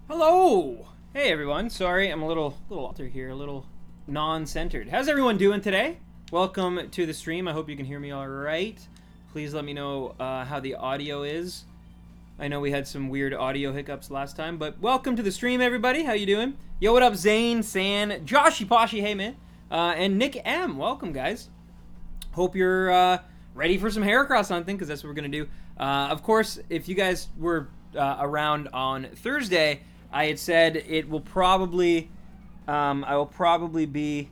Hello! Hey everyone, sorry I'm a little altered here, a little non-centered. How's everyone doing today? Welcome to the stream, I hope you can hear me alright. Please let me know how the audio is. I know we had some weird audio hiccups last time, but welcome to the stream everybody, how you doing? Yo, what up Zane, San, Joshy Poshy, hey man, and Nick M, welcome guys. Hope you're ready for some Heracross hunting, because that's what we're going to do. Of course, if you guys were around on Thursday, I had said it will probably, I will probably be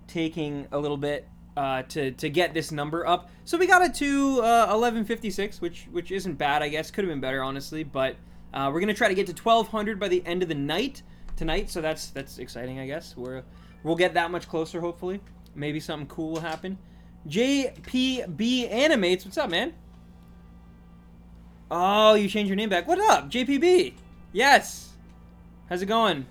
taking a little bit to get this number up. So we got it to 1156, which isn't bad, I guess. Could have been better, honestly. But we're gonna try to get to 1200 by the end of the night tonight. So that's exciting, I guess. We'll get that much closer, hopefully. Maybe something cool will happen. JPB Animates, what's up, man? Oh, you changed your name back. What up, JPB? Yes. How's it going?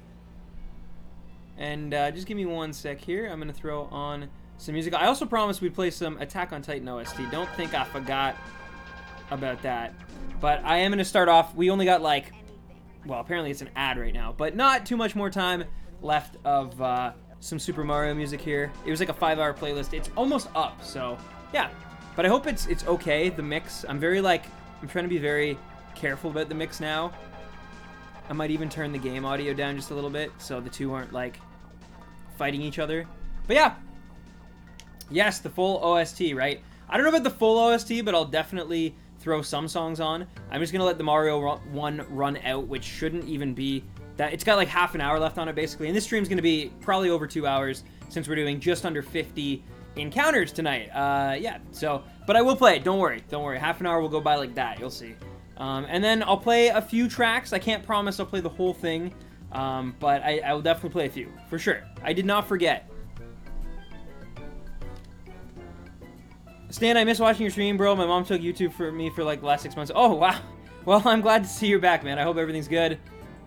And just give me one sec here. I'm going to throw on some music. I also promised we'd play some Attack on Titan OST. Don't think I forgot about that. But I am going to start off. We only got like, well, apparently it's an ad right now. But not too much more time left of some Super Mario music here. It was like a 5-hour playlist. It's almost up, so yeah. But I hope it's okay, the mix. I'm trying to be very careful about the mix now. I might even turn the game audio down just a little bit so the two aren't like fighting each other. But yeah. Yes, the full OST, right? I don't know about the full OST, but I'll definitely throw some songs on. I'm just going to let the Mario one run out, which shouldn't even be that. It's got like half an hour left on it, basically. And this stream's going to be probably over 2 hours since we're doing just under 50 encounters tonight. Yeah, so, but I will play it. Don't worry. Don't worry. Half an hour will go by like that. You'll see. And then I'll play a few tracks. I can't promise I'll play the whole thing, but I will definitely play a few, for sure. I did not forget. Stan, I miss watching your stream, bro. My mom took YouTube for me for like the last 6 months. Oh, wow. Well, I'm glad to see you're back, man. I hope everything's good.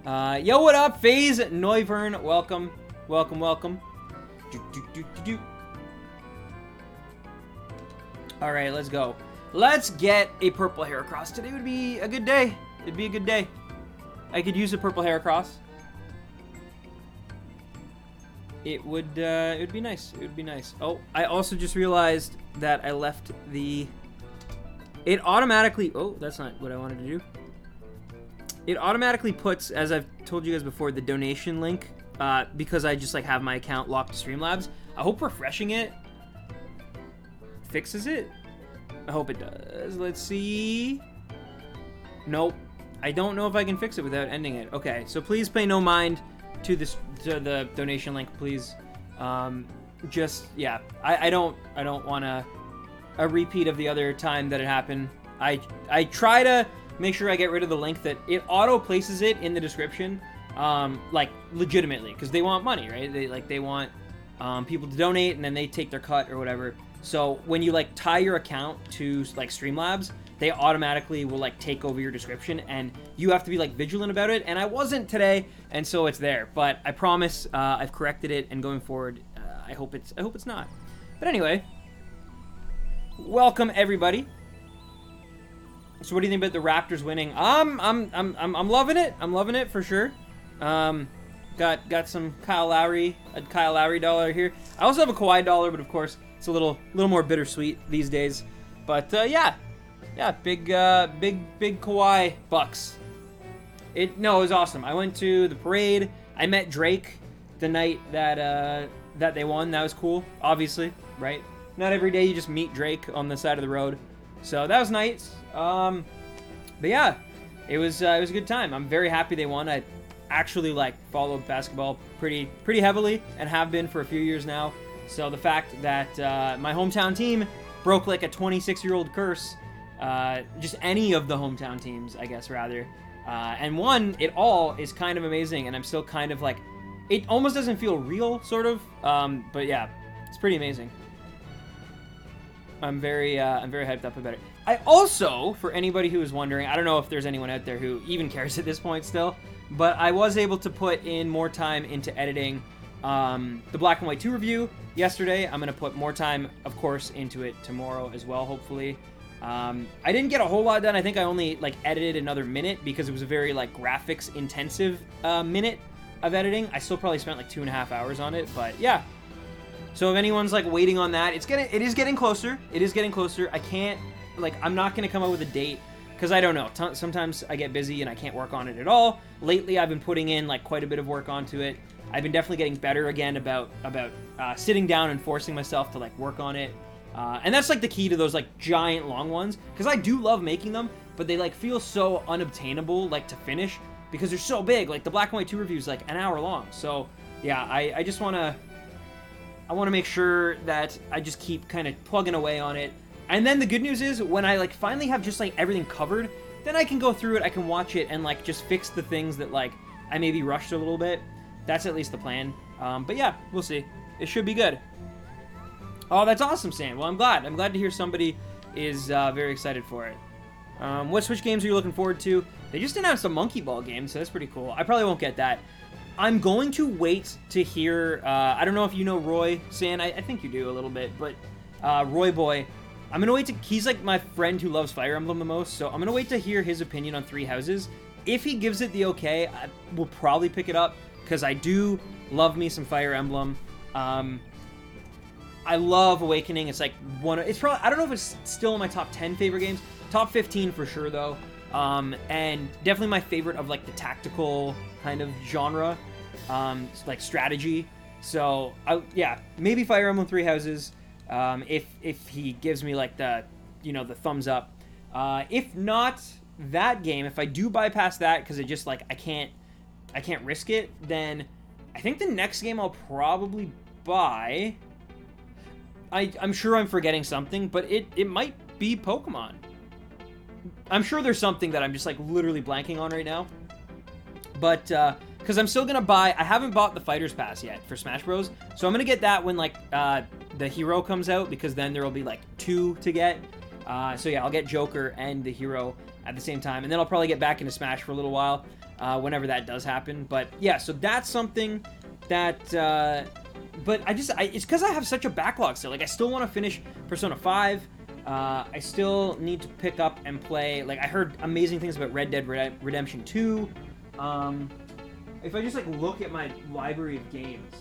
Yo, what up? FaZe Neuvern, welcome. Welcome, welcome. Alright, let's go. Let's get a purple Heracross. Today would be a good day. It'd be a good day. I could use a purple Heracross. It would be nice. It would be nice. Oh, I also just realized that I left the... It automatically... Oh, that's not what I wanted to do. It automatically puts, as I've told you guys before, the donation link, because I just like have my account locked to Streamlabs. I hope refreshing it fixes it. I hope it does. Let's see. Nope. I don't know if I can fix it without ending it. Okay, so please pay no mind to this, to the donation link, please. Just yeah, I don't want a repeat of the other time that it happened. I try to make sure I get rid of the link that it auto places it in the description, like legitimately, because they want money, right? They want people to donate, and then they take their cut or whatever. So when you like tie your account to like Streamlabs, they automatically will like take over your description, and you have to be like vigilant about it. And I wasn't today, and so it's there. But I promise I've corrected it, and going forward, I hope it's not. But anyway, welcome everybody. So what do you think about the Raptors winning? I'm loving it. I'm loving it for sure. Got some Kyle Lowry, a Kyle Lowry dollar here. I also have a Kawhi dollar, but of course it's a little more bittersweet these days. But yeah, big Kawhi bucks. It was awesome. I went to the parade. I met Drake the night that they won. That was cool. Obviously, right? Not every day you just meet Drake on the side of the road. So that was nice. But yeah, it was a good time. I'm very happy they won. I actually like followed basketball pretty heavily and have been for a few years now. So the fact that my hometown team broke like a 26-year-old curse, just any of the hometown teams, I guess, rather, and won it all is kind of amazing. And I'm still kind of like, it almost doesn't feel real, sort of. But yeah, it's pretty amazing. I'm very hyped up about it. I also, for anybody who is wondering, I don't know if there's anyone out there who even cares at this point still, but I was able to put in more time into editing the Black and White 2 review yesterday. I'm going to put more time, of course, into it tomorrow as well, hopefully. I didn't get a whole lot done. I think I only like edited another minute because it was a very like graphics intensive minute of editing. I still probably spent like 2.5 hours on it, but yeah. So if anyone's like waiting on that, it is getting closer. It is getting closer. I can't, like, I'm not gonna come up with a date because I don't know. Sometimes I get busy and I can't work on it at all. Lately, I've been putting in like quite a bit of work onto it. I've been definitely getting better again about sitting down and forcing myself to like work on it. And that's like the key to those like giant long ones, because I do love making them, but they like feel so unobtainable like to finish because they're so big. Like the Black and White 2 review is like an hour long. So yeah, I just want to make sure that I just keep kind of plugging away on it. And then the good news is when I like finally have just like everything covered, then I can go through it, I can watch it and like just fix the things that like I maybe rushed a little bit. That's at least the plan. But yeah, we'll see. It should be good. Oh, that's awesome, Sam. Well, I'm glad. I'm glad to hear somebody is very excited for it. What Switch games are you looking forward to? They just announced a Monkey Ball game, so that's pretty cool. I probably won't get that. I'm going to wait to hear... I don't know if you know Roy, Sam. I think you do a little bit, but Roy Boy... I'm going to wait to... He's like my friend who loves Fire Emblem the most, so I'm going to wait to hear his opinion on Three Houses. If he gives it the okay, I will probably pick it up, because I do love me some Fire Emblem. I love Awakening. It's like it's probably, I don't know if it's still in my top 10 favorite games. Top 15 for sure, though. And definitely my favorite of like the tactical kind of genre, like strategy. So yeah, maybe Fire Emblem Three Houses. If he gives me like the thumbs up. If not that game, if I do bypass that because it just like I can't risk it, then I think the next game I'll probably buy. I'm sure I'm forgetting something, but it might be Pokemon. I'm sure there's something that I'm just like literally blanking on right now. But because I'm still gonna buy, I haven't bought the Fighter's Pass yet for Smash Bros. So I'm gonna get that when like the Hero comes out, because then there will be like 2 to get. So yeah, I'll get Joker and the Hero at the same time, and then I'll probably get back into Smash for a little while whenever that does happen. But yeah, so that's something that. But it's because I have such a backlog still. Like I still want to finish Persona 5. I still need to pick up and play. Like I heard amazing things about Red Dead Redemption 2. If I just like look at my library of games,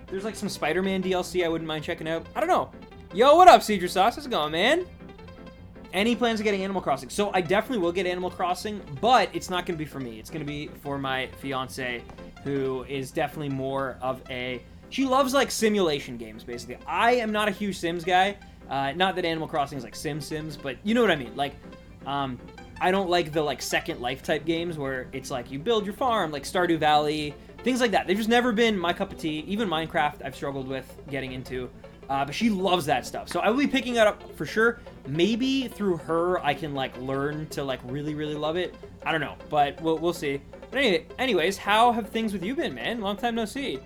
there's like some Spider-Man DLC I wouldn't mind checking out. I don't know. Yo, what up, Cedra Sauce? How's it going, man? Any plans of getting Animal Crossing? So I definitely will get Animal Crossing, but it's not going to be for me. It's going to be for my fiance, who is definitely more of a... She loves like simulation games, basically. I am not a huge Sims guy. Not that Animal Crossing is like Sims, but you know what I mean. Like, I don't like the like Second Life type games where it's like you build your farm, like Stardew Valley, things like that. They've just never been my cup of tea. Even Minecraft, I've struggled with getting into. But she loves that stuff, so I will be picking that up for sure. Maybe through her, I can like learn to like really, really love it. I don't know, but we'll see. But anyways, how have things with you been, man? Long time no see.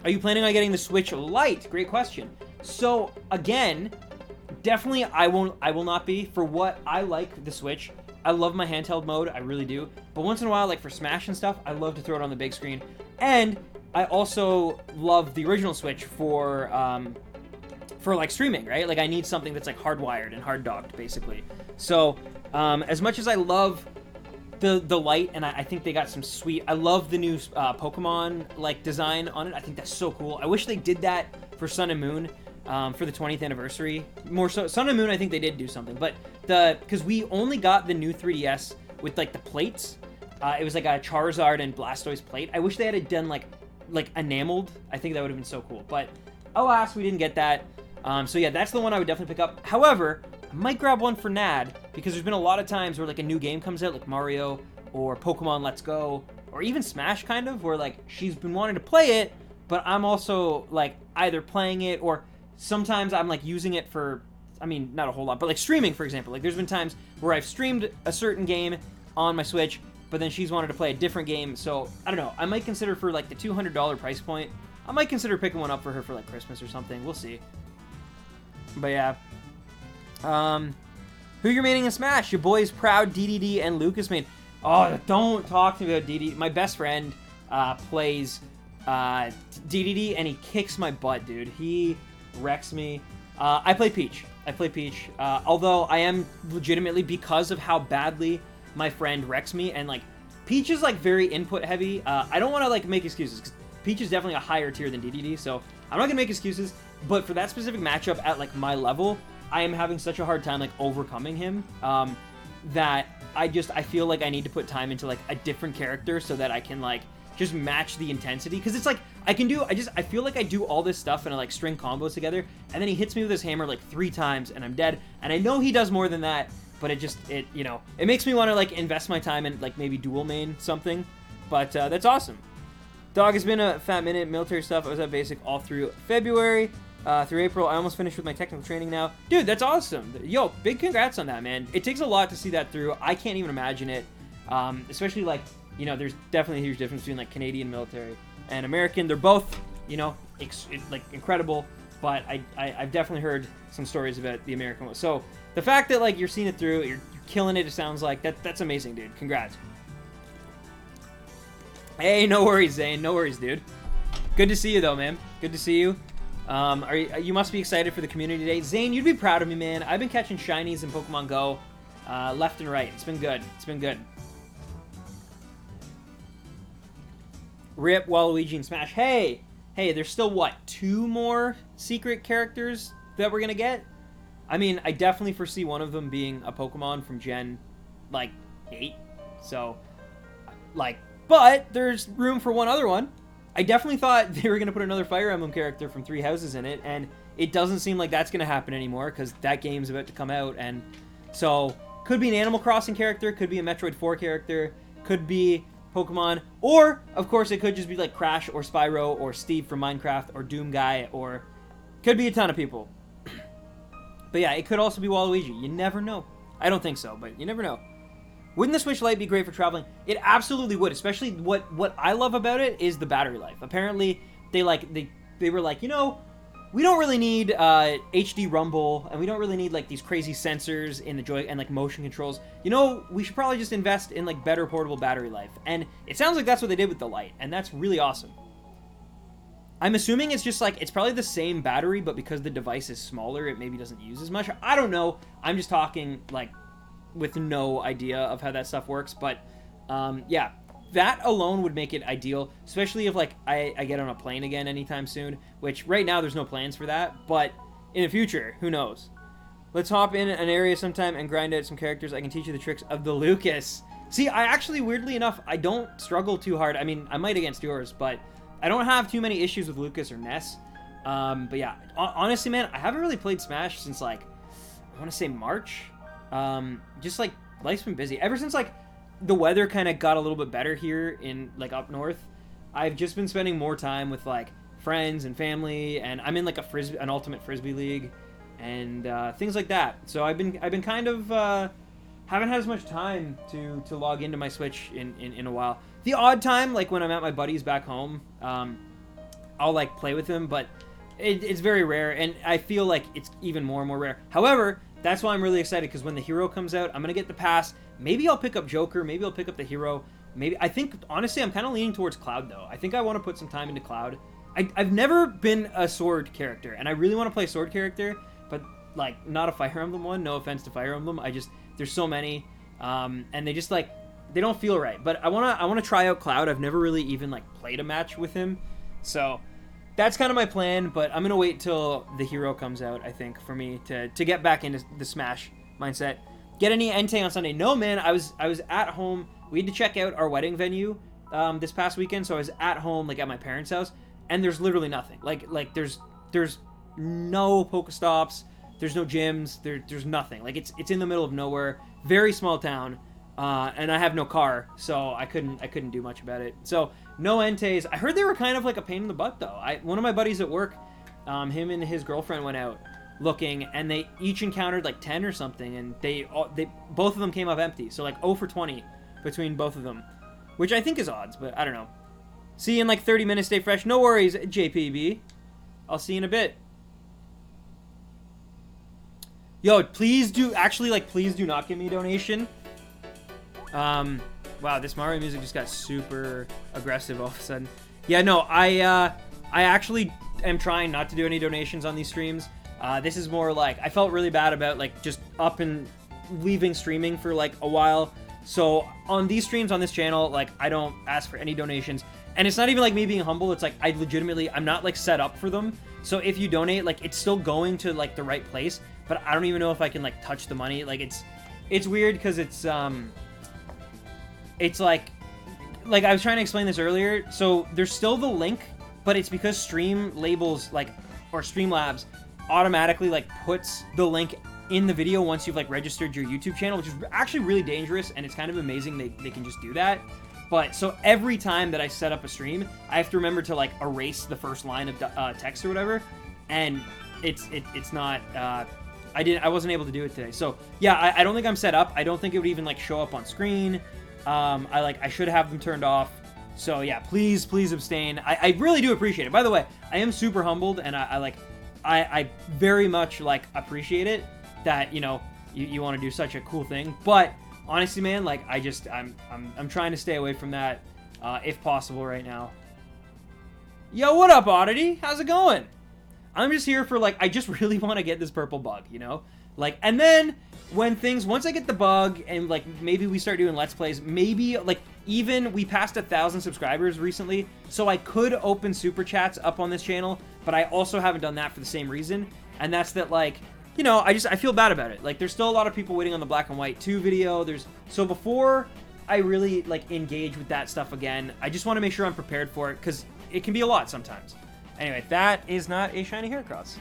Are you planning on getting the Switch Lite? Great question. So again, definitely I will not be. For what I like the Switch, I love my handheld mode, I really do. But once in a while, like for Smash and stuff, I love to throw it on the big screen. And I also love the original Switch for like streaming, right? Like I need something that's like hardwired and hard docked, basically. So as much as I love the light, and I think they got some sweet... I love the new Pokemon like design on it. I think that's so cool. I wish they did that for Sun and Moon for the 20th anniversary. More so, Sun and Moon, I think they did do something. But because we only got the new 3DS with like the plates. It was like a Charizard and Blastoise plate. I wish they had done like enameled. I think that would have been so cool. But alas, we didn't get that. So yeah, that's the one I would definitely pick up. However, I might grab one for Nad, because there's been a lot of times where like a new game comes out, like Mario or Pokemon Let's Go, or even Smash kind of, where like she's been wanting to play it, but I'm also like either playing it, or sometimes I'm like using it for, I mean, not a whole lot, but like streaming, for example. Like there's been times where I've streamed a certain game on my Switch, but then she's wanted to play a different game. So I don't know, I might consider for like the $200 price point, I might consider picking one up for her for like Christmas or something. We'll see. But yeah. Who you're maining in Smash? Your boys Proud, DDD, and Lucas main. Oh, don't talk to me about DDD. My best friend plays DDD, and he kicks my butt, dude. He wrecks me. I play Peach. I play Peach. Although I am legitimately, because of how badly my friend wrecks me, and like Peach is like very input heavy. I don't want to like make excuses, because Peach is definitely a higher tier than DDD, so I'm not gonna make excuses. But for that specific matchup at like my level, I am having such a hard time like overcoming him that I feel like I need to put time into like a different character so that I can like just match the intensity, because it's like I feel like I do all this stuff and I like string combos together, and then he hits me with his hammer like 3 times and I'm dead, and I know he does more than that, but it you know, it makes me want to like invest my time in like maybe dual main something. But that's awesome. Dog, has been a fat minute. Military stuff, I was at basic all through February. Through April, I almost finished with my technical training now. Dude, that's awesome. Yo, big congrats on that, man. It takes a lot to see that through. I can't even imagine it. Especially like, you know, there's definitely a huge difference between like Canadian military and American. They're both, you know, like incredible, but I've definitely heard some stories about the American one. So the fact that like you're seeing it through, you're killing it, it sounds like, that's amazing, dude. Congrats. Hey, no worries, Zane. No worries, dude. Good to see you though, man. Good to see you. You must be excited for the community day. Zane, you'd be proud of me, man. I've been catching shinies in Pokemon Go left and right. It's been good. It's been good. Rip Waluigi and Smash. Hey, there's still, what, 2 more secret characters that we're going to get? I mean, I definitely foresee one of them being a Pokemon from Gen, like, 8. So, like, but there's room for one other one. I definitely thought they were going to put another Fire Emblem character from 3 Houses in it, and it doesn't seem like that's going to happen anymore, because that game's about to come out, and so could be an Animal Crossing character, could be a Metroid 4 character, could be Pokemon, or, of course, it could just be like Crash or Spyro or Steve from Minecraft or Doom Guy, or could be a ton of people. But yeah, it could also be Waluigi. You never know. I don't think so, but you never know. Wouldn't the Switch Lite be great for traveling? It absolutely would, especially what I love about it is the battery life. Apparently, they were like, you know, we don't really need HD rumble, and we don't really need like these crazy sensors in the joy and like motion controls. You know, we should probably just invest in like better portable battery life. And it sounds like that's what they did with the Lite, and that's really awesome. I'm assuming it's just like, it's probably the same battery, but because the device is smaller, it maybe doesn't use as much. I don't know. I'm just talking like with no idea of how that stuff works, but yeah, that alone would make it ideal, especially if like I get on a plane again anytime soon, which right now there's no plans for that, but in the future, who knows. Let's hop in an area sometime and grind out some characters. I can teach you the tricks of the Lucas. See, I actually, weirdly enough, I don't struggle too hard. I mean, I might against yours, but I don't have too many issues with Lucas or Ness. But yeah, honestly, man, I haven't really played Smash since like, I want to say March. Just like life's been busy ever since like the weather kind of got a little bit better here in like up north. I've just been spending more time with like friends and family, and I'm in like an ultimate frisbee league and things like that. So I've been kind of haven't had as much time to log into my Switch in a while. The odd time, like when I'm at my buddies back home, I'll like play with them, but it's very rare, and I feel like it's even more and more rare. However, that's why I'm really excited, because when the hero comes out, I'm going to get the pass. Maybe I'll pick up Joker. Maybe I'll pick up the hero. Maybe, I think, honestly, I'm kind of leaning towards Cloud, though. I think I want to put some time into Cloud. I've never been a sword character, and I really want to play a sword character, but, like, not a Fire Emblem one. No offense to Fire Emblem. There's so many, and they just, like, they don't feel right. But I want to try out Cloud. I've never really even, like, played a match with him. So that's kind of my plan, but I'm going to wait till the hero comes out, I think, for me to get back into the Smash mindset. Get any Entei on Sunday? No, man. I was at home. We had to check out our wedding venue this past weekend, so I was at home, like, at my parents' house, and there's literally nothing. Like there's no Pokestops, there's no gyms, there's nothing. Like, it's in the middle of nowhere, very small town, and I have no car, so I couldn't do much about it. So no Enteis. I heard they were kind of like a pain in the butt, though. One of my buddies at work, him and his girlfriend went out looking, and they each encountered like 10 or something, and they both of them came up empty. So like 0 for 20 between both of them, which I think is odds, but I don't know. See you in like 30 minutes. Stay fresh. No worries, JPB. I'll see you in a bit. Yo, please do not give me a donation. Wow, this Mario music just got super aggressive all of a sudden. Yeah, no, I actually am trying not to do any donations on these streams. This is more like, I felt really bad about like just up and leaving streaming for like a while. So on these streams on this channel, like I don't ask for any donations, and it's not even like me being humble. It's like I'm not like set up for them. So if you donate, like it's still going to like the right place, but I don't even know if I can like touch the money. Like it's weird because it's like I was trying to explain this earlier. So there's still the link, but it's because Stream labels like, or Streamlabs automatically like puts the link in the video once you've like registered your YouTube channel, which is actually really dangerous, and it's kind of amazing they can just do that. But so every time that I set up a stream, I have to remember to like erase the first line of text or whatever, and it's not I wasn't able to do it today. So yeah, I don't think I'm set up. I don't think it would even like show up on screen. I should have them turned off. So yeah, please abstain. I really do appreciate it. By the way, I am super humbled, and I very much like appreciate it that, you know, you want to do such a cool thing. But honestly, man, like I'm trying to stay away from that if possible right now. Yo, what up, Oddity? How's it going? I'm just here for like, I just really want to get this purple bug, you know? Like, and then once I get the bug and like maybe we start doing Let's Plays, maybe like even we passed 1,000 subscribers recently, so I could open super chats up on this channel, but I also haven't done that for the same reason, and that's that, like, you know, I feel bad about it. Like, there's still a lot of people waiting on the Black and White 2 video. So before I really like engage with that stuff again, I just want to make sure I'm prepared for it, because it can be a lot sometimes. Anyway, that is not a shiny Heracross.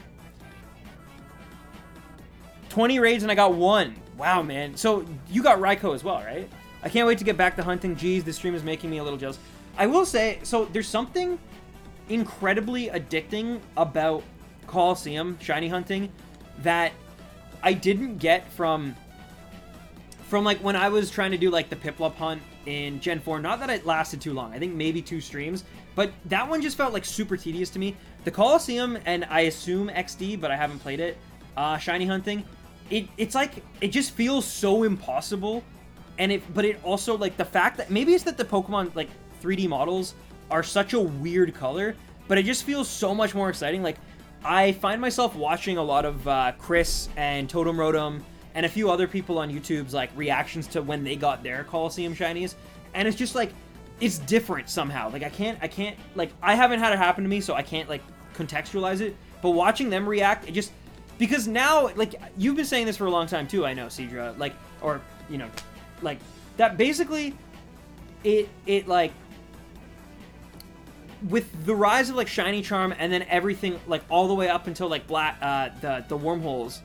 20 raids and I got 1. Wow, man. So you got Raikou as well, right? I can't wait to get back to hunting. Geez, this stream is making me a little jealous. I will say, so there's something incredibly addicting about Colosseum shiny hunting that I didn't get from like when I was trying to do like the Piplup hunt in Gen 4. Not that it lasted too long. I think maybe 2 streams, but that one just felt like super tedious to me. The Colosseum, and I assume XD, but I haven't played it, shiny hunting, it's like, it just feels so impossible. And but it also, like, the fact that maybe it's that the Pokemon like 3D models are such a weird color, but it just feels so much more exciting. Like, I find myself watching a lot of Chris and Totem Rotom and a few other people on YouTube's like reactions to when they got their Colosseum shinies, and it's just like, it's different somehow. Like, I can't like, I haven't had it happen to me, so I can't like contextualize it, but watching them react, it just, because now, like, you've been saying this for a long time too, I know, Cedra, like, or, you know, like, that basically, it like, with the rise of like Shiny Charm and then everything like all the way up until like the wormholes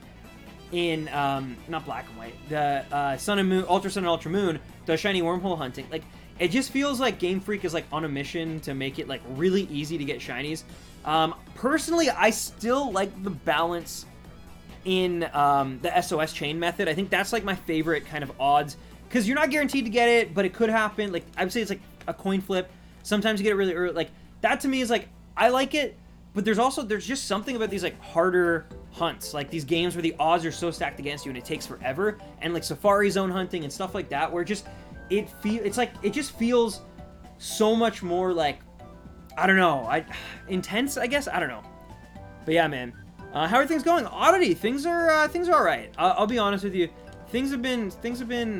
in not Black and White, the Sun and Moon, Ultra Sun and Ultra Moon, the shiny wormhole hunting, like, it just feels like Game Freak is like on a mission to make it like really easy to get shinies. Personally, I still like the balance in the SOS chain method. I think that's like my favorite kind of odds, because you're not guaranteed to get it, but it could happen. Like, I would say it's like a coin flip. Sometimes you get it really early. Like, that to me is like, I like it, but there's just something about these like harder hunts, like these games where the odds are so stacked against you and it takes forever, and like Safari Zone hunting and stuff like that, where it's like, it just feels so much more like, I don't know, intense, I guess, I don't know. But yeah, man. How are things going? Oddity, things are all right. I'll be honest with you. Things have been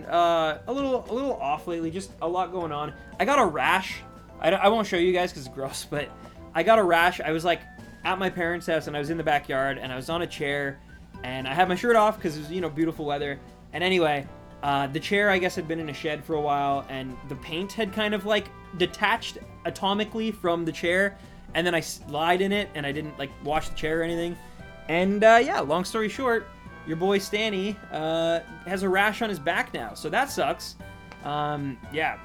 a little off lately. Just a lot going on. I got a rash. I won't show you guys because it's gross, but I got a rash. I was like at my parents' house and I was in the backyard and I was on a chair and I had my shirt off because it was, you know, beautiful weather. And anyway, the chair, I guess, had been in a shed for a while, and the paint had kind of like detached atomically from the chair, and then I lied in it and I didn't like wash the chair or anything. And yeah, long story short, your boy Stanny has a rash on his back now, so that sucks. Yeah.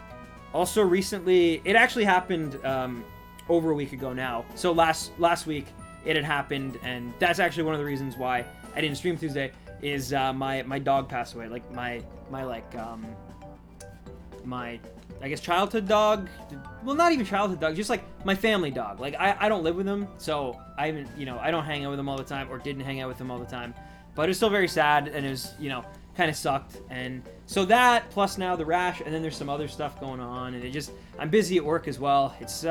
Also recently, it actually happened over a week ago now. So last week it had happened, and that's actually one of the reasons why I didn't stream Tuesday. Is my dog passed away. Like my I guess childhood dog. Well, not even childhood dog, just like my family dog. Like I don't live with him, so I haven't, you know, I don't hang out with him all the time, or didn't hang out with him all the time. But it was still very sad, and it was, you know, kind of sucked. And so that, plus now the rash, and then there's some other stuff going on, and I'm busy at work as well. It's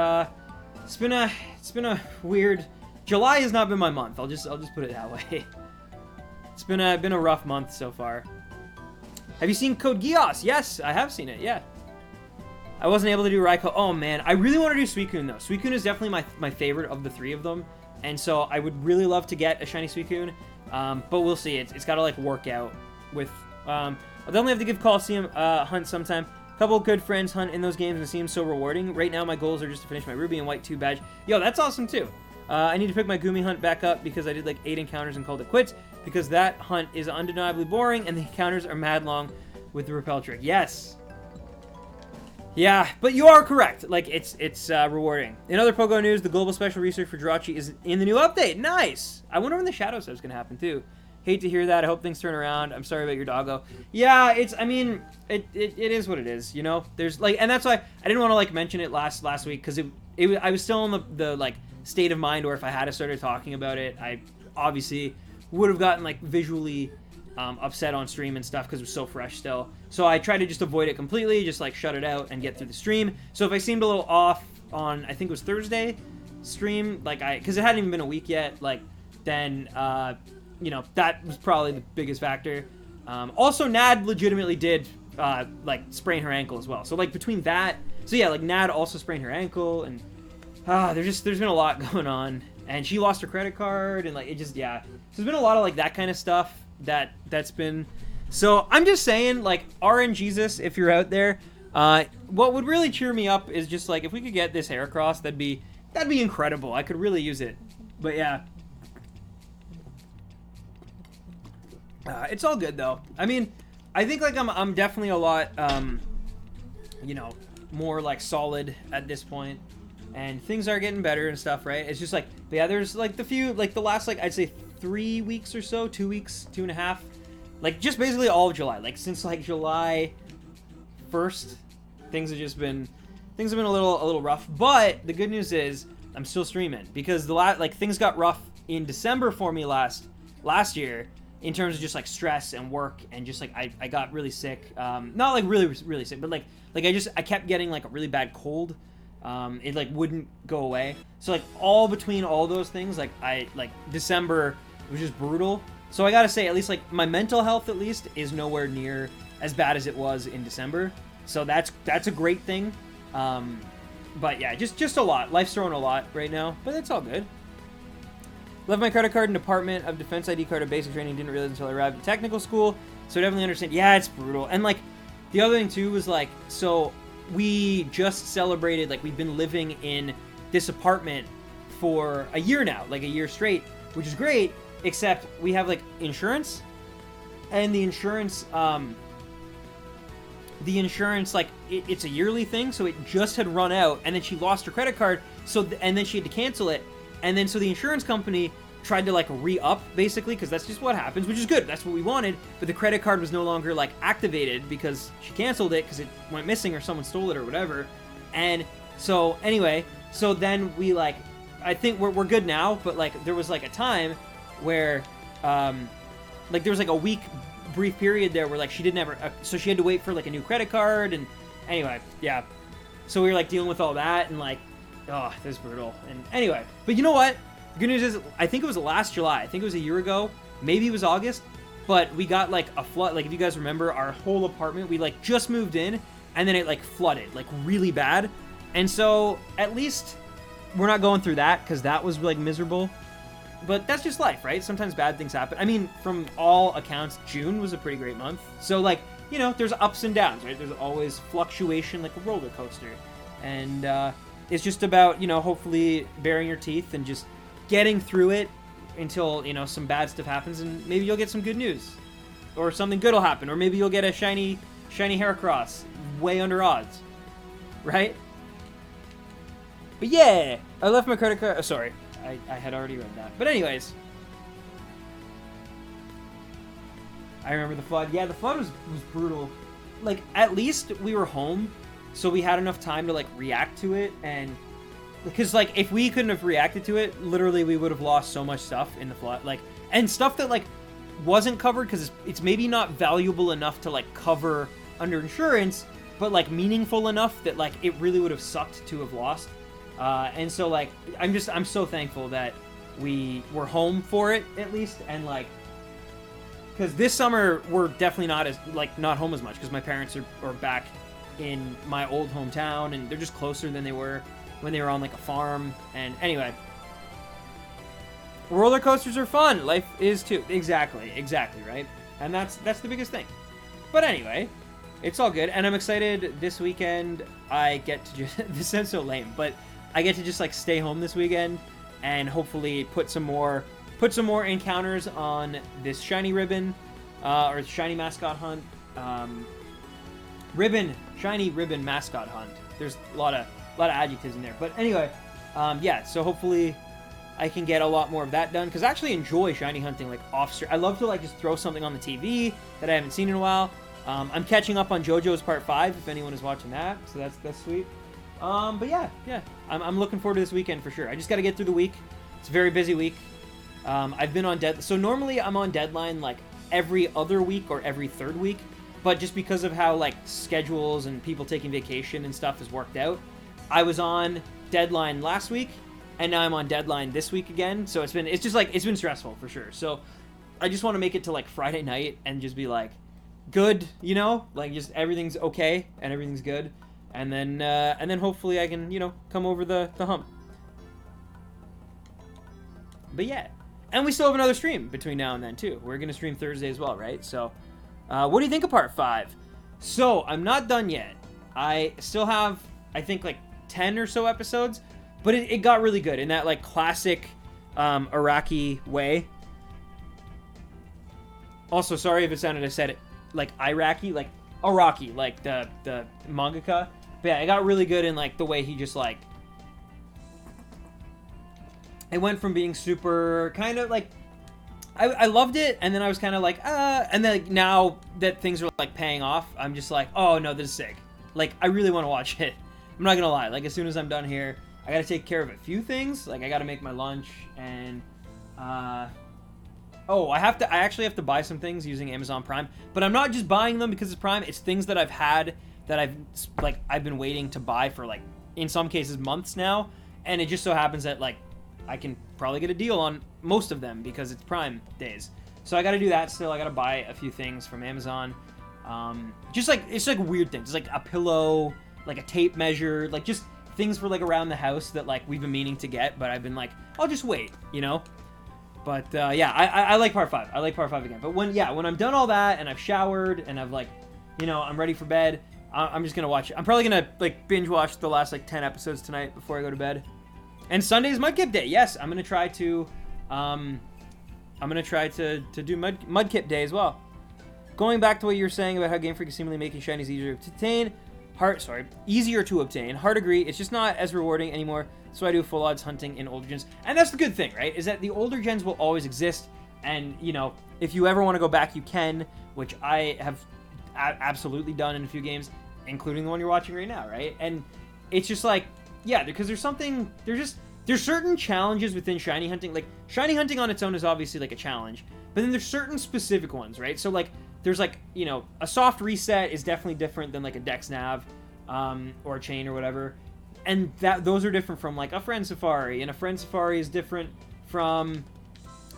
been a weird July has not been my month. I'll just put it that way. It's been a rough month so far. Have you seen Code Geass? Yes, I have seen it. Yeah. I wasn't able to do Raikou. Oh man, I really want to do Suicune though. Suicune is definitely my favorite of the 3 of them, and so I would really love to get a shiny Suicune. But we'll see. It's got to like work out with. I'll definitely have to give Colosseum a hunt sometime. A couple of good friends hunt in those games, and it seems so rewarding. Right now, my goals are just to finish my Ruby and White 2 badge. Yo, that's awesome too. I need to pick my Gumi hunt back up because I did like 8 encounters and called it quits because that hunt is undeniably boring and the encounters are mad long with the repel trick. Yes. Yeah, but you are correct. Like, it's rewarding. In other Pogo news, the global special research for Jirachi is in the new update. Nice! I wonder when the Shadow Stuff's gonna happen, too. Hate to hear that. I hope things turn around. I'm sorry about your doggo. Yeah, I mean, it is what it is, you know? There's, like, and that's why I didn't want to, like, mention it last week, because I was still in the, like, state of mind, or if I had started talking about it, I obviously would have gotten, like, visually upset on stream and stuff because it was so fresh still. So I tried to just avoid it completely, just like shut it out and get through the stream. So if I seemed a little off on, I think it was Thursday stream, like because it hadn't even been a week yet, like then, you know, that was probably the biggest factor. Also, Nad legitimately did like sprain her ankle as well. So like between that, so yeah, like Nad also sprained her ankle, and there's been a lot going on, and she lost her credit card, and like it just, yeah. So there's been a lot of like that kind of stuff that's been. So I'm just saying, like, RNGesus, if you're out there, what would really cheer me up is just like if we could get this Heracross, that'd be incredible. I could really use it. But yeah, it's all good though. I mean, I think like I'm definitely a lot you know, more like solid at this point, and things are getting better and stuff, right? It's just like, but yeah, there's like the last like I'd say 3 weeks or so, 2 weeks, 2.5. Like, just basically all of July. Like, since, like, July 1st, things have been a little rough. But the good news is I'm still streaming. Because, things got rough in December for me last year in terms of just, like, stress and work. And just, like, I got really sick. Not, like, really, really sick. But, like I kept getting, like, a really bad cold. It, like, wouldn't go away. So, like, all between all those things, like, December was just brutal. So I gotta say, at least, like, my mental health, at least, is nowhere near as bad as it was in December. So that's a great thing. But yeah, just a lot. Life's throwing a lot right now, but it's all good. Left my credit card in Department of Defense ID card of basic training. Didn't realize until I arrived at technical school. So I definitely understand. Yeah, it's brutal. And, like, the other thing, too, was, like, so we just celebrated, like, we've been living in this apartment for a year now, like a year straight, which is great. Except we have, like, insurance, and the insurance, like, it's a yearly thing, so it just had run out, and then she lost her credit card, and then she had to cancel it, and then so the insurance company tried to, like, re-up, basically, because that's just what happens, which is good, that's what we wanted, but the credit card was no longer, like, activated because she canceled it because it went missing or someone stole it or whatever, and so, anyway, so then we, like, I think we're good now, but, like, there was, like, a time where, like, there was, like, a week brief period there where, like, she didn't ever, so she had to wait for, like, a new credit card, and anyway, yeah, so we were, like, dealing with all that, and, like, oh, this is brutal, and anyway, but you know what, the good news is, I think it was last July, I think it was a year ago, maybe it was August, but we got, like, a flood, like, if you guys remember, our whole apartment, we, like, just moved in, and then it, like, flooded, like, really bad, and so, at least, we're not going through that, because that was, like, miserable. But that's just life, right? Sometimes bad things happen. I mean, from all accounts, June was a pretty great month. So, like, you know, there's ups and downs, right? There's always fluctuation like a roller coaster. And it's just about, you know, hopefully baring your teeth and just getting through it until, you know, some bad stuff happens, and maybe you'll get some good news. Or something good will happen. Or maybe you'll get a shiny Heracross way under odds. Right? But yeah, I left my credit card. Oh, sorry. I had already read that. But anyways. I remember the flood. Yeah, the flood was brutal. Like, at least we were home, so we had enough time to, like, react to it. And because, like, if we couldn't have reacted to it, literally we would have lost so much stuff in the flood. Like, and stuff that, like, wasn't covered because it's maybe not valuable enough to, like, cover under insurance, but, like, meaningful enough that, like, it really would have sucked to have lost. And so, like, I'm so thankful that we were home for it at least, and like, because this summer we're definitely not home as much because my parents are back in my old hometown, and they're just closer than they were when they were on like a farm. And anyway, roller coasters are fun. Life is too. Exactly, right? And that's the biggest thing. But anyway, it's all good, and I'm excited. This weekend I get to just this sounds so lame, but I get to just like stay home this weekend and hopefully put some more encounters on this shiny ribbon or shiny mascot hunt. Shiny ribbon mascot hunt. There's a lot of adjectives in there, but anyway, yeah. So hopefully I can get a lot more of that done, because I actually enjoy shiny hunting like off. I love to like just throw something on the TV that I haven't seen in a while. I'm catching up on JoJo's Part 5 if anyone is watching that, so that's sweet. But yeah, I'm looking forward to this weekend for sure. I just got to get through the week. It's a very busy week. I've been on so normally I'm on deadline like every other week or every third week, but just because of how like schedules and people taking vacation and stuff has worked out, I was on deadline last week, and now I'm on deadline this week again. So it's been stressful for sure. So I just want to make it to like Friday night and just be like good, you know, like just everything's okay and everything's good, and then hopefully I can, you know, come over the hump. But yeah, and we still have another stream between now and then too. We're gonna stream Thursday as well, right? So what do you think of Part 5? So I'm not done yet. I still have, I think, like 10 or so episodes, but it got really good in that like classic Iraqi way. Also, sorry if it sounded, I said it like Iraqi, like Iraqi, like the mangaka. But yeah, it got really good in like the way he just like, it went from being super kind of like, I loved it, and then I was kind of like, and then like, now that things are like paying off, I'm just like, oh no, this is sick. Like, I really want to watch it. I'm not gonna lie, like as soon as I'm done here, I gotta take care of a few things. Like I gotta make my lunch, and oh, I actually have to buy some things using Amazon Prime, but I'm not just buying them because it's Prime. It's things that I've had that I've been waiting to buy for like, in some cases, months now, and it just so happens that like I can probably get a deal on most of them because it's Prime days. So I got to do that still. I got to buy a few things from Amazon. Just like, it's like weird things. It's like a pillow, like a tape measure, like just things for like around the house that like we've been meaning to get, but I've been like, I'll just wait, you know? But yeah, I like Part 5. I like Part 5 again. But when I'm done all that and I've showered and I've like, you know, I'm ready for bed, I'm just going to watch it. I'm probably going to like binge watch the last like 10 episodes tonight before I go to bed. And Sunday is Mudkip Day. Yes, I'm gonna try to do Mudkip Day as well. Going back to what you were saying about how Game Freak is seemingly making shinies easier to obtain, easier to obtain. Hard agree. It's just not as rewarding anymore. So I do full odds hunting in older gens, and that's the good thing, right? Is that the older gens will always exist, and you know, if you ever want to go back, you can, which I have absolutely done in a few games, including the one you're watching right now, right? And it's just like, yeah, because there's certain challenges within shiny hunting. Like, shiny hunting on its own is obviously like a challenge, but then there's certain specific ones, right? So like, there's like, you know, a soft reset is definitely different than like a dex nav, or a chain or whatever. And those are different from like a friend safari, and a friend safari is different from,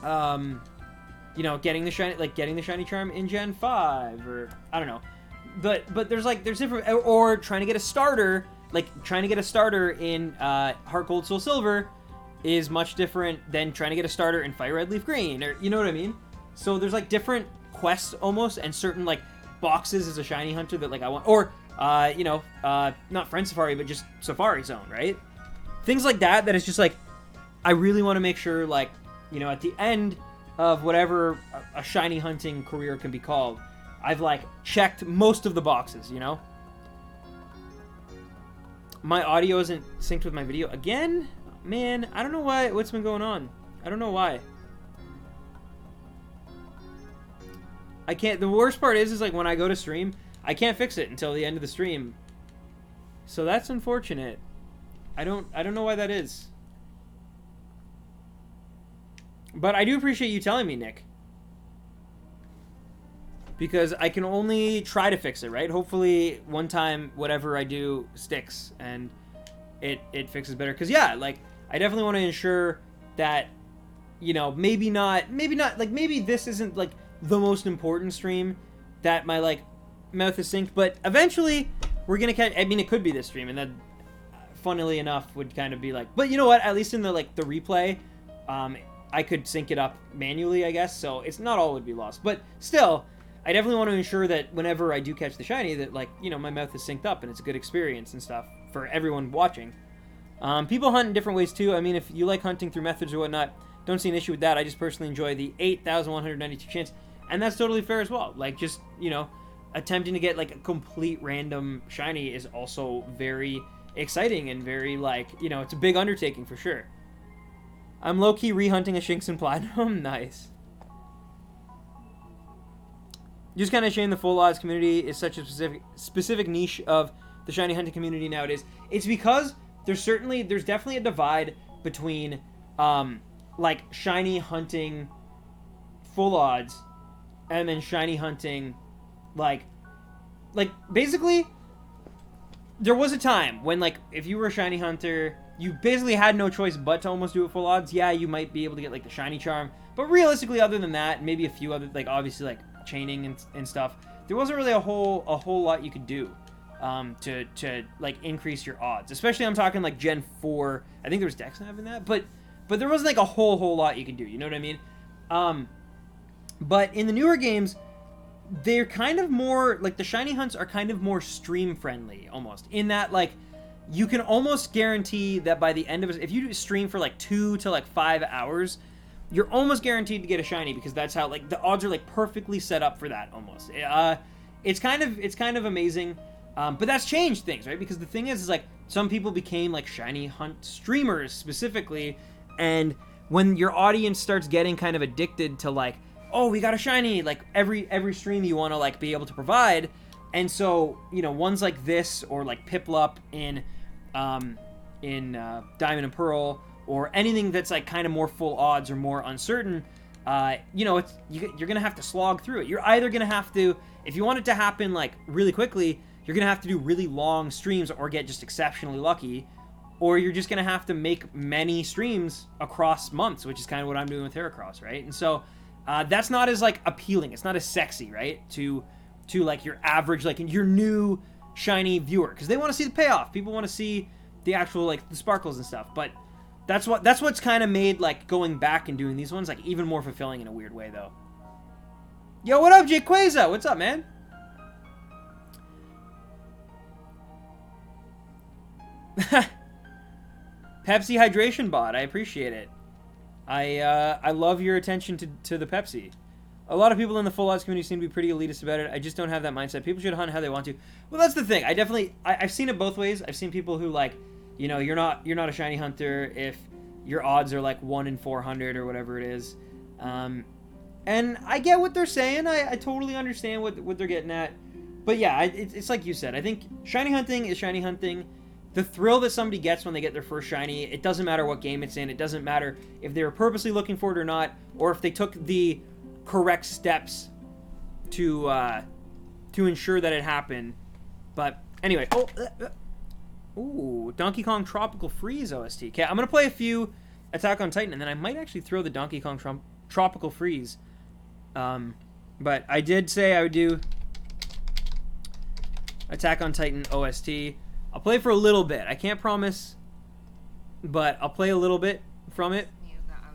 you know, getting the shiny charm in Gen 5, or I don't know. But there's different, or trying to get a starter. Like, trying to get a starter in Heart Gold Soul Silver is much different than trying to get a starter in Fire Red Leaf Green, or, you know what I mean? So there's, like, different quests, almost, and certain, like, boxes as a shiny hunter that, like, I want, or, you know, not Friend Safari, but just Safari Zone, right? Things like that is just, like, I really want to make sure, like, you know, at the end of whatever a shiny hunting career can be called, I've, like, checked most of the boxes, you know? My audio isn't synced with my video again? Man, I don't know what's been going on. I don't know why. I can't, the worst part is like when I go to stream, I can't fix it until the end of the stream. So that's unfortunate. I don't know why that is. But I do appreciate you telling me, Nick. Because I can only try to fix it, right? Hopefully, one time, whatever I do sticks, and it fixes better. Because, yeah, like, I definitely want to ensure that you know, maybe not, like, maybe this isn't, like, the most important stream that my, like, mouth is synced, but eventually we're gonna catch, I mean, it could be this stream, and that, funnily enough, would kind of be like, but you know what, at least in the, like, the replay, I could sync it up manually, I guess, so it's not all would be lost, but still, I definitely want to ensure that whenever I do catch the shiny, that, like, you know, my mouth is synced up, and it's a good experience and stuff for everyone watching. People hunt in different ways, too. I mean, if you like hunting through methods or whatnot, don't see an issue with that. I just personally enjoy the 8,192 chance, and that's totally fair as well. Like, just, you know, attempting to get, like, a complete random shiny is also very exciting and very, like, you know, it's a big undertaking for sure. I'm low-key re-hunting a Shinx and Platinum. Nice. Just kind of shame the full odds community is such a specific niche of the shiny hunting community nowadays. It's because there's definitely a divide between, like, shiny hunting full odds and then shiny hunting, like, basically, there was a time when, like, if you were a shiny hunter, you basically had no choice but to almost do it full odds. Yeah, you might be able to get, like, the shiny charm, but realistically, other than that, maybe a few other, like, obviously, like, chaining and stuff, there wasn't really a whole lot you could do to like increase your odds. Especially I'm talking like Gen 4. I think there was Dex Nav in that, but there wasn't like a whole lot you could do. You know what I mean? But in the newer games, they're kind of more like the shiny hunts are kind of more stream friendly almost. In that like you can almost guarantee that by the end of it, if you stream for like 2 to like 5 hours, you're almost guaranteed to get a shiny because that's how like the odds are like perfectly set up for that almost. It's kind of amazing, but that's changed things, right? Because the thing is like some people became like shiny hunt streamers specifically, and when your audience starts getting kind of addicted to like, oh, we got a shiny, like every stream you want to like be able to provide, and so you know ones like this or like Piplup in Diamond and Pearl, or anything that's like kind of more full odds or more uncertain, you know, you're gonna have to slog through it. You're either gonna have to, if you want it to happen like really quickly, you're gonna have to do really long streams or get just exceptionally lucky, or you're just gonna have to make many streams across months, which is kind of what I'm doing with Heracross, right? And so that's not as like appealing. It's not as sexy, right? To like your average, like your new shiny viewer, because they want to see the payoff. People want to see the actual like the sparkles and stuff, but that's what's kind of made like going back and doing these ones like even more fulfilling in a weird way though. Yo, what up, Jake Quaza? What's up, man? Pepsi hydration bot, I appreciate it. I love your attention to the Pepsi. A lot of people in the full odds community seem to be pretty elitist about it. I just don't have that mindset. People should hunt how they want to. Well, that's the thing. I've seen it both ways. I've seen people who like, you know, you're not a shiny hunter if your odds are like 1 in 400 or whatever it is. And I get what they're saying. I totally understand what they're getting at. But yeah, it's like you said. I think shiny hunting is shiny hunting. The thrill that somebody gets when they get their first shiny, it doesn't matter what game it's in. It doesn't matter if they were purposely looking for it or not, or if they took the correct steps to ensure that it happened. But anyway, ooh, Donkey Kong Tropical Freeze OST. Okay, I'm gonna play a few Attack on Titan, and then I might actually throw the Donkey Kong Tropical Freeze. But I did say I would do Attack on Titan OST. I'll play for a little bit. I can't promise, but I'll play a little bit from it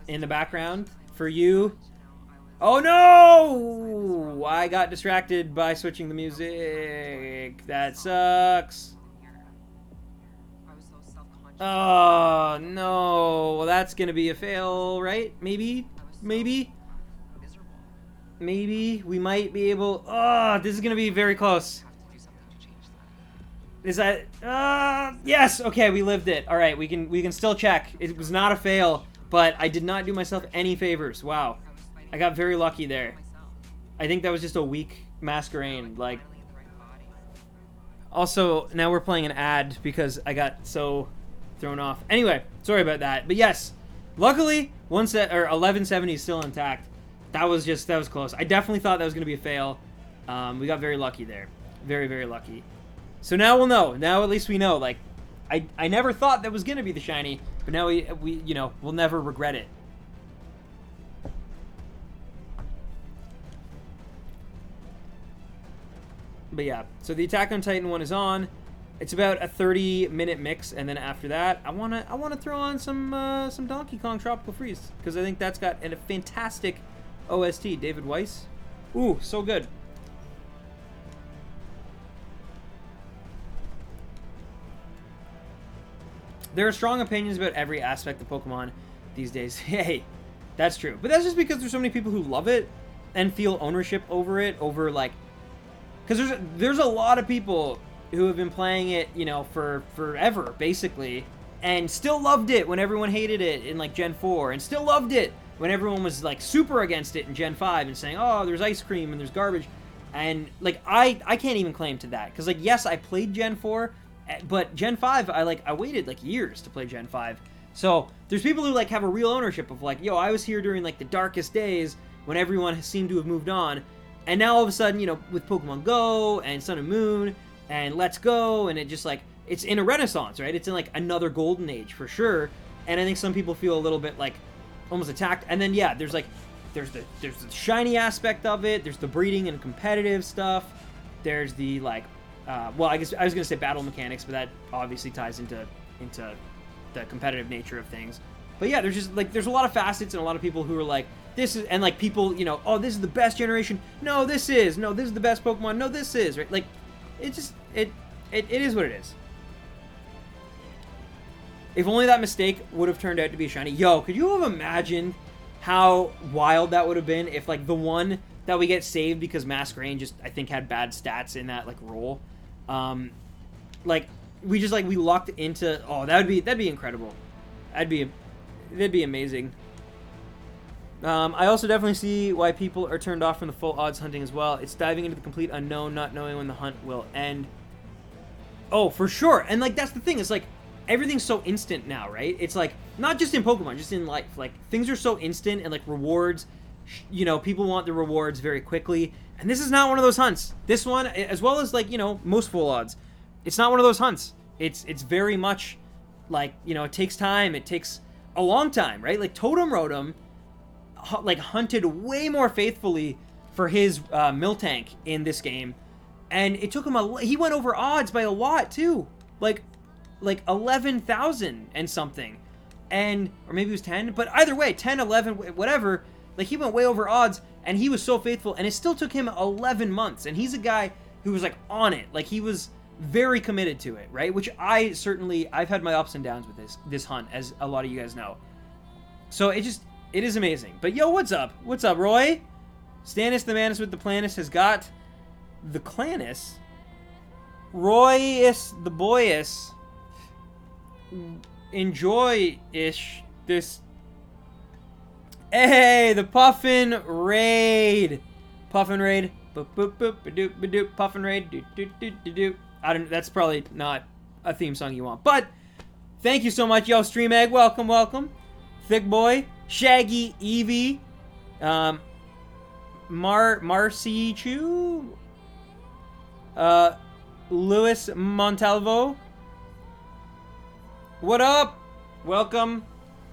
in the background for you. Oh no! I got distracted by switching the music. That sucks. Oh no! Well, that's gonna be a fail, right? Maybe we might be able. Oh, this is gonna be very close. Is that? Yes. Okay, we lived it. All right, we can still check. It was not a fail, but I did not do myself any favors. Wow, I got very lucky there. I think that was just a weak masquerade. Like, also now we're playing an ad because I got so thrown off. Anyway, sorry about that. But yes, luckily 1170 is still intact. That was close. I definitely thought that was gonna be a fail. We got very lucky there. Very, very lucky. So now we'll know. Now at least we know. Like, I never thought that was gonna be the shiny, but now we you know, we'll never regret it. But yeah, so the Attack on Titan one is on. It's about a 30-minute mix, and then after that, I wanna throw on some Donkey Kong Tropical Freeze, because I think that's got a fantastic OST. David Weiss, ooh, so good. There are strong opinions about every aspect of Pokemon these days. Hey, that's true, but that's just because there's so many people who love it and feel ownership over it, over like, because there's a lot of people who have been playing it, you know, for forever, basically, and still loved it when everyone hated it in, like, Gen 4, and still loved it when everyone was, like, super against it in Gen 5, and saying, oh, there's ice cream and there's garbage, and, like, I can't even claim to that, because, like, yes, I played Gen 4, but Gen 5, I waited, like, years to play Gen 5, so there's people who, like, have a real ownership of, like, yo, I was here during, like, the darkest days when everyone seemed to have moved on, and now all of a sudden, you know, with Pokemon Go and Sun and Moon and Let's Go, and it just, like, it's in a renaissance, right? It's in, like, another golden age for sure. And I think some people feel a little bit, like, almost attacked. And then, yeah, there's, like, there's the shiny aspect of it. There's the breeding and competitive stuff. There's the, like, well, I guess I was going to say battle mechanics, but that obviously ties into the competitive nature of things. But yeah, there's just, like, there's a lot of facets and a lot of people who are like, this is, and, like, people, you know, oh, this is the best generation. No, this is. No, this is the best Pokemon. No, this is, right? Like, it just, it is what it is. If only that mistake would have turned out to be a shiny. Yo, could you have imagined how wild that would have been if, like, the one that we get saved because Masquerain just, I think, had bad stats in that, like, role. Like, we just, like, we lucked into, oh, that'd be incredible. That'd be amazing. I also definitely see why people are turned off from the full odds hunting as well. It's diving into the complete unknown, not knowing when the hunt will end. Oh, for sure. And, like, that's the thing. It's, like, everything's so instant now, right? It's, like, not just in Pokemon, just in life. Like, things are so instant and, like, rewards, you know, people want the rewards very quickly. And this is not one of those hunts. This one, as well as, like, you know, most full odds, it's not one of those hunts. It's very much, like, you know, it takes time. It takes a long time, right? Like, Totem Rotom, like, hunted way more faithfully for his Miltank in this game, and it took him he went over odds by a lot too, like 11,000 and something, and or maybe it was 10, but either way, 10, 11, whatever, like, he went way over odds, and he was so faithful, and it still took him 11 months, and he's a guy who was, like, on it, like, he was very committed to it, right? Which I've had my ups and downs with this hunt, as a lot of you guys know, so it is amazing. But yo, what's up? What's up, Roy? Stannis the Manus with the Planus has got the Clanus. Roy-is the Boyus. Enjoy-ish this. Hey, the Puffin Raid. Puffin Raid. Boop, boop, boop, ba-doop, ba-doop. Puffin Raid. Doop, doop, doop, doop, doop. I don't, that's probably not a theme song you want. But thank you so much. Yo, Stream Egg, welcome, welcome. Thick Boy. Shaggy Eevee, Marcy Chu, Luis Montalvo. What up? Welcome.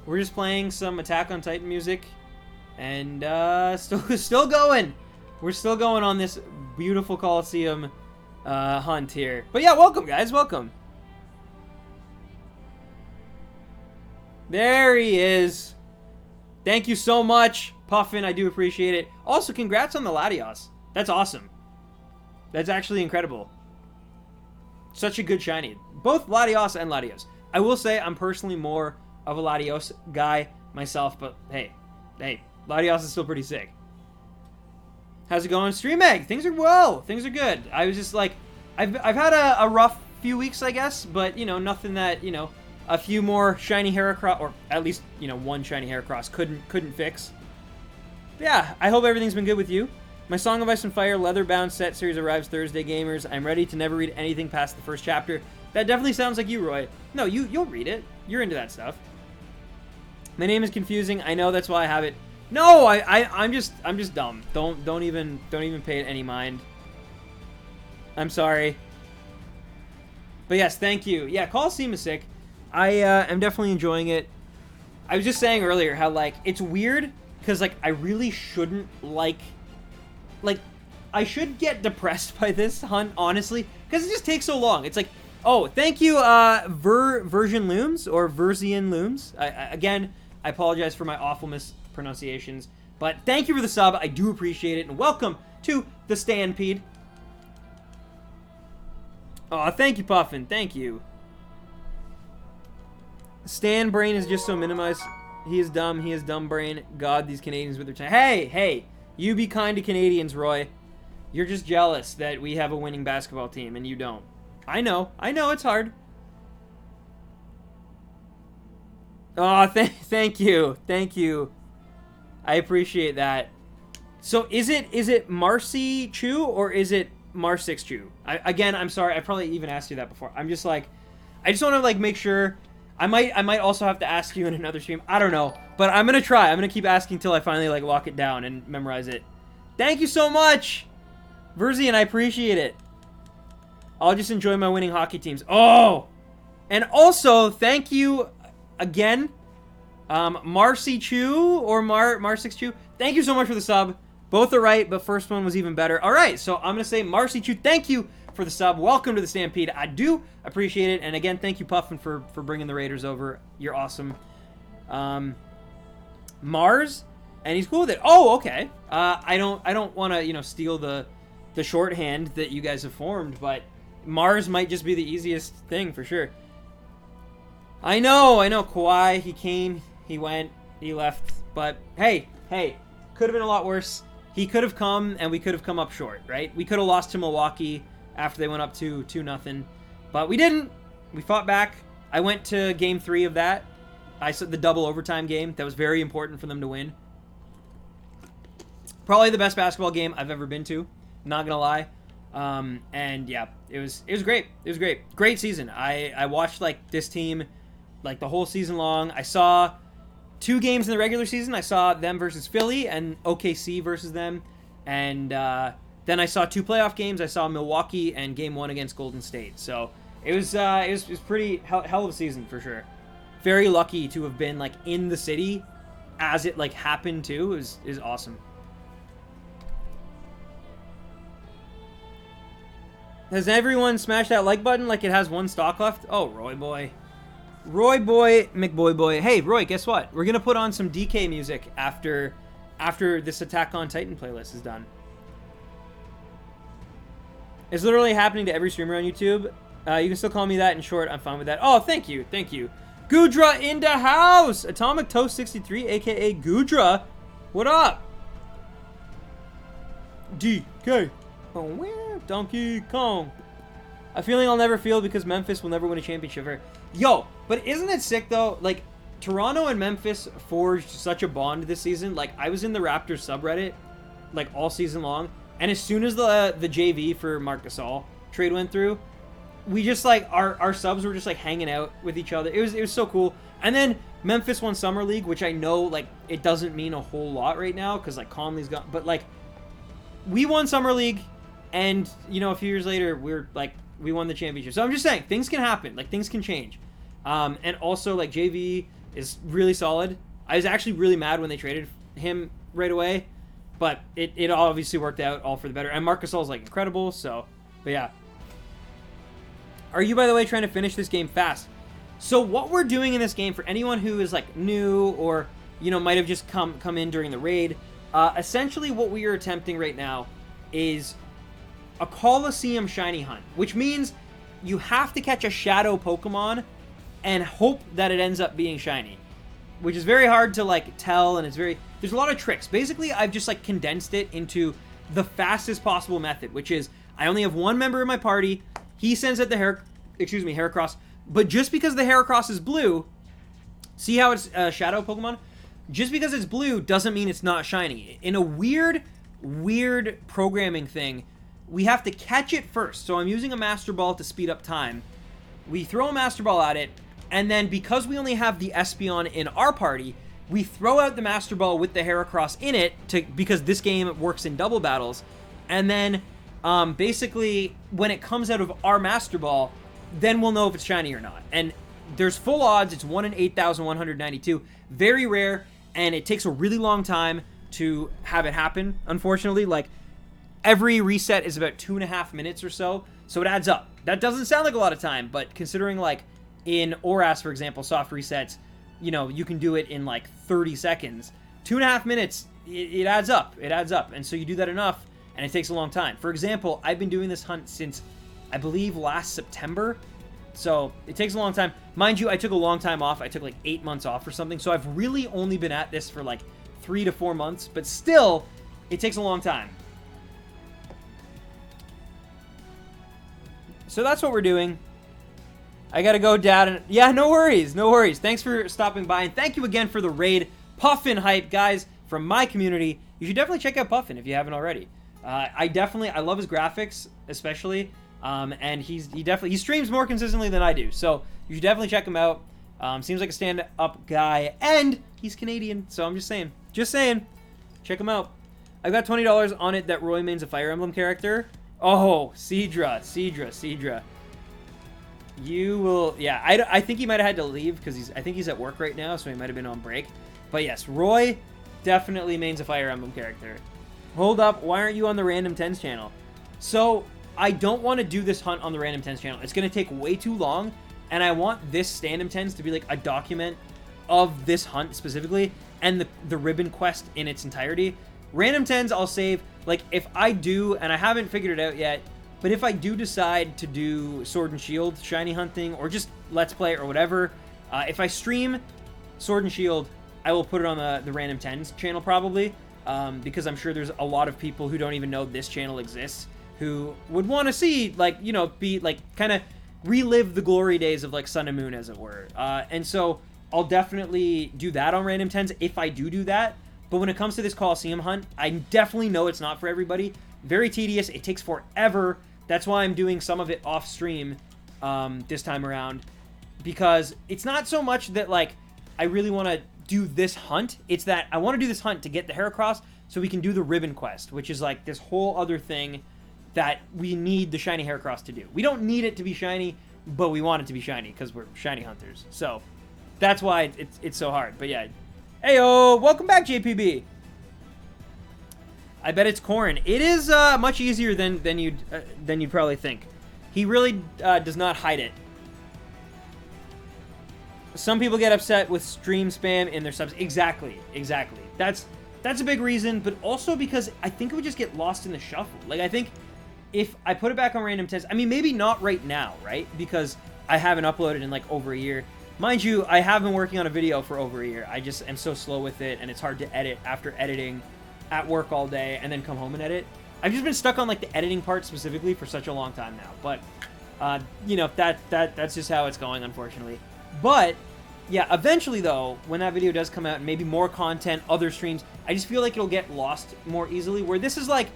We're just playing some Attack on Titan music, and still going. We're still going on this beautiful Colosseum hunt here. But yeah, welcome, guys. Welcome. There he is. Thank you so much, Puffin. I do appreciate it. Also, congrats on the Latios. That's awesome. That's actually incredible. Such a good shiny. Both Latios and Latios. I will say I'm personally more of a Latios guy myself, but hey, Latios is still pretty sick. How's it going, Stream Egg? Things are well. Things are good. I was just like, I've had a rough few weeks, I guess, but, you know, nothing that, you know, a few more shiny Heracross, or at least, you know, one shiny Heracross couldn't fix. But yeah, I hope everything's been good with you. My Song of Ice and Fire leather-bound set series arrives Thursday, gamers. I'm ready to never read anything past the first chapter. That definitely sounds like you, Roy. No, you'll read it. You're into that stuff. My name is confusing. I know, that's why I have it. No, I'm just dumb. Don't even pay it any mind. I'm sorry. But yes, thank you. Yeah, Colosseum is sick. I am definitely enjoying it. I was just saying earlier how, like, it's weird because, like, I really shouldn't like I should get depressed by this hunt, honestly, because it just takes so long. It's like, oh, thank you, Version Looms, or Versian Looms. Again, I apologize for my awful mispronunciations, but thank you for the sub. I do appreciate it, and welcome to the Stampede. Oh, thank you, Puffin. Thank you. Stan Brain is just so minimized. He is dumb. He is dumb brain. God, these Canadians with their time. Hey, you be kind to Canadians, Roy. You're just jealous that we have a winning basketball team and you don't. I know it's hard. Oh, thank you. I appreciate that. So is it Marcy Chu or is it Mar6 Chu? Again, I'm sorry. I probably even asked you that before. I'm just like, I just want to like make sure. I might also have to ask you in another stream. I don't know, but I'm gonna try. I'm gonna keep asking till I finally like lock it down and memorize it. Thank you so much, Verzian. I appreciate it. I'll just enjoy my winning hockey teams. Oh, and also thank you again, Marcy Chu or Mar6 Chu. Thank you so much for the sub. Both are right, but first one was even better. All right, so I'm gonna say Marcy Chu. Thank you for the sub. Welcome to the Stampede. I do appreciate it. And again, thank you, Puffin, for bringing the Raiders over. You're awesome. Mars, and he's cool with it. Oh, okay. I don't want to, steal the shorthand that you guys have formed, but Mars might just be the easiest thing for sure. I know. Kawhi, he came, he went, he left, but hey, could have been a lot worse. He could have come, and we could have come up short, right? We could have lost to Milwaukee after they went up 2-0, but we didn't. We fought back. I went to game 3 of that. I said the double overtime game. That was very important for them to win. Probably the best basketball game I've ever been to. Not gonna lie. And yeah, it was great. It was great. Great season. I watched like this team like the whole season long. I saw 2 games in the regular season. I saw them versus Philly and OKC versus them, and then I saw 2 playoff games. I saw Milwaukee and Game 1 against Golden State. So it was pretty hell of a season for sure. Very lucky to have been like in the city as it like happened too. Is awesome. Has everyone smashed that like button like it has 1 stock left? Oh, Roy boy, McBoy. Hey, Roy, guess what? We're gonna put on some DK music after this Attack on Titan playlist is done. It's literally happening to every streamer on YouTube. You can still call me that in short. I'm fine with that. Oh, thank you. Gudra in the house. Atomic Toast 63, aka Gudra. What up? DK. Oh, where? Donkey Kong. A feeling I'll never feel because Memphis will never win a championship. Yo, but isn't it sick though? Like, Toronto and Memphis forged such a bond this season. Like, I was in the Raptors subreddit like all season long, and as soon as the JV for Marc Gasol trade went through, we just like our subs were just like hanging out with each other. It was so cool. And then Memphis won Summer League, which I know like it doesn't mean a whole lot right now because like Conley's gone, but like we won Summer League, and a few years later we won the championship. So I'm just saying things can happen, like things can change. And also like JV is really solid. I was actually really mad when they traded him right away, but it obviously worked out all for the better. And Marc Gasol is like incredible. So, but yeah. Are you, by the way, trying to finish this game fast? So what we're doing in this game, for anyone who is like new or might have just come in during the raid, essentially what we are attempting right now is a Colosseum shiny hunt, which means you have to catch a shadow Pokemon and hope that it ends up being shiny, which is very hard to like tell, and there's a lot of tricks. Basically, I've just like condensed it into the fastest possible method, which is I only have 1 member in my party. He sends out the Heracross, but just because the Heracross is blue, see how it's a shadow Pokemon? Just because it's blue doesn't mean it's not shiny. In a weird programming thing, we have to catch it first. So I'm using a Master Ball to speed up time. We throw a Master Ball at it, and then because we only have the Espeon in our party, we throw out the Master Ball with the Heracross in it because this game works in double battles, and then basically when it comes out of our Master Ball, then we'll know if it's shiny or not. And there's full odds. It's 1 in 8,192. Very rare, and it takes a really long time to have it happen, unfortunately. Like, every reset is about 2.5 minutes or so, so it adds up. That doesn't sound like a lot of time, but considering like in Orre, for example, soft resets, you know, you can do it in like 30 seconds. 2.5 minutes, it adds up. It adds up. And so you do that enough, and it takes a long time. For example, I've been doing this hunt since, I believe, last September. So it takes a long time. Mind you, I took a long time off. I took like 8 months off or something. So I've really only been at this for like 3 to 4 months. But still, it takes a long time. So that's what we're doing. I gotta go, Dad. And yeah, no worries. No worries. Thanks for stopping by. And thank you again for the raid. Puffin hype, guys, from my community. You should definitely check out Puffin if you haven't already. I love his graphics, especially. And he streams more consistently than I do. So you should definitely check him out. Seems like a stand-up guy. And he's Canadian. So I'm just saying. Just saying. Check him out. I've got $20 on it that Roy main's a Fire Emblem character. Oh, Seadra. You will, yeah, I think he might have had to leave because I think he's at work right now, so he might have been on break. But yes, Roy definitely mains a Fire Emblem character. Hold up, why aren't you on the Random 10s channel? So, I don't want to do this hunt on the Random 10s channel. It's going to take way too long, and I want this Stand-em 10s to be like a document of this hunt specifically, and the ribbon quest in its entirety. Random 10s I'll save, like, if I do, and I haven't figured it out yet, but if I do decide to do Sword and Shield shiny hunting, or just Let's Play or whatever, if I stream Sword and Shield, I will put it on the Random 10s channel probably, because I'm sure there's a lot of people who don't even know this channel exists, who would want to see, like, you know, be, like, kind of relive the glory days of, like, Sun and Moon, as it were. And so I'll definitely do that on Random 10s if I do that. But when it comes to this Colosseum hunt, I definitely know it's not for everybody. Very tedious. It takes forever. That's why I'm doing some of it off stream this time around, because it's not so much that, like, I really want to do this hunt. It's that I want to do this hunt to get the Heracross so we can do the ribbon quest, which is like this whole other thing that we need the shiny Heracross to do. We don't need it to be shiny, but we want it to be shiny because we're shiny hunters. So that's why it's so hard. But yeah. Heyo, welcome back, JPB. I bet it's corn. It is much easier than you'd probably think. He really does not hide it. Some people get upset with stream spam in their subs. Exactly. That's a big reason, but also because I think it would just get lost in the shuffle. Like, I think if I put it back on Random 10s, I mean, maybe not right now, right? Because I haven't uploaded in like over a year. Mind you, I have been working on a video for over a year. I just am so slow with it, and it's hard to edit after editing at work all day and then come home and edit. I've just been stuck on like the editing part specifically for such a long time now. But you know, that's just how it's going, unfortunately. But yeah, eventually though, when that video does come out and maybe more content, other streams, I just feel like it'll get lost more easily. Where this is like,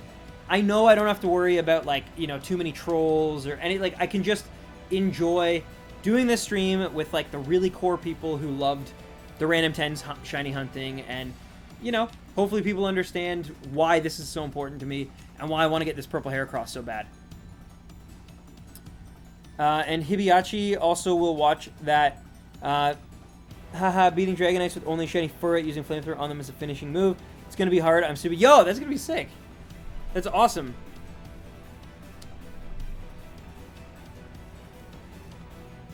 I know I don't have to worry about like, you know, too many trolls or any, like, I can just enjoy doing this stream with like the really core people who loved the Random 10s shiny hunting, and, you know, hopefully people understand why this is so important to me and why I want to get this purple Heracross so bad. And Hibiachi also will watch that haha, beating Dragonites with only shiny Furret using Flamethrower on them as a finishing move. It's going to be hard. I'm stupid. Yo, that's going to be sick. That's awesome.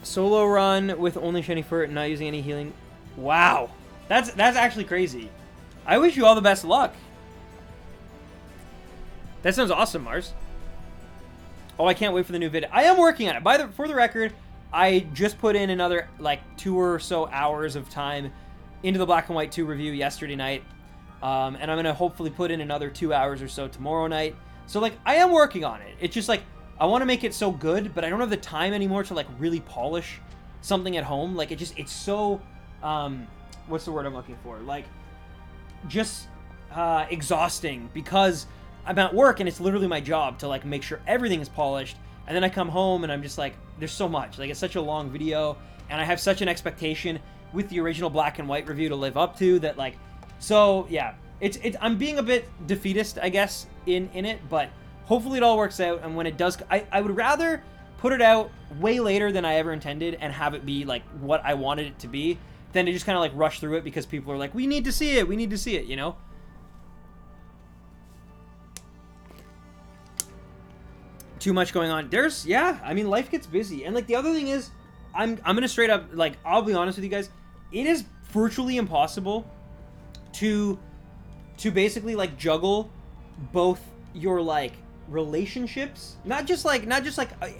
Solo run with only shiny Furret and not using any healing. Wow. That's actually crazy. I wish you all the best luck. That sounds awesome, Mars. Oh, I can't wait for the new video. I am working on it. For the record, I just put in another like 2 or so hours of time into the Black and White 2 review yesterday night. And I'm going to hopefully put in another 2 hours or so tomorrow night. So like, I am working on it. It's just like, I want to make it so good, but I don't have the time anymore to like really polish something at home. Like, it's so, what's the word I'm looking for? Like, just exhausting, because I'm at work and it's literally my job to like make sure everything is polished. And then I come home and I'm just like, there's so much. Like, it's such a long video, and I have such an expectation with the original Black and White review to live up to that, like, so yeah, I'm being a bit defeatist, I guess, in it, but hopefully it all works out. And when it does, I would rather put it out way later than I ever intended and have it be like what I wanted it to be than to just kind of like rush through it because people are like, we need to see it, you know? too much going on. Yeah, I mean, life gets busy. And, like, the other thing is, I'm gonna straight up, like, I'll be honest with you guys, it is virtually impossible to basically, like, juggle both your, like, relationships, not just like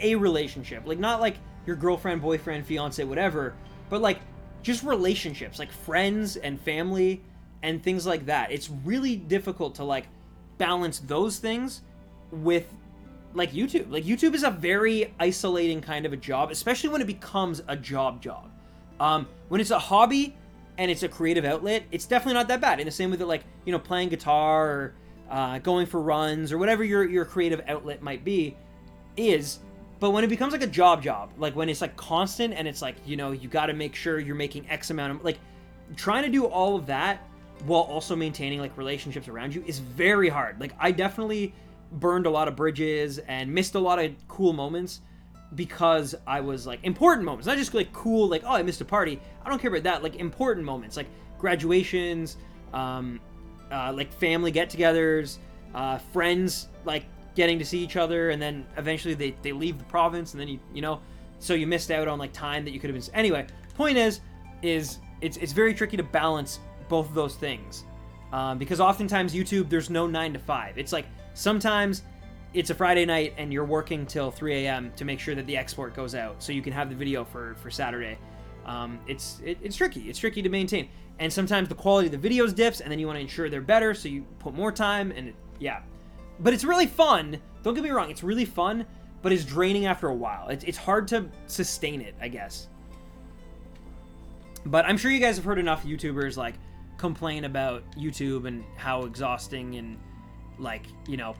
a relationship, like, not like your girlfriend, boyfriend, fiance, whatever, but like just relationships, like friends and family and things like that. It's really difficult to like balance those things with like YouTube. Like, YouTube is a very isolating kind of a job, especially when it becomes a job. When it's a hobby and it's a creative outlet, it's definitely not that bad. In the same way that, like, you know, playing guitar or going for runs or whatever your creative outlet might be is. But when it becomes like a job, like when it's like constant and it's like, you know, you got to make sure you're making X amount of, like, trying to do all of that while also maintaining like relationships around you is very hard. Like, I definitely burned a lot of bridges and missed a lot of cool moments because I was like, important moments, not just like cool, like, oh, I missed a party. I don't care about that. Like, important moments, like graduations, like family get-togethers, friends like getting to see each other, and then eventually they leave the province, and then you know, so you missed out on like time that you could have been. Anyway, point is it's very tricky to balance both of those things, because oftentimes YouTube, there's no 9 to 5. It's like sometimes it's a Friday night and you're working till 3 a.m. to make sure that the export goes out so you can have the video for Saturday. It's tricky. It's tricky to maintain. And sometimes the quality of the videos dips, and then you want to ensure they're better, so you put more time, and yeah. But it's really fun. Don't get me wrong. It's really fun, but it's draining after a while. It's hard to sustain it, I guess. But I'm sure you guys have heard enough YouTubers, like, complain about YouTube and how exhausting and, like, you know,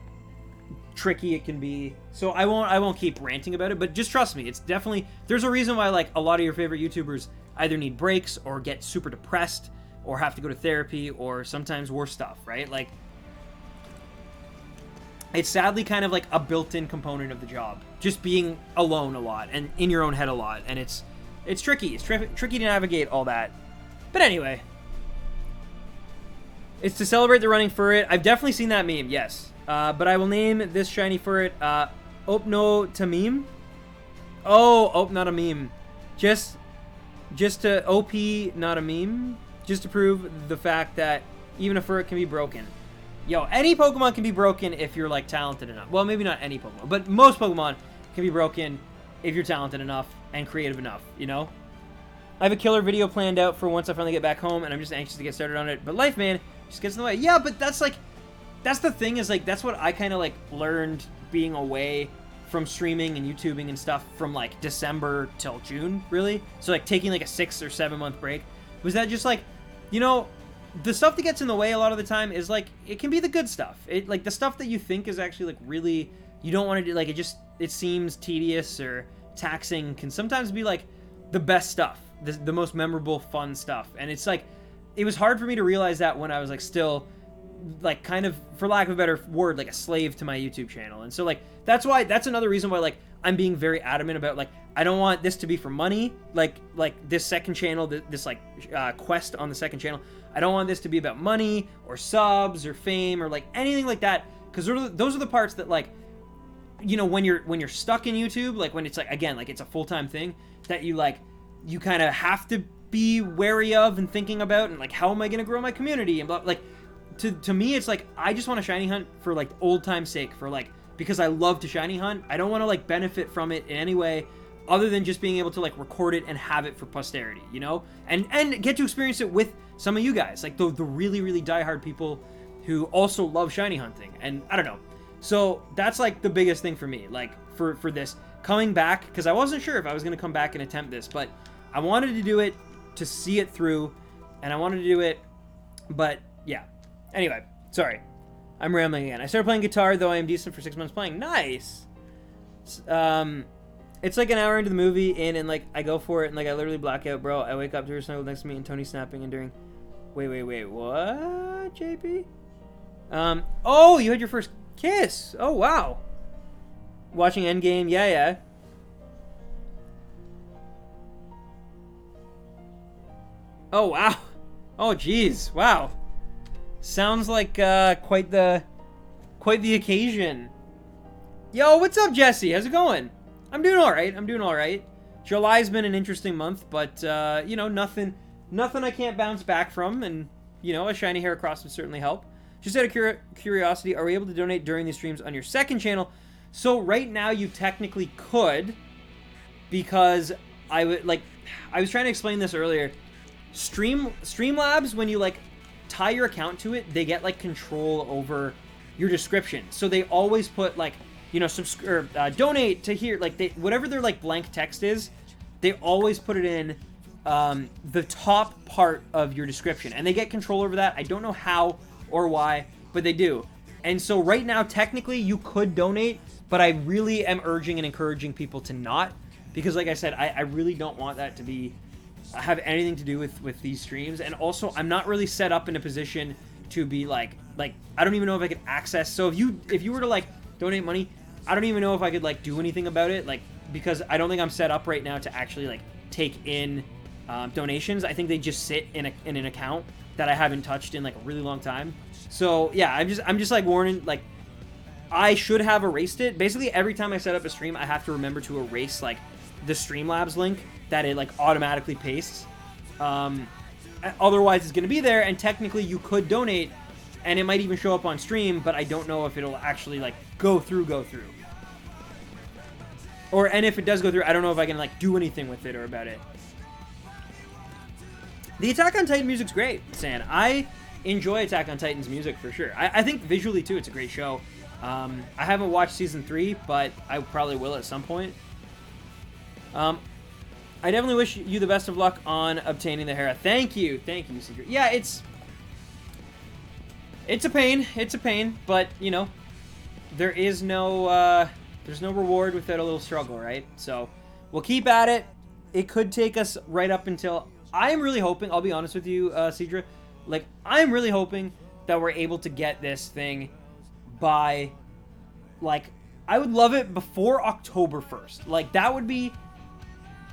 tricky it can be. So I won't keep ranting about it, but just trust me, it's definitely, there's a reason why, like, a lot of your favorite YouTubers either need breaks or get super depressed or have to go to therapy or sometimes worse stuff, right? Like, it's sadly kind of like a built-in component of the job, just being alone a lot and in your own head a lot, and it's tricky. It's tricky to navigate all that. But anyway, it's to celebrate the running furret. I've definitely seen that meme, yes. But I will name this shiny furret Opno Tamim. Oh, not a meme. Just to OP, not a meme. Just to prove the fact that even a furret can be broken. Yo, any Pokemon can be broken if you're, like, talented enough. Well, maybe not any Pokemon, but most Pokemon can be broken if you're talented enough and creative enough, you know? I have a killer video planned out for once I finally get back home, and I'm just anxious to get started on it. But life, man, just gets in the way. Yeah, but that's, like, that's the thing, is, like, that's what I kind of, like, learned being away from streaming and YouTubing and stuff from, like, December till June, really. So, like, taking, like, a 6 or 7 month break was that just, like, you know, the stuff that gets in the way a lot of the time is, like, it can be the good stuff. It, like, the stuff that you think is actually, like, really, you don't want to do, like, it seems tedious or taxing, can sometimes be, like, the best stuff, the most memorable, fun stuff. And it's, like, it was hard for me to realize that when I was, like, still, like, kind of, for lack of a better word, like, a slave to my YouTube channel. And so, like, that's another reason why, like, I'm being very adamant about, like, I don't want this to be for money, like this second channel, this like, quest on the second channel. I don't want this to be about money or subs or fame or, like, anything like that, because those are the parts that, like, you know, when you're stuck in YouTube, like, when it's, like, again, like, it's a full-time thing that you, like, you kind of have to be wary of and thinking about, and, like, how am I going to grow my community and blah, like, to me, it's like, I just want to shiny hunt for, like, old time's sake, for, like, because I love to shiny hunt. I don't want to, like, benefit from it in any way other than just being able to, like, record it and have it for posterity, you know? And get to experience it with some of you guys, like, the really, really diehard people who also love shiny hunting. And I don't know. So that's, like, the biggest thing for me, like, for this coming back, because I wasn't sure if I was going to come back and attempt this, but I wanted to do it to see it through, and I wanted to do it, but yeah. Anyway, sorry. I'm rambling again. I started playing guitar, though I am decent for 6 months playing. Nice! It's like an hour into the movie, and like, I go for it, and, like, I literally black out, bro. I wake up to her snuggled next to me, and Tony snapping and during... Wait, what, JP? Oh, you had your first kiss! Oh, wow. Watching Endgame, yeah. Oh, wow. Oh, jeez, wow. Sounds like quite the occasion. Yo, what's up, Jesse? How's it going? I'm doing all right. I'm doing all right. July's been an interesting month, but you know, nothing I can't bounce back from, and you know, a shiny Heracross would certainly help. Just out of curiosity, are we able to donate during these streams on your second channel? So right now, you technically could, because I was trying to explain this earlier. Streamlabs, when you like tie your account to it, they get like control over your description. So they always put like, you know, donate to here, like whatever their like blank text is, they always put it in the top part of your description, and they get control over that. I don't know how or why, but they do. And so right now, technically, you could donate, but I really am urging and encouraging people to not, because like I said, I really don't want that to have anything to do with these streams. And also, I'm not really set up in a position to be like I don't even know if I could access. So if you were to like donate money, I don't even know if I could like do anything about it, like, because I don't think I'm set up right now to actually like take in donations. I think they just sit in an account that I haven't touched in like a really long time. So yeah, I'm just like warning, like I should have erased it. Basically, every time I set up a stream, I have to remember to erase like the Streamlabs link that it like automatically pastes. Otherwise, it's going to be there, and technically you could donate, and it might even show up on stream, but I don't know if it'll actually like go through. And if it does go through, I don't know if I can like do anything with it or about it. The Attack on Titan music's great, San. I enjoy Attack on Titan's music for sure. I think visually too, it's a great show. I haven't watched season 3, but I probably will at some point. I definitely wish you the best of luck on obtaining the Hera. Thank you, Secret. Yeah, it's a pain, but you know, there's no reward without a little struggle, right? So we'll keep at it. It could take us right up until, I'm really hoping, I'll be honest with you, Cedra, like, I'm really hoping that we're able to get this thing by, like, I would love it before October 1st. Like, that would be,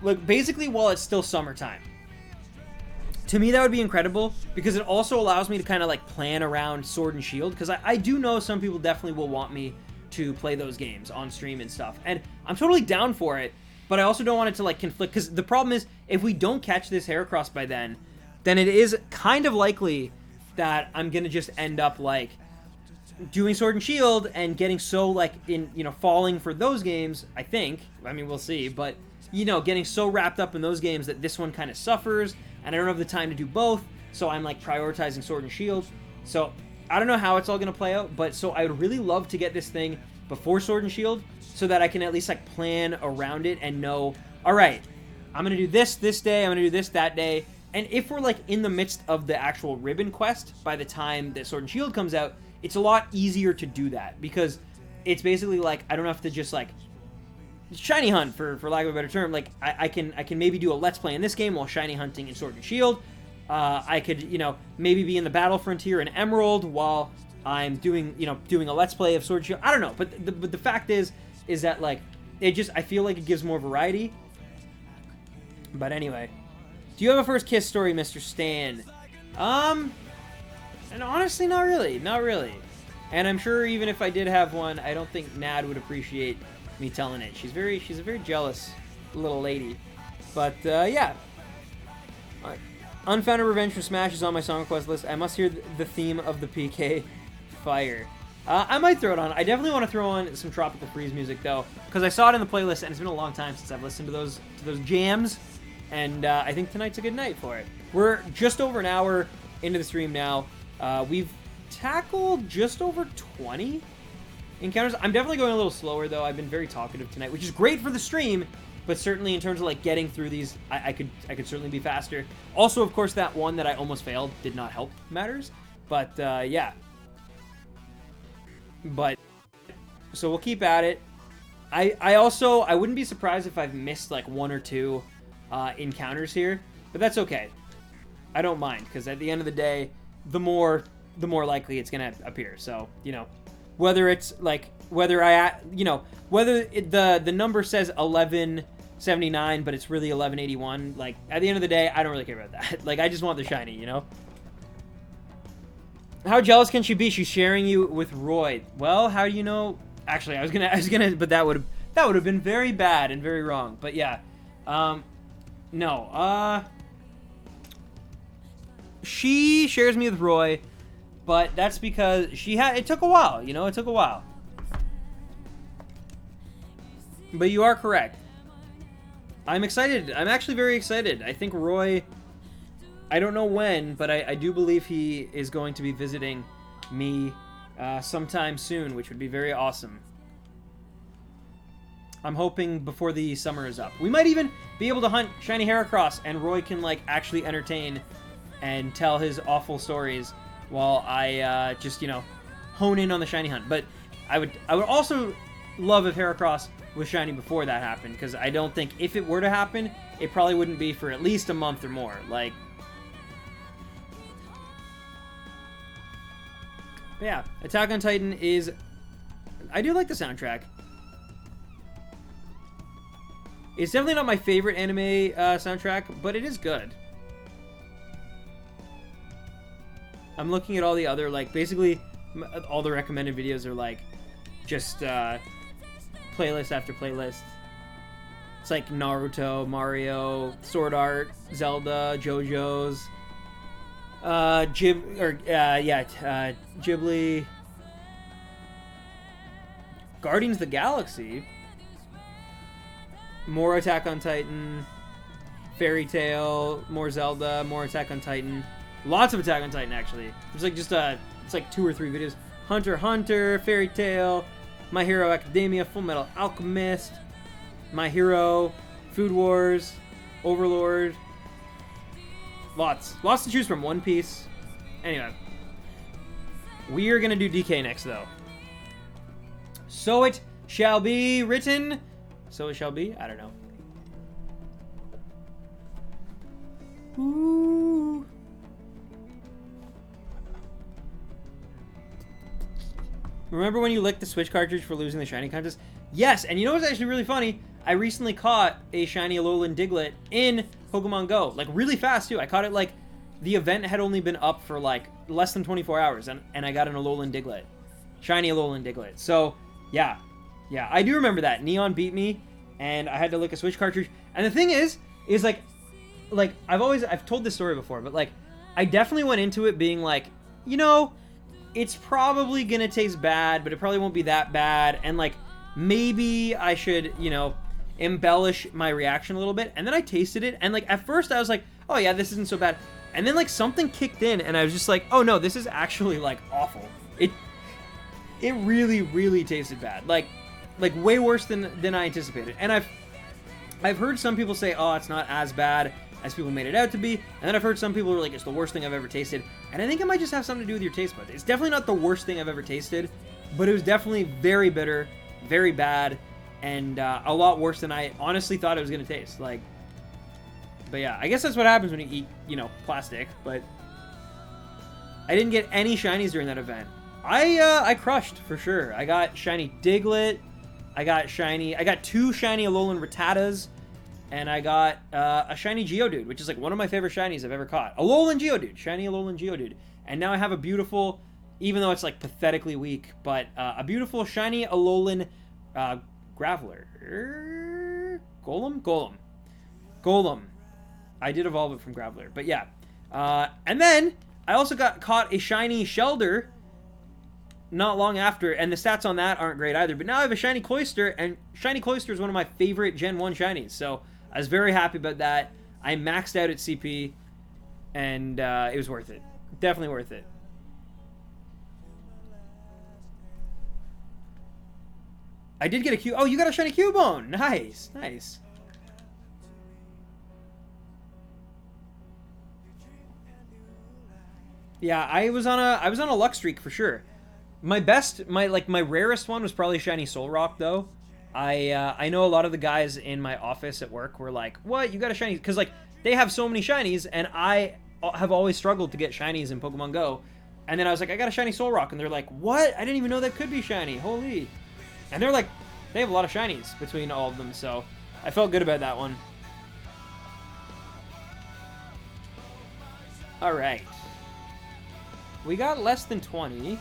like, basically while it's still summertime. To me, that would be incredible, because it also allows me to kind of, like, plan around Sword and Shield, because I do know some people definitely will want me to play those games on stream and stuff, and I'm totally down for it, but I also don't want it to, like, conflict, because the problem is, if we don't catch this Heracross by then it is kind of likely that I'm gonna just end up, like, doing Sword and Shield and getting so, like, falling for those games, I think. I mean, we'll see, but, you know, getting so wrapped up in those games that this one kind of suffers, and I don't have the time to do both, so I'm, like, prioritizing Sword and Shield. So, I don't know how it's all gonna play out, but so I would really love to get this thing before Sword and Shield, so that I can at least, like, plan around it and know, alright, I'm gonna do this day, I'm gonna do this that day, and if we're, like, in the midst of the actual ribbon quest by the time that Sword and Shield comes out, it's a lot easier to do that, because it's basically, like, I don't have to just, like, shiny hunt, for lack of a better term. Like, I can maybe do a let's play in this game while shiny hunting in Sword and Shield. I could, you know, maybe be in the Battle Frontier in Emerald while I'm doing a let's play of Sword and Shield. I don't know, but the fact is that, like, I feel like it gives more variety. But anyway, do you have a first kiss story, Mr. Stan? And honestly, not really. And I'm sure even if I did have one, I don't think Nad would appreciate me telling it. She's a very jealous little lady. But yeah. Alright. Unfounded Revenge from Smash is on my song request list. I must hear the theme of the PK Fire. I might throw it on. I definitely want to throw on some Tropical Freeze music though, because I saw it in the playlist and it's been a long time since I've listened to those jams, and I think tonight's a good night for it. We're just over an hour into the stream now. We've tackled just over 20 encounters. I'm definitely going a little slower though. I've been very talkative tonight, which is great for the stream, but certainly in terms of, like, getting through these, I could certainly be faster. Also, of course, that one that I almost failed did not help matters. But yeah. But so we'll keep at it. I wouldn't be surprised if I've missed, like, 1 or 2 encounters here, but that's okay. I don't mind, because at the end of the day, the more likely it's gonna appear. So, you know, whether it's like, whether the number says 1179 but it's really 1181, like, at the end of the day, I don't really care about that. Like, I just want the shiny, you know. How jealous can she be? She's sharing you with Roy. Well, how do you know Actually, I was gonna, but that would have been very bad and very wrong. But yeah, no, she shares me with Roy, but that's because it took a while, you know, it took a while. But you are correct. I'm excited. I'm actually very excited. I think Roy, I don't know when, but I do believe he is going to be visiting me sometime soon, which would be very awesome. I'm hoping before the summer is up. We might even be able to hunt shiny Heracross, and Roy can, like, actually entertain and tell his awful stories while I just, you know, hone in on the shiny hunt. But I would also love if Heracross was shiny before that happened, because I don't think if it were to happen, it probably wouldn't be for at least a month or more. Like, but yeah, Attack on Titan is... I do like the soundtrack. It's definitely not my favorite anime soundtrack, but it is good. I'm looking at all the other, like, basically, all the recommended videos are, like, just, playlist after playlist. It's like Naruto, Mario, Sword Art, Zelda, JoJo's, Ghibli, Guardians of the Galaxy, more Attack on Titan, Fairy Tail, more Zelda, more Attack on Titan. Lots of Attack on Titan, actually. There's like just it's like 2 or 3 videos. Hunter x Hunter, Fairy Tail, My Hero Academia, Full Metal Alchemist, My Hero, Food Wars, Overlord. Lots to choose from. One Piece. Anyway. We are going to do DK next, though. So it shall be written. So it shall be? I don't know. Ooh. Remember when you licked the Switch cartridge for losing the shiny contest? Yes, and you know what's actually really funny? I recently caught a shiny Alolan Diglett in Pokemon Go. Like, really fast, too. I caught it, like, the event had only been up for, like, less than 24 hours, and I got an Alolan Diglett. Shiny Alolan Diglett. So, yeah. Yeah, I do remember that. Neon beat me, and I had to lick a Switch cartridge. And the thing is like, I've told this story before, but, like, I definitely went into it being like, you know, it's probably gonna taste bad, but it probably won't be that bad, and, like, maybe I should, you know, embellish my reaction a little bit. And then I tasted it, and, like, at first I was like, oh yeah, this isn't so bad. And then, like, something kicked in, and I was just like, oh no, this is actually, like, awful. It really, really tasted bad. Like way worse than I anticipated. And I've heard some people say, oh, it's not as bad as people made it out to be. And then I've heard some people who are like, it's the worst thing I've ever tasted. And I think it might just have something to do with your taste buds. It's definitely not the worst thing I've ever tasted, but it was definitely very bitter, very bad, and a lot worse than I honestly thought it was going to taste. Like, but yeah, I guess that's what happens when you eat, you know, plastic. But I didn't get any shinies during that event. I crushed for sure. I got shiny Diglett. I got 2 shiny Alolan Rattatas, and I got a shiny Geodude, which is like one of my favorite shinies I've ever caught. Alolan Geodude, shiny Alolan Geodude. And now I have a beautiful, even though it's like pathetically weak, but a beautiful shiny Alolan Graveler. Golem. I did evolve it from Graveler, but yeah. And then I also caught a shiny Shelder not long after, and the stats on that aren't great either. But now I have a shiny Cloyster, and shiny Cloyster is one of my favorite Gen 1 shinies, so I was very happy about that. I maxed out at CP, and it was worth it. Definitely worth it. I did get a Cube. Oh, you got a shiny Cubone. Nice. Yeah, I was on a luck streak for sure. My rarest one was probably shiny Solrock, though. I know a lot of the guys in my office at work were like, what, you got a shiny? Because, like, they have so many shinies, and I have always struggled to get shinies in Pokemon Go. And then I was like, I got a shiny Solrock, and they're like, what? I didn't even know that could be shiny. Holy. And they're like, they have a lot of shinies between all of them, so I felt good about that one. Alright. We got less than 20.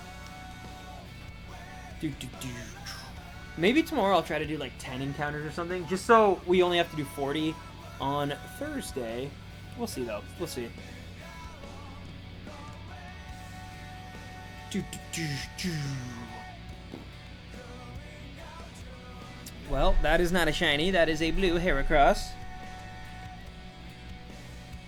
Maybe tomorrow I'll try to do like 10 encounters or something, just so we only have to do 40 on Thursday. We'll see though. We'll see. Well, that is not a shiny. That is a blue Heracross.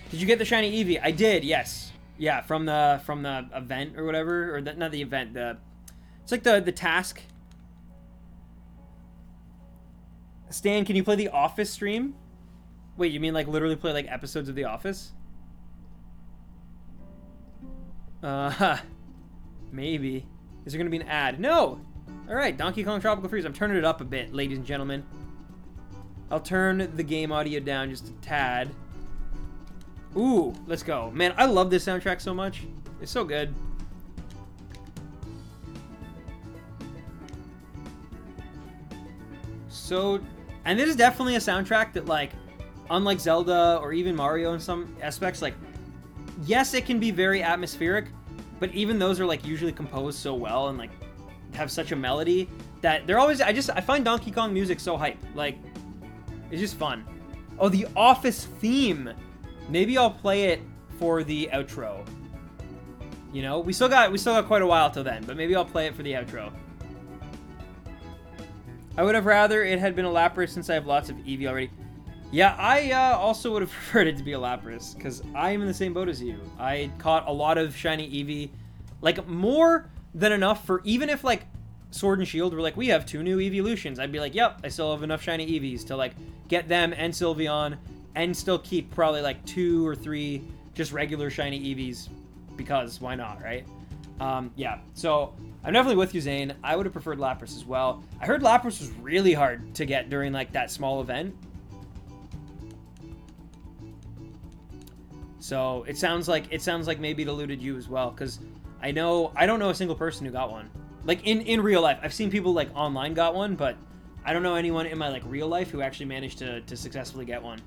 Did you get the shiny Eevee? I did. Yes. Yeah, from the event or whatever, or not the event. It's like the task. Stan, can you play the Office stream? Wait, you mean like literally play like episodes of The Office? Maybe. Is there gonna be an ad? No! Alright, Donkey Kong Tropical Freeze. I'm turning it up a bit, ladies and gentlemen. I'll turn the game audio down just a tad. Ooh, let's go. Man, I love this soundtrack so much. It's so good. And this is definitely a soundtrack that, like, unlike Zelda or even Mario in some aspects, like, yes, it can be very atmospheric, but even those are, like, usually composed so well and, like, have such a melody that they're always, I find Donkey Kong music so hype. Like, it's just fun. Oh, the Office theme. Maybe I'll play it for the outro. You know, we still got quite a while till then, but maybe I'll play it for the outro. I would have rather it had been a Lapras since I have lots of Eevee already. Yeah, I also would have preferred it to be a Lapras, because I am in the same boat as you. I caught a lot of shiny Eevee. Like, more than enough for, even if, like, Sword and Shield were like, we have 2 new Eeveelutions, I'd be like, yep, I still have enough shiny Eevees to, like, get them and Sylveon, and still keep probably, like, 2 or 3 just regular shiny Eevees, because why not, right? Yeah, so I'm definitely with you, Zane. I would have preferred Lapras as well. I heard Lapras was really hard to get during, like, that small event. So it sounds like maybe it eluded you as well, because I don't know a single person who got one. Like, in real life. I've seen people, like, online got one, but I don't know anyone in my, like, real life who actually managed to successfully get one.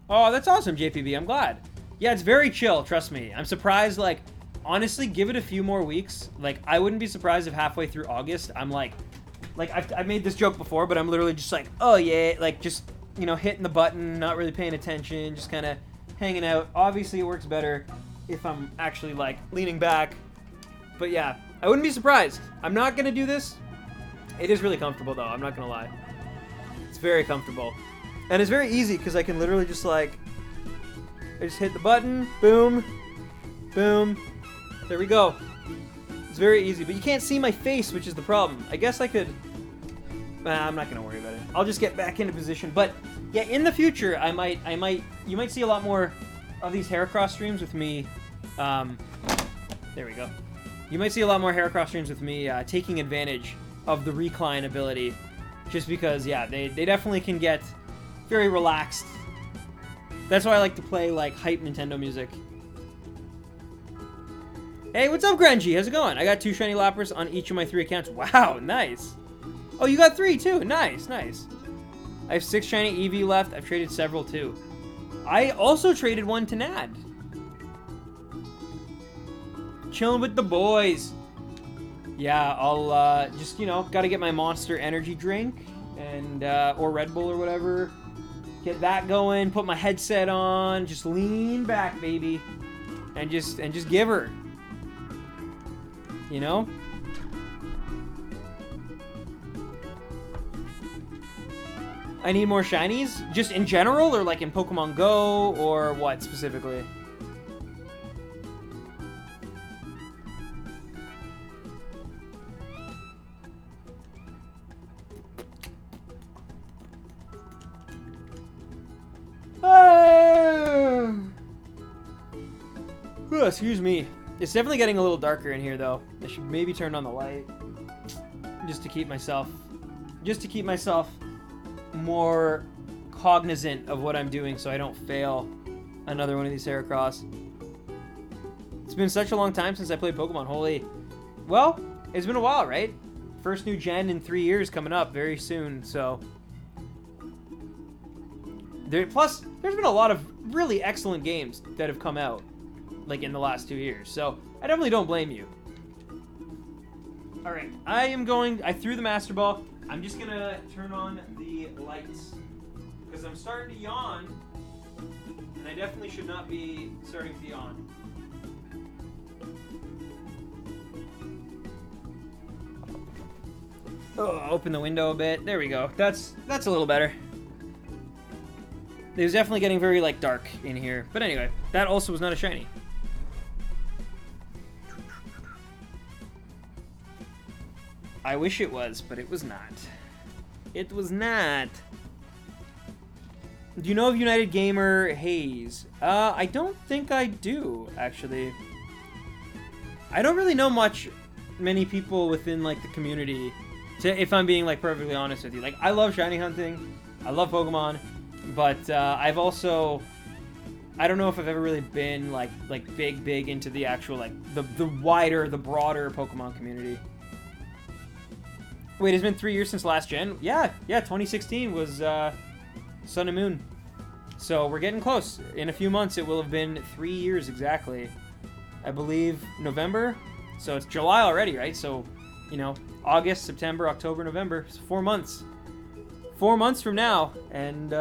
Oh, that's awesome, JPB. I'm glad. Yeah, it's very chill, trust me. I'm surprised, like, honestly, give it a few more weeks. Like, I wouldn't be surprised if halfway through August, I'm like I've made this joke before, but I'm literally just like, oh yeah, like, just, you know, hitting the button, not really paying attention, just kind of hanging out. Obviously, it works better if I'm actually, like, leaning back. But yeah, I wouldn't be surprised. I'm not going to do this. It is really comfortable, though. I'm not going to lie. It's very comfortable. And it's very easy, because I can literally just, like, I just hit the button, boom, boom, there we go. It's very easy, but you can't see my face, which is the problem. I guess I could, I'm not going to worry about it. I'll just get back into position. But yeah, in the future, you might see a lot more of these Heracross streams with me. There we go. You might see a lot more Heracross streams with me taking advantage of the recline ability, just because, yeah, they definitely can get very relaxed. That's why I like to play, like, hype Nintendo music. Hey, what's up, Grenji? How's it going? I got 2 shiny Lapras on each of my 3 accounts. Wow, nice. Oh, you got 3, too. Nice, nice. I have 6 shiny Eevee left. I've traded several, too. I also traded 1 to Nad. Chilling with the boys. Yeah, I'll, just, you know, gotta get my Monster Energy drink, and, or Red Bull or whatever. Get that going, put my headset on, just lean back, baby, and just give her. You know? I need more shinies? Just in general, or like in Pokemon Go, or what specifically? Oh, excuse me. It's definitely getting a little darker in here, though. I should maybe turn on the light, just to keep myself more cognizant of what I'm doing, so I don't fail another one of these Heracross. It's been such a long time since I played Pokemon. Holy, well, it's been a while, right? First new gen in 3 years coming up very soon, so. Plus, there's been a lot of really excellent games that have come out, like, in the last 2 years, so I definitely don't blame you. All right, I threw the Master Ball. I'm just gonna turn on the lights because I'm starting to yawn, and I definitely should not be starting to yawn. Oh, open the window a bit. There we go. That's a little better. It was definitely getting very, like, dark in here. But anyway, that also was not a shiny. I wish it was, but it was not. It was not. Do you know of United Gamer Hayes? I don't think I do, actually. I don't really know many people within, like, the community, if I'm being, like, perfectly honest with you. Like, I love shiny hunting. I love Pokemon. But I've also, I don't know if I've ever really been, like big into the actual, like, the broader Pokemon community. Wait, it's been 3 years since last gen? Yeah, 2016 was Sun and Moon. So we're getting close. In a few months, it will have been 3 years exactly. I believe November. So it's July already, right? So, you know, August, September, October, November. It's 4 months. 4 months from now, and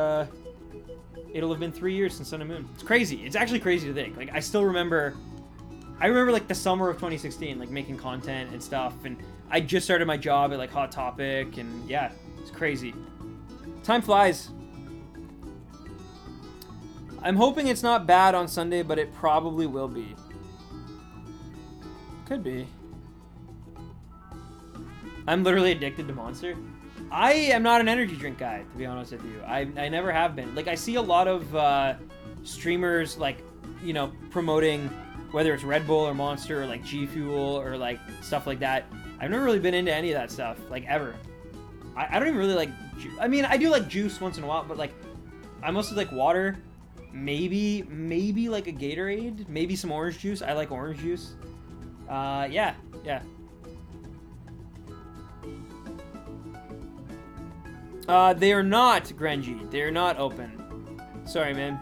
it'll have been 3 years since Sun and Moon. It's crazy. It's actually crazy to think. Like, I remember, like, the summer of 2016, like, making content and stuff, and I just started my job at, like, Hot Topic, and yeah, it's crazy. Time flies. I'm hoping it's not bad on Sunday, but it probably will be. Could be. I'm literally addicted to Monster. I am not an energy drink guy, to be honest with you. I never have been. Like, I see a lot of streamers, like, you know, promoting whether it's Red Bull or Monster or, like, G Fuel or, like, stuff like that. I've never really been into any of that stuff, like, ever. I don't even really like... I mean, I do like juice once in a while, but, like, I mostly like water. Maybe like a Gatorade. Maybe some orange juice. I like orange juice. Yeah. They are not, Grenji. They are not open. Sorry, man.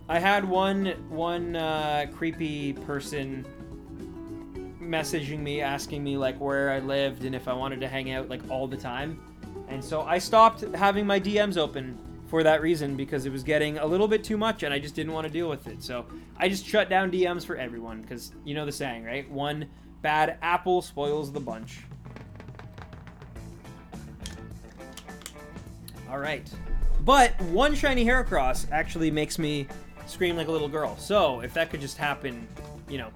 I had one creepy person messaging me, asking me, like, where I lived and if I wanted to hang out, like, all the time. And so I stopped having my DMs open for that reason, because it was getting a little bit too much and I just didn't want to deal with it. So I just shut down DMs for everyone, because you know the saying, right? One bad apple spoils the bunch. All right. But one shiny Heracross actually makes me scream like a little girl. So if that could just happen, you know.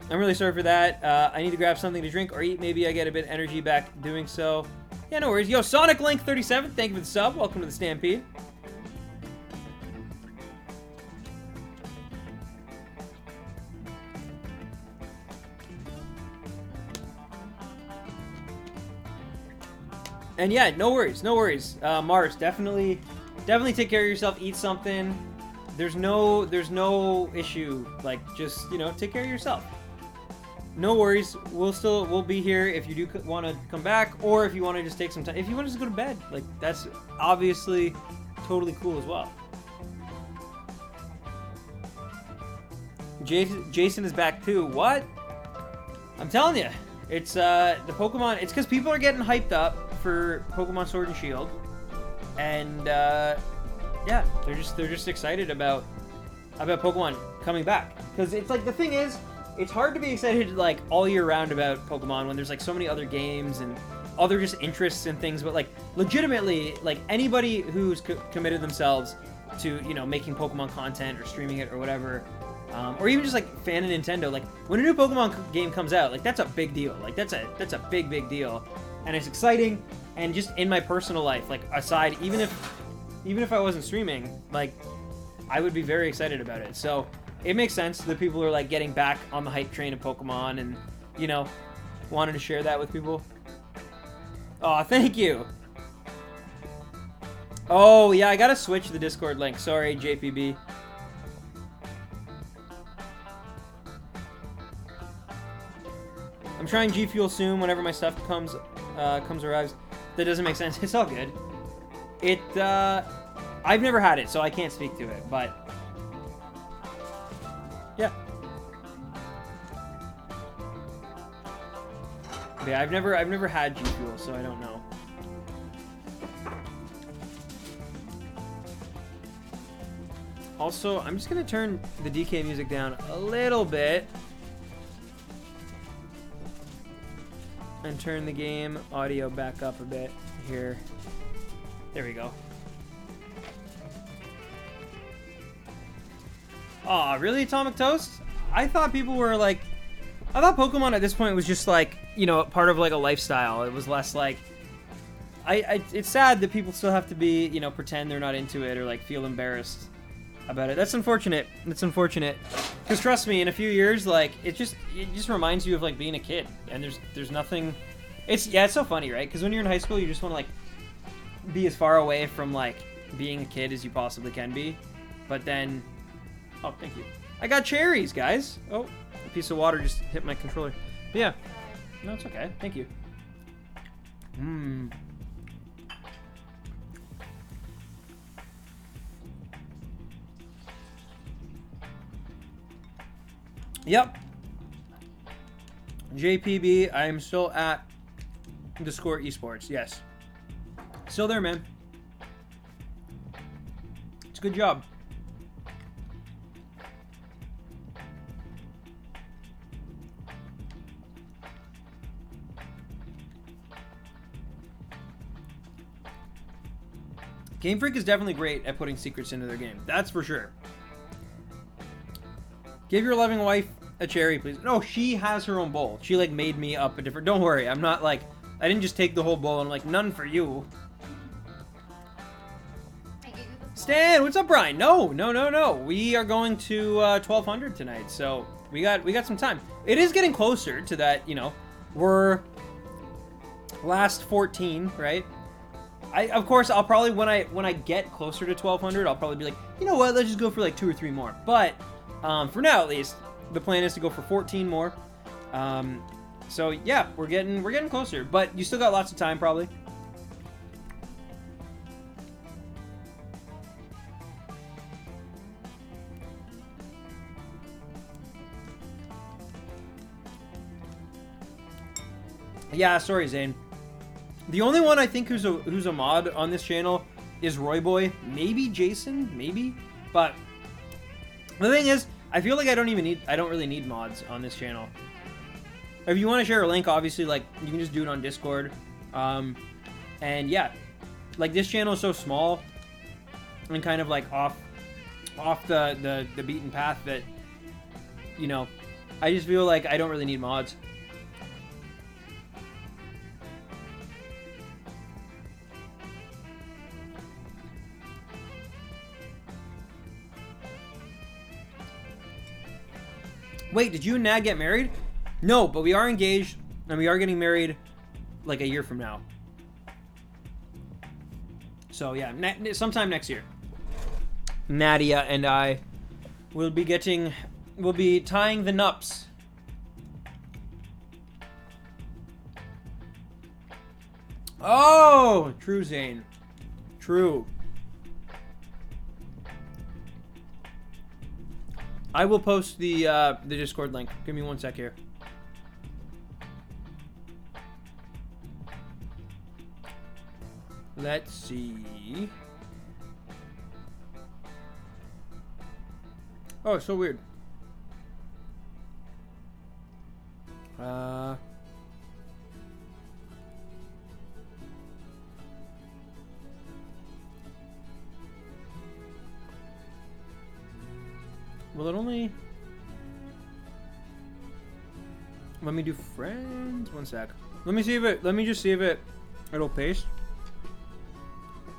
I'm really sorry for that. I need to grab something to drink or eat. Maybe I get a bit of energy back doing so. Yeah, no worries. Yo, Sonic Link 37, thank you for the sub. Welcome to the Stampede. And yeah, no worries. Mars, definitely take care of yourself. Eat something. There's no issue. Like, just, you know, take care of yourself. No worries. We'll be here if you do want to come back, or if you want to just take some time. If you want to just go to bed, like, that's obviously totally cool as well. Jason is back too. What? I'm telling you, it's the Pokemon. It's because people are getting hyped up for Pokemon Sword and Shield, and yeah, they're just excited about Pokemon coming back. Because it's like, the thing is, it's hard to be excited, like, all year round about Pokemon when there's, like, so many other games and other just interests and things. But, like, legitimately, like, anybody who's committed themselves to, you know, making Pokemon content or streaming it or whatever, or even just, like, fan of Nintendo, like, when a new Pokemon game comes out, like, that's a big deal. Like, that's a big deal. And it's exciting. And just in my personal life, like, aside, even if I wasn't streaming, like, I would be very excited about it. So it makes sense that people are, like, getting back on the hype train of Pokemon and, you know, wanted to share that with people. Aw, thank you. Oh, yeah, I gotta switch the Discord link. Sorry, JPB. I'm trying G Fuel soon whenever my stuff arrives. That doesn't make sense. It's all good. I've never had it, so I can't speak to it, but yeah. But yeah, I've never had G Fuel, so I don't know. Also, I'm just gonna turn the DK music down a little bit and turn the game audio back up a bit here. There we go. Aw, really, Atomic Toast? I thought people were like, I thought Pokemon at this point was just like, you know, part of like a lifestyle. It was less like, it's sad that people still have to be, you know, pretend they're not into it or like feel embarrassed about it. That's unfortunate. That's unfortunate. Because trust me, in a few years, like, it just reminds you of like being a kid. And there's nothing, it's so funny, right? Because when you're in high school, you just want to like be as far away from like being a kid as you possibly can be. But then, oh, thank you. I got cherries, guys. Oh, a piece of water just hit my controller. But yeah, no, it's okay. Thank you. Mmm. Yep. JPB, I am still at the Score Esports. Yes. Still there, man. It's a good job. Game Freak is definitely great at putting secrets into their game. That's for sure. Give your loving wife a cherry, please. No, she has her own bowl. She, like, made me up a different... Don't worry, I'm not, like... I didn't just take the whole bowl and, like, none for you. Stan, what's up, Brian? No. We are going to 1200 tonight, so we got some time. It is getting closer to that, you know. We're last 14, right? Of course, I'll probably, when I get closer to 1200, I'll probably be like, you know what, let's just go for, like, 2 or 3 more. But... for now, at least, the plan is to go for 14 more. So yeah, we're getting closer, but you still got lots of time, probably. Yeah, sorry, Zane. The only one I think who's a mod on this channel is Roy Boy, maybe Jason, maybe, but. The thing is, I feel like I don't really need mods on this channel. If you want to share a link, obviously, like, you can just do it on Discord. And yeah, like, this channel is so small and kind of like off the beaten path that, you know, I just feel like I don't really need mods. Wait, did you and Nag get married? No, but we are engaged, and we are getting married, like, a year from now. So, yeah, sometime next year. Nadia and I will be tying the nups. Oh, true, Zane. True. I will post the Discord link. Give me 1 sec here. Let's see. Oh, it's so weird. Will it only... Let me do friends. 1 sec. Let me just see if it'll paste.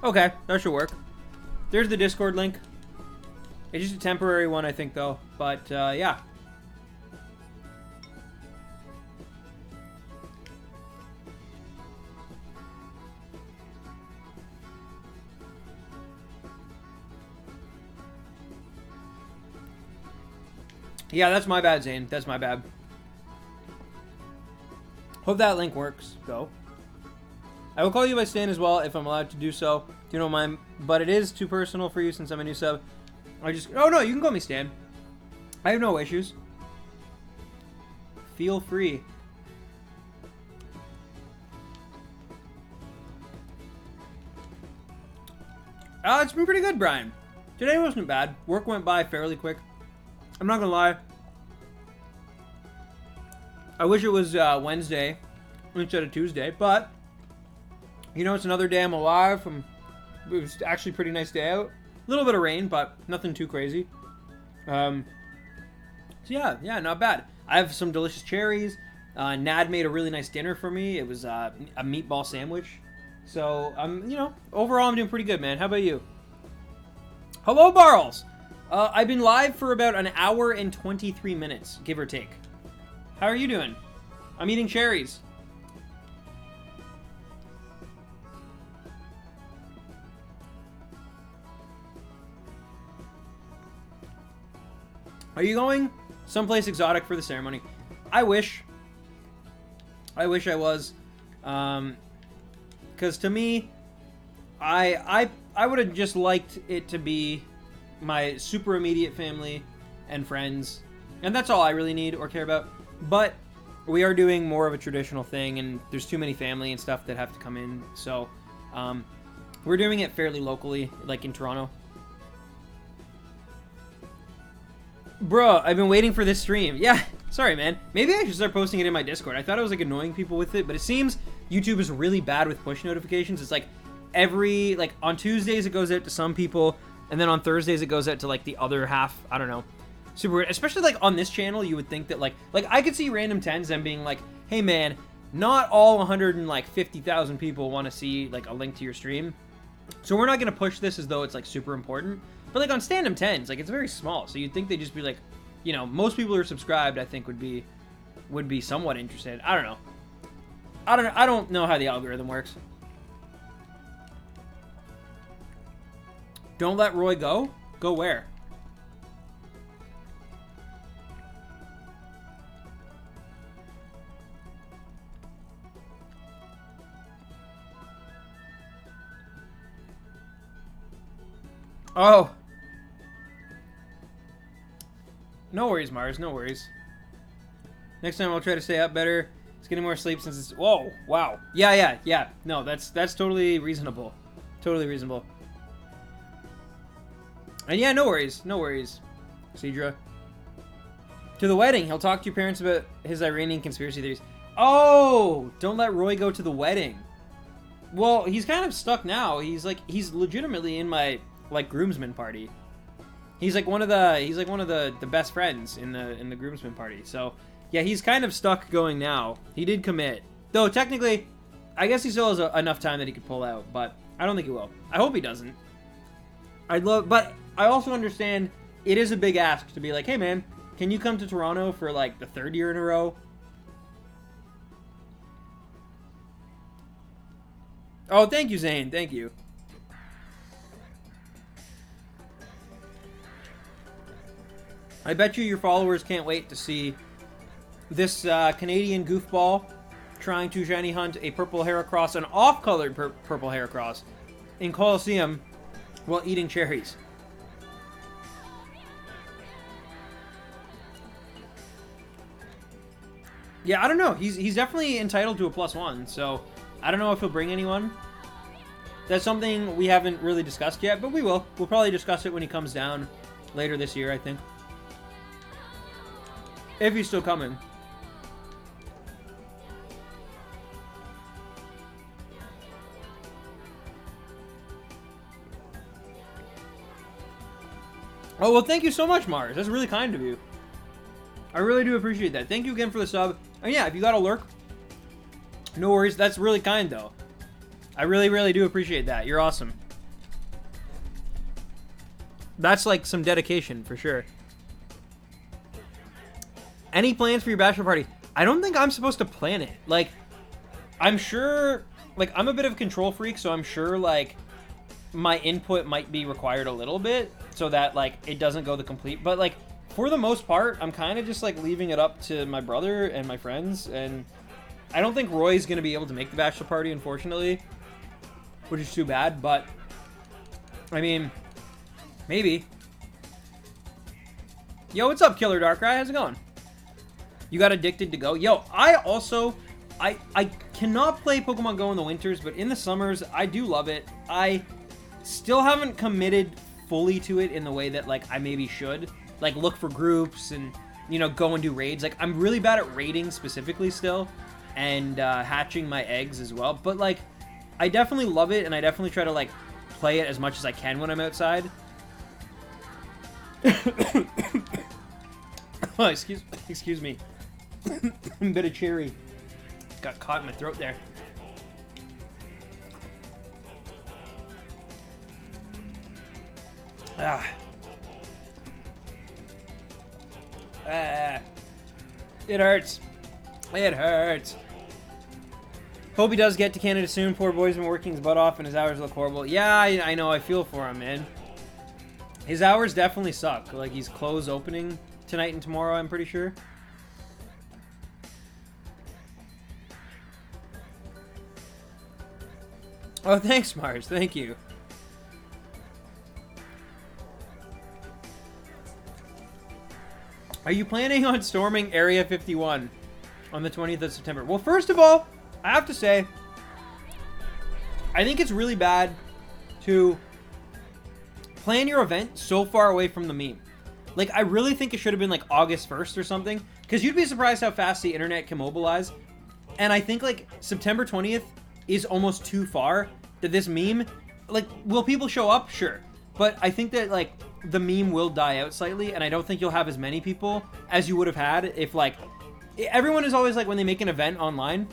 Okay, that should work. There's the Discord link. It's just a temporary one, I think, though. But, yeah. Yeah, that's my bad, Zane. That's my bad. Hope that link works, though. I will call you by Stan as well if I'm allowed to do so. If you don't mind. But it is too personal for you since I'm a new sub. Oh, no, you can call me Stan. I have no issues. Feel free. It's been pretty good, Brian. Today wasn't bad. Work went by fairly quick. I'm not gonna lie. I wish it was Wednesday instead of Tuesday, but you know, it's another day I'm alive. It was actually a pretty nice day out. A little bit of rain, but nothing too crazy. So yeah, not bad. I have some delicious cherries. Nad made a really nice dinner for me. It was a meatball sandwich. So you know, overall I'm doing pretty good, man. How about you? Hello, Barles. I've been live for about an hour and 23 minutes, give or take. How are you doing? I'm eating cherries. Are you going someplace exotic for the ceremony? I wish. I wish I was. Because to me, I would have just liked it to be my super immediate family and friends. And that's all I really need or care about. But we are doing more of a traditional thing, and there's too many family and stuff that have to come in. So we're doing it fairly locally, like in Toronto. Bro, I've been waiting for this stream. Yeah, sorry, man. Maybe I should start posting it in my Discord. I thought I was like annoying people with it, but it seems YouTube is really bad with push notifications. It's like on Tuesdays it goes out to some people, and then on Thursdays it goes out to like the other half. I don't know. Super weird. Especially like on this channel, you would think that like I could see random 10s and being like, hey man, not all 150,000 people want to see like a link to your stream. So we're not going to push this as though it's like super important. But like on Stand 10s, like it's very small. So you'd think they'd just be like, you know, most people who are subscribed, I think would be somewhat interested. I don't know. I don't know how the algorithm works. Don't let Roy go? Go where? Oh. No worries, Mars. No worries. Next time I'll try to stay up better. It's getting more sleep since it's... Whoa. Wow. Yeah. No, that's totally reasonable. Totally reasonable. And yeah, no worries. No worries, Cedra. To the wedding. He'll talk to your parents about his Iranian conspiracy theories. Oh! Don't let Roy go to the wedding. Well, he's kind of stuck now. He's legitimately in my... like groomsmen party. He's like one of the best friends in the groomsmen party. So yeah, he's kind of stuck going now. He did commit, though technically I guess he still has enough time that he could pull out, but I don't think he will. I hope he doesn't. But I also understand it is a big ask to be like, hey man, can you come to Toronto for like the 3rd year in a row? Oh, thank you, Zane. Thank you. I bet you your followers can't wait to see this Canadian goofball trying to shiny hunt a purple Heracross, an off-colored purple Heracross, in Colosseum while eating cherries. Yeah, I don't know. He's definitely entitled to a +1, so I don't know if he'll bring anyone. That's something we haven't really discussed yet, but we will. We'll probably discuss it when he comes down later this year, I think. If he's still coming. Oh, well, thank you so much, Mars. That's really kind of you. I really do appreciate that. Thank you again for the sub. And yeah, if you got a lurk, no worries. That's really kind, though. I really, really do appreciate that. You're awesome. That's like some dedication, for sure. Any plans for your bachelor party? I don't think I'm supposed to plan it. Like, I'm sure... Like, I'm a bit of a control freak, so I'm sure, like, my input might be required a little bit so that, like, it doesn't go the complete... But, like, for the most part, I'm kind of just, like, leaving it up to my brother and my friends, and I don't think Roy's going to be able to make the bachelor party, unfortunately, which is too bad, but, I mean, maybe. Yo, what's up, Killer Darkrai? How's it going? You got addicted to Go? Yo, I cannot play Pokemon Go in the winters, but in the summers, I do love it. still haven't committed fully to it in the way that, like, I maybe should. Like, look for groups and, you know, go and do raids. Like, I'm really bad at raiding specifically still, and hatching my eggs as well. But, like, I definitely love it, and I definitely try to, like, play it as much as I can when I'm outside. Oh, excuse me. A bit of cherry got caught in my throat there. It hurts. It hurts. Hope he does get to Canada soon. Poor boy's been working his butt off and his hours look horrible. Yeah, I know. I feel for him, man. His hours definitely suck. Like, he's closed opening tonight and tomorrow, I'm pretty sure. Oh, thanks, Mars. Thank you. Are you planning on storming Area 51 on the 20th of September? Well, first of all, I have to say, I think it's really bad to plan your event so far away from the meme. Like, I really think it should have been, like, August 1st or something, because you'd be surprised how fast the internet can mobilize. And I think, like, September 20th is almost too far that this meme, like, will people show up? Sure. But I think that, like, the meme will die out slightly, and I don't think you'll have as many people as you would have had if, like, everyone is always, like, when they make an event online,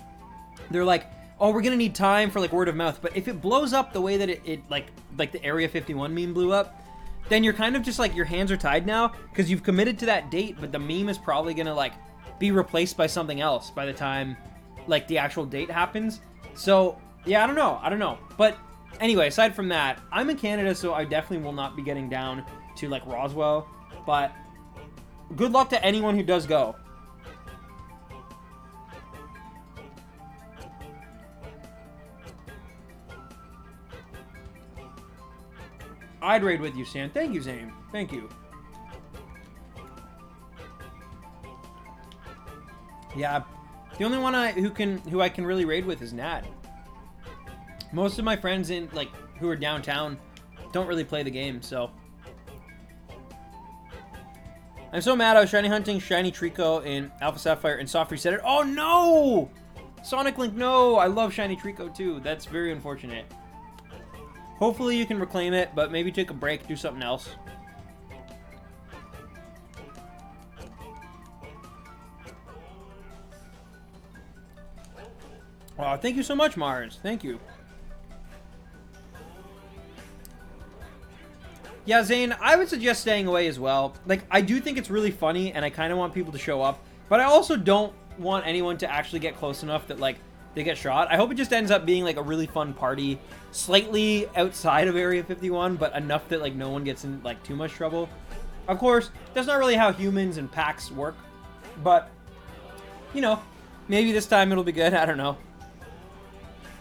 they're like, oh, we're gonna need time for, like, word of mouth. But if it blows up the way that it like the Area 51 meme blew up, then you're kind of just, like, your hands are tied now, because you've committed to that date, but the meme is probably gonna, like, be replaced by something else by the time, like, the actual date happens. So, yeah, I don't know. But anyway, aside from that, I'm in Canada, so I definitely will not be getting down to, like, Roswell. But good luck to anyone who does go. I'd raid with you, Sam. Thank you, Zane. Thank you. Yeah, the only one who I can really raid with is Nat. Most of my friends who are downtown don't really play the game, so. I'm so mad I was shiny hunting shiny Trico in Alpha Sapphire and soft reset it. Oh no! Sonic Link, no! I love shiny Trico too. That's very unfortunate. Hopefully you can reclaim it, but maybe take a break, do something else. Oh, thank you so much, Mars. Thank you. Yeah, Zane, I would suggest staying away as well. Like, I do think it's really funny, and I kind of want people to show up, but I also don't want anyone to actually get close enough that, like, they get shot. I hope it just ends up being, like, a really fun party, slightly outside of Area 51, but enough that, like, no one gets in, like, too much trouble. Of course, that's not really how humans and packs work, but, you know, maybe this time it'll be good. I don't know.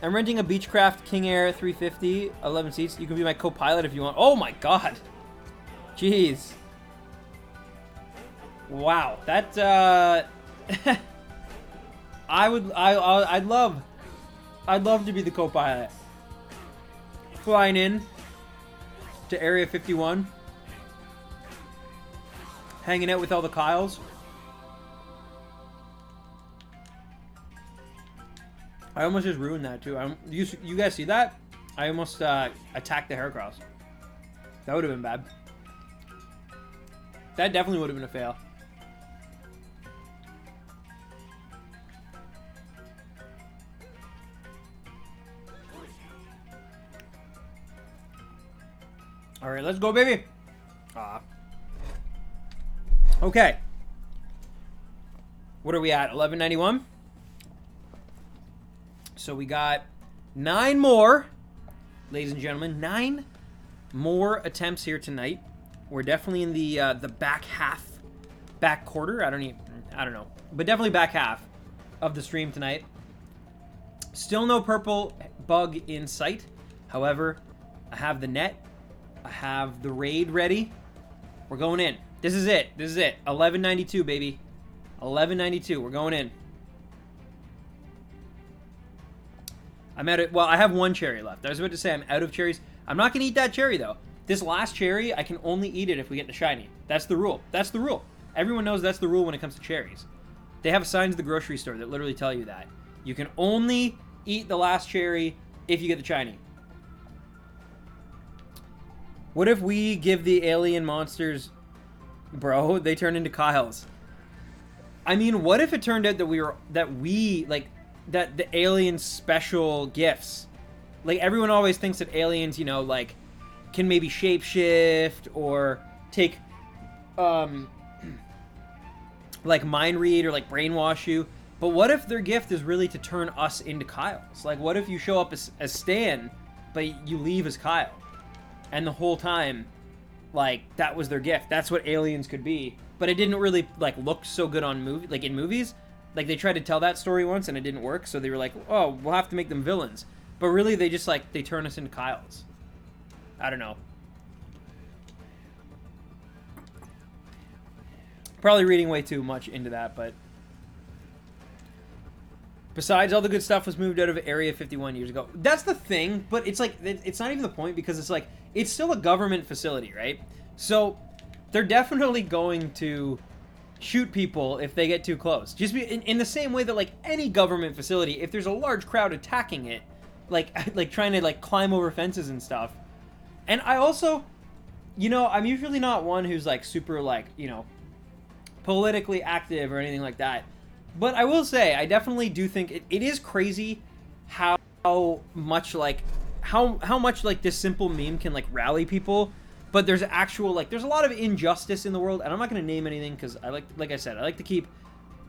I'm renting a Beechcraft King Air 350, 11 seats. You can be my co-pilot if you want. Oh my god. Jeez. Wow. That, I'd love to be the co-pilot. Flying in to Area 51. Hanging out with all the Kyles. I almost just ruined that too. You guys see that? I almost attacked the Heracross. That would have been bad. That definitely would have been a fail. All right, let's go, baby. Okay. What are we at? 1191. So we got 9 more, ladies and gentlemen, 9 more attempts here tonight. We're definitely in the back quarter. I don't know, but definitely back half of the stream tonight. Still no purple bug in sight. However, I have the net. I have the raid ready. We're going in. This is it. 1192, baby. 1192. We're going in. I'm out of, well, I have 1 cherry left. I was about to say I'm out of cherries. I'm not gonna eat that cherry though. This last cherry, I can only eat it if we get the shiny. That's the rule. That's the rule. Everyone knows that's the rule when it comes to cherries. They have signs at the grocery store that literally tell you that. You can only eat the last cherry if you get the shiny. What if we give the alien monsters... Bro, they turn into Kyles. I mean, what if it turned out that the alien special gifts... Like, everyone always thinks that aliens, you know, like, can maybe shapeshift or take, like, mind read or, like, brainwash you. But what if their gift is really to turn us into Kyles? Like, what if you show up as Stan, but you leave as Kyle? And the whole time, like, that was their gift. That's what aliens could be. But it didn't really, like, look so good on in movies. Like, they tried to tell that story once and it didn't work. So they were like, oh, we'll have to make them villains. But really, they just, like, they turn us into Kyles. I don't know. Probably reading way too much into that, but... Besides, all the good stuff was moved out of Area 51 years ago. That's the thing, but it's like, it's not even the point because it's like, it's still a government facility, right? So, they're definitely going to shoot people if they get too close. Just in the same way that, like, any government facility, if there's a large crowd attacking it, like trying to, like, climb over fences and stuff. And I also, you know, I'm usually not one who's, like, super, like, you know, politically active or anything like that. But I will say, I definitely do think it is crazy how much, like, how much, like, this simple meme can, like, rally people. But there's actual, like, there's a lot of injustice in the world. And I'm not going to name anything because I like I said, I like to keep,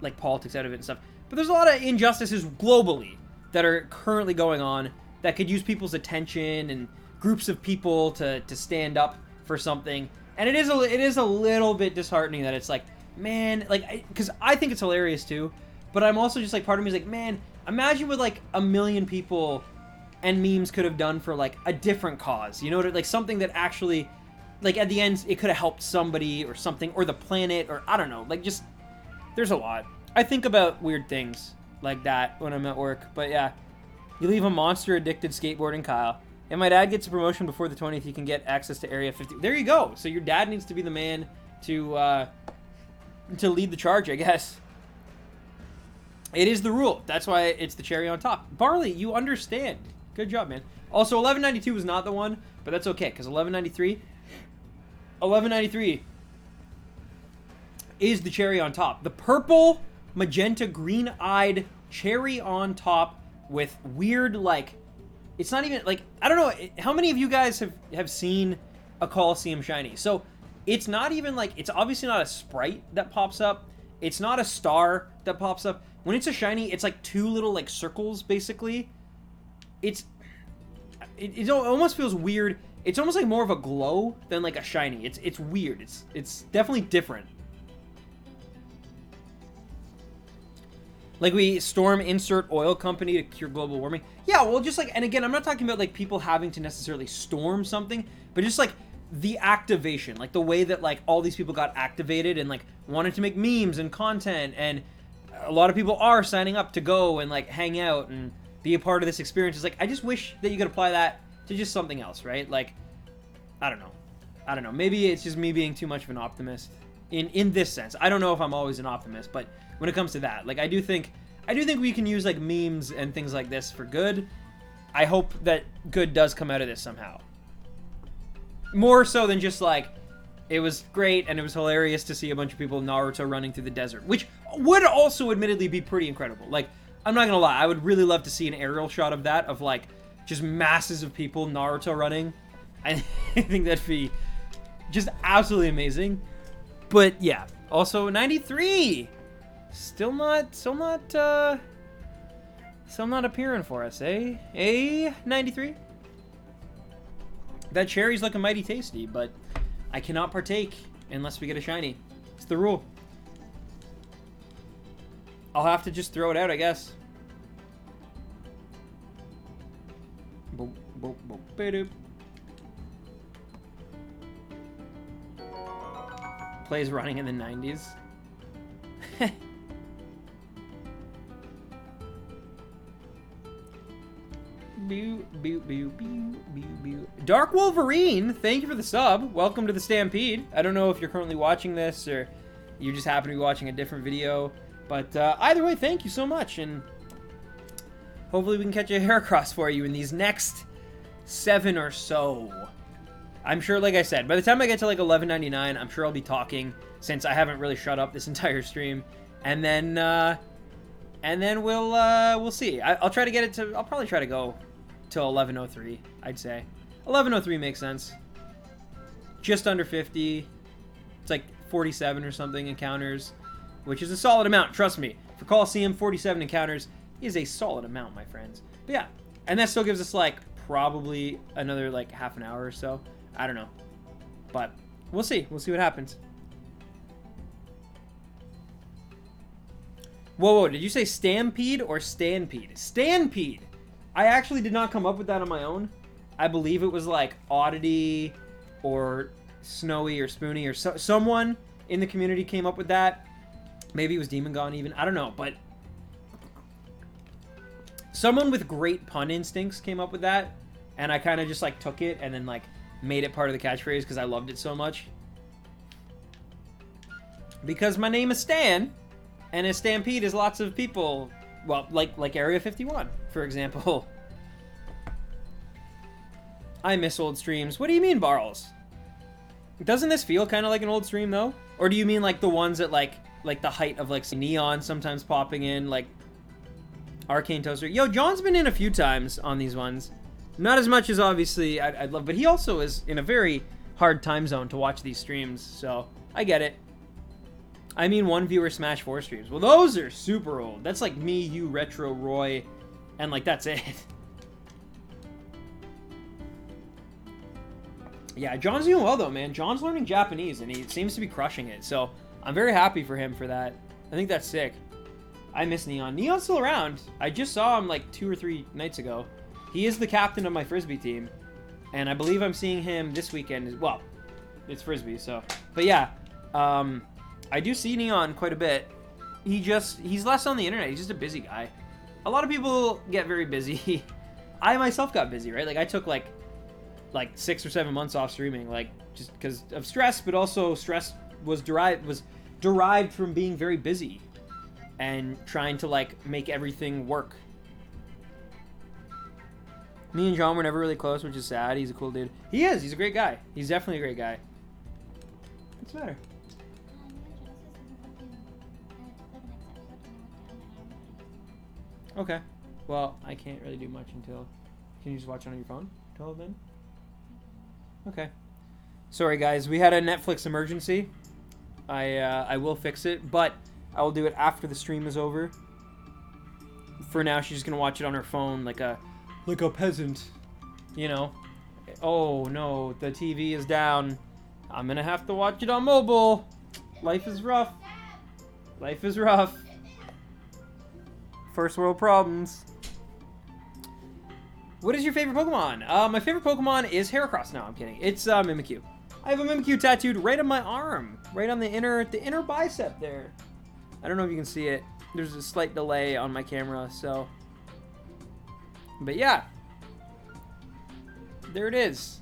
like, politics out of it and stuff. But there's a lot of injustices globally that are currently going on that could use people's attention and groups of people to stand up for something. And it is a little bit disheartening that it's like, man, like, because I think it's hilarious too, but I'm also just like, part of me is like, man, imagine what like 1 million people and memes could have done for like a different cause, you know, like something that actually, like at the end, it could have helped somebody or something, or the planet, or I don't know, like just, there's a lot. I think about weird things like that when I'm at work, but yeah, you leave a monster-addicted skateboarding Kyle. And my dad gets a promotion before the 20th, he can get access to Area 50. There you go. So your dad needs to be the man to lead the charge, I guess. It is the rule. That's why it's the cherry on top. Barley, you understand. Good job, man. Also, 1192 was not the one, but that's okay, because 1193 is the cherry on top. The purple, magenta, green-eyed cherry on top with weird, like... It's not even, like... I don't know. How many of you guys have seen a Colosseum shiny? So... It's not even, like, it's obviously not a sprite that pops up. It's not a star that pops up. When it's a shiny, it's, like, 2 little, like, circles, basically. It almost feels weird. It's almost, like, more of a glow than, like, a shiny. It's weird. It's definitely different. Like, we storm insert oil company to cure global warming. Yeah, well, just, like, and again, I'm not talking about, like, people having to necessarily storm something, but just, like, the activation, like the way that like all these people got activated and like wanted to make memes and content, and a lot of people are signing up to go and like hang out and be a part of this experience. It's like, I just wish that you could apply that to just something else, right? Like, I don't know. Maybe it's just me being too much of an optimist in this sense. I don't know if I'm always an optimist, but when it comes to that, like I do think we can use like memes and things like this for good. I hope that good does come out of this somehow. More so than just, like, it was great and it was hilarious to see a bunch of people Naruto running through the desert, which would also admittedly be pretty incredible. Like, I'm not gonna lie, I would really love to see an aerial shot of that, of, like, just masses of people Naruto running. I think that'd be just absolutely amazing. But, yeah. Also, 93! Still not appearing for us, eh? 93? That cherry's looking mighty tasty, but I cannot partake unless we get a shiny. It's the rule. I'll have to just throw it out, I guess. Plays running in the 90s. Dark Wolverine, thank you for the sub. Welcome to the Stampede. I don't know if you're currently watching this or you just happen to be watching a different video, but either way, thank you so much, and hopefully we can catch a Heracross for you in these next 7 or so. I'm sure, like I said, by the time I get to like 11.99, I'm sure I'll be talking, since I haven't really shut up this entire stream, and then we'll see. I'll try to get it to. I'll probably try to go till 11:03. I'd say 11:03 makes sense. Just under 50. It's like 47 or something encounters, which is a solid amount. Trust me. For Colosseum, 47 encounters is a solid amount, my friends. But yeah, and that still gives us like probably another like half an hour or so. I don't know, but we'll see. We'll see what happens. Whoa, did you say Stampede or Stampede? Stampede! I actually did not come up with that on my own. I believe it was like Oddity or Snowy or Spoony or someone in the community came up with that. Maybe it was Demon Gone even. I don't know, but someone with great pun instincts came up with that, and I kind of just like took it and then like made it part of the catchphrase because I loved it so much. Because my name is Stan. And a Stampede is lots of people, well, like Area 51, for example. I miss old streams. What do you mean, Barles? Doesn't this feel kind of like an old stream, though? Or do you mean like the ones that like the height of like Neon sometimes popping in, like Arcane Toaster? Yo, John's been in a few times on these ones. Not as much as obviously I'd love, but he also is in a very hard time zone to watch these streams, so I get it. I mean, one viewer Smash 4 streams. Well, those are super old. That's like me, you, Retro, Roy, and like that's it. Yeah, John's doing well though, man. John's learning Japanese and he seems to be crushing it. So I'm very happy for him for that. I think that's sick. I miss Neon. Neon's still around. I just saw him like 2 or 3 nights ago. He is the captain of my Frisbee team. And I believe I'm seeing him this weekend as well. It's Frisbee, so. But yeah, I do see Neon quite a bit. He's less on the internet. He's just a busy guy. A lot of people get very busy. I myself got busy, right? Like I took like 6 or 7 months off streaming, like just because of stress, but also stress was derived from being very busy and trying to like make everything work. Me and John were never really close, which is sad. He's a cool dude. He is. He's a great guy. He's definitely a great guy. What's the matter? Okay. Well, I can't really do much until... Can you just watch it on your phone until then? Okay. Sorry, guys. We had a Netflix emergency. I will fix it, but I will do it after the stream is over. For now, she's just going to watch it on her phone like a peasant. You know? Oh, no. The TV is down. I'm going to have to watch it on mobile. Life is rough. Life is rough. First world problems. What is your favorite Pokemon? My favorite Pokemon is Heracross. No, I'm kidding. It's Mimikyu. I have a Mimikyu tattooed right on my arm, right on the inner bicep there. I don't know if you can see it. There's a slight delay on my camera, so. But yeah, there it is.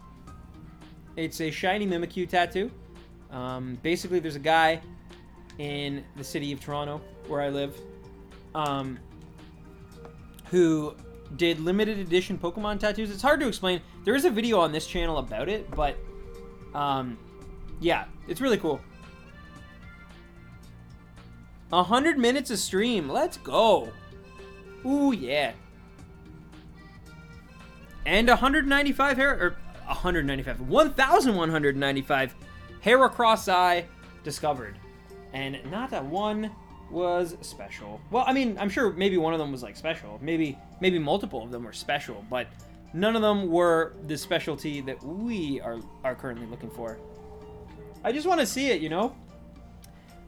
It's a shiny Mimikyu tattoo. Basically, there's a guy in the city of Toronto, where I live, who did limited edition Pokemon tattoos. It's hard to explain. There is a video on this channel about it, but yeah, it's really cool. 100 minutes of stream. Let's go. Ooh, yeah. And 1,195 Heracross I discovered. And not that one was special. Well, I mean, I'm sure maybe one of them was like special. Maybe multiple of them were special, but none of them were the specialty that we are currently looking for. I just want to see it, you know?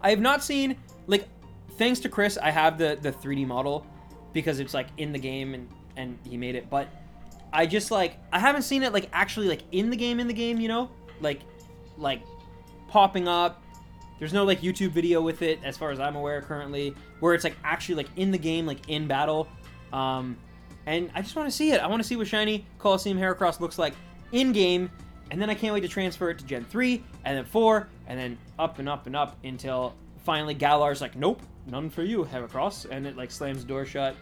I have not seen, like, thanks to Chris, I have the 3D model because it's like in the game and he made it, but I just like, I haven't seen it like actually like in the game, you know? Like popping up. There's no like YouTube video with it as far as I'm aware currently, where it's like actually like in the game, like in battle. And I just want to see it. I want to see what shiny Colosseum Heracross looks like in-game. And then I can't wait to transfer it to Gen 3, and then 4, and then up and up and up until finally Galar's like, nope, none for you, Heracross. And it like slams the door shut.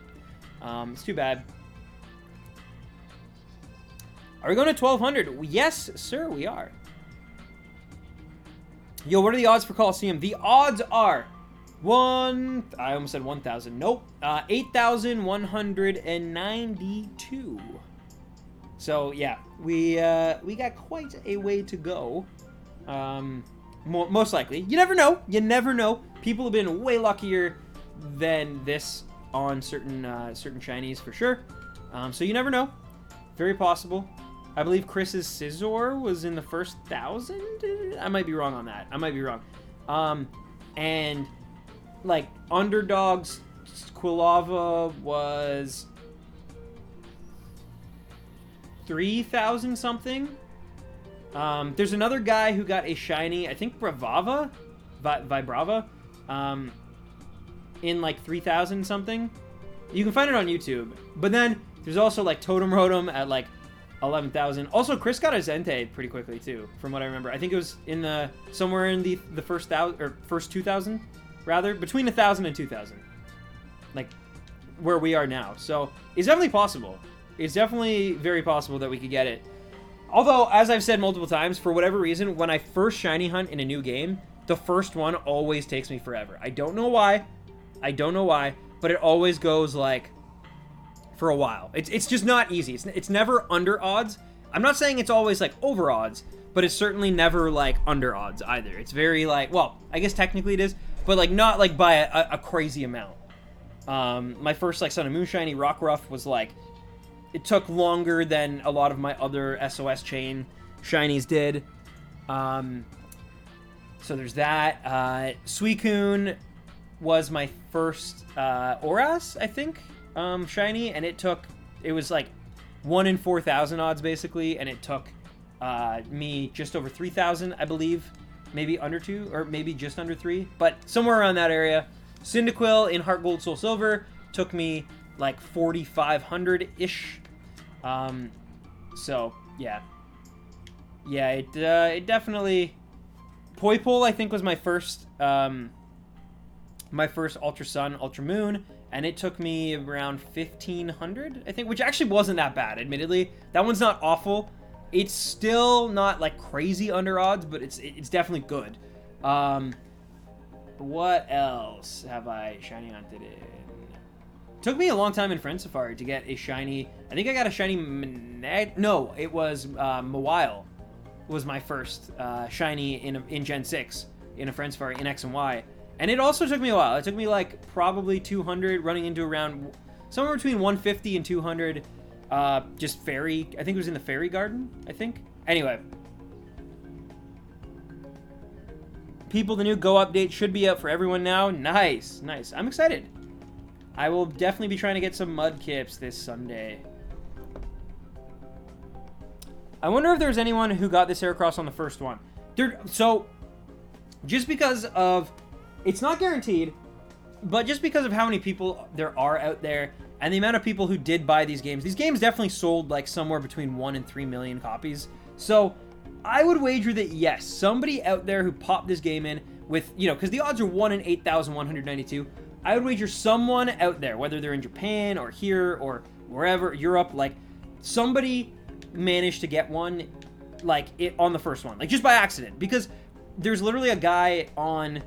It's too bad. Are we going to 1200? Yes, sir, we are. Yo, what are the odds for Colosseum? The odds are I almost said 1,000. Nope. 8,192. So, yeah, we got quite a way to go. Most likely. You never know. You never know. People have been way luckier than this on certain shinies for sure. So you never know. Very possible. I believe Chris's Scizor was in the first 1,000? I might be wrong on that. I might be wrong. And, like, Underdog's Quilava was 3,000 something. There's another guy who got a shiny, I think Vibrava, in like 3,000 something. You can find it on YouTube. But then there's also like Totem Rotom at like 11,000. Also, Chris got a Zentei pretty quickly too, from what I remember. I think it was in somewhere in the first 1,000 or first 2,000, rather, between 1,000 and 2,000, like where we are now. So it's definitely possible. It's definitely very possible that we could get it. Although, as I've said multiple times, for whatever reason, when I first shiny hunt in a new game, the first one always takes me forever. I don't know why. But it always goes like for a while. It's just not easy. It's never under odds. I'm not saying it's always like over odds, but it's certainly never like under odds either. It's very like, well, I guess technically it is, but like not like by a crazy amount. My first like Sun and Moon shiny Rockruff was like, it took longer than a lot of my other SOS chain shinies did. So there's that. Suicune was my first Orre, I think, shiny, and it was like 1 in 4,000 odds basically, and it took me just over 3,000, I believe, maybe under 2, or maybe just under 3, but somewhere around that area. Cyndaquil in Heart Gold Soul Silver took me like 4,500-ish. So yeah, it definitely. Poipole, I think, was my first Ultra Sun, Ultra Moon, and it took me around 1,500, I think, which actually wasn't that bad, admittedly. That one's not awful. It's still not like crazy under odds, but it's definitely good. What else have I shiny hunted in? Took me a long time in Friend Safari to get a shiny. I think I got a shiny. No, it was Mawile. Was my first shiny in Gen 6 in a Friend Safari in X and Y, and it also took me a while. It took me like probably 200, running into around somewhere between 150 and 200. Just fairy. I think it was in the Fairy Garden. I think. Anyway. People, the new Go update should be out for everyone now. Nice, nice. I'm excited. I will definitely be trying to get some Mudkips this Sunday. I wonder if there's anyone who got this Heracross on the first one. So, just because of... It's not guaranteed, but just because of how many people there are out there, and the amount of people who did buy these games definitely sold like somewhere between 1 and 3 million copies. So, I would wager that, yes, somebody out there who popped this game in with, you know, because the odds are 1 in 8,192. I would wager someone out there, whether they're in Japan or here or wherever, Europe, like, somebody managed to get one, like, it on the first one, like, just by accident, because there's literally a guy on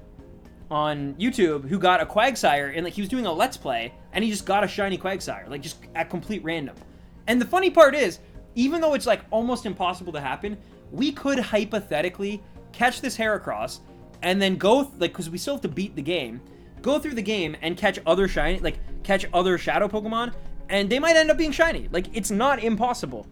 YouTube who got a Quagsire, and, like, he was doing a Let's Play, and he just got a shiny Quagsire, like, just at complete random. And the funny part is, even though it's, like, almost impossible to happen, we could hypothetically catch this Heracross, and then go, like, because we still have to beat the game, go through the game and catch other shiny, like, catch other Shadow Pokemon, and they might end up being shiny. Like, it's not impossible.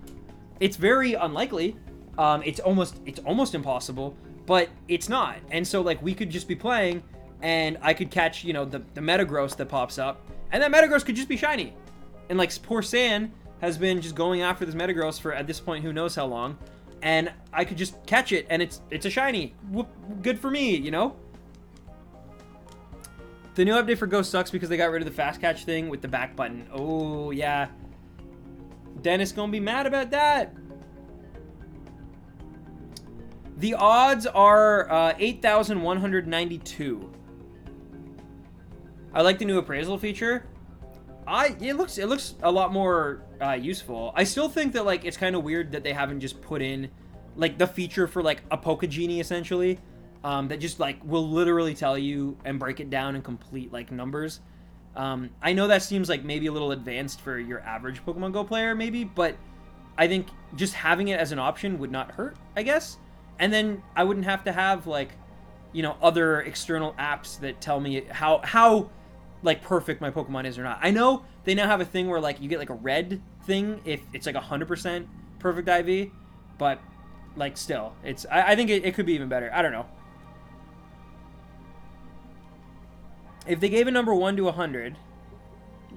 It's very unlikely. It's almost impossible, but it's not. And so, like, we could just be playing, and I could catch, you know, the Metagross that pops up, and that Metagross could just be shiny. And, like, poor San has been just going after this Metagross for, at this point, who knows how long, and I could just catch it, and it's a shiny. Whoop, good for me, you know? The new update for Go sucks because they got rid of the fast catch thing with the back button. Oh, yeah. Dennis gonna be mad about that. The odds are 8,192. I like the new appraisal feature. It looks a lot more useful. I still think that like it's kind of weird that they haven't just put in like the feature for like a Pokegenie essentially, that just like will literally tell you and break it down in complete like numbers. I know that seems like maybe a little advanced for your average Pokemon Go player maybe, but I think just having it as an option would not hurt, I guess. And then I wouldn't have to have like, you know, other external apps that tell me how like perfect my Pokemon is or not. I know they now have a thing where like you get like a red thing if it's like 100% perfect IV, but like still, I think it could be even better. I don't know. If they gave a number 1 to 100,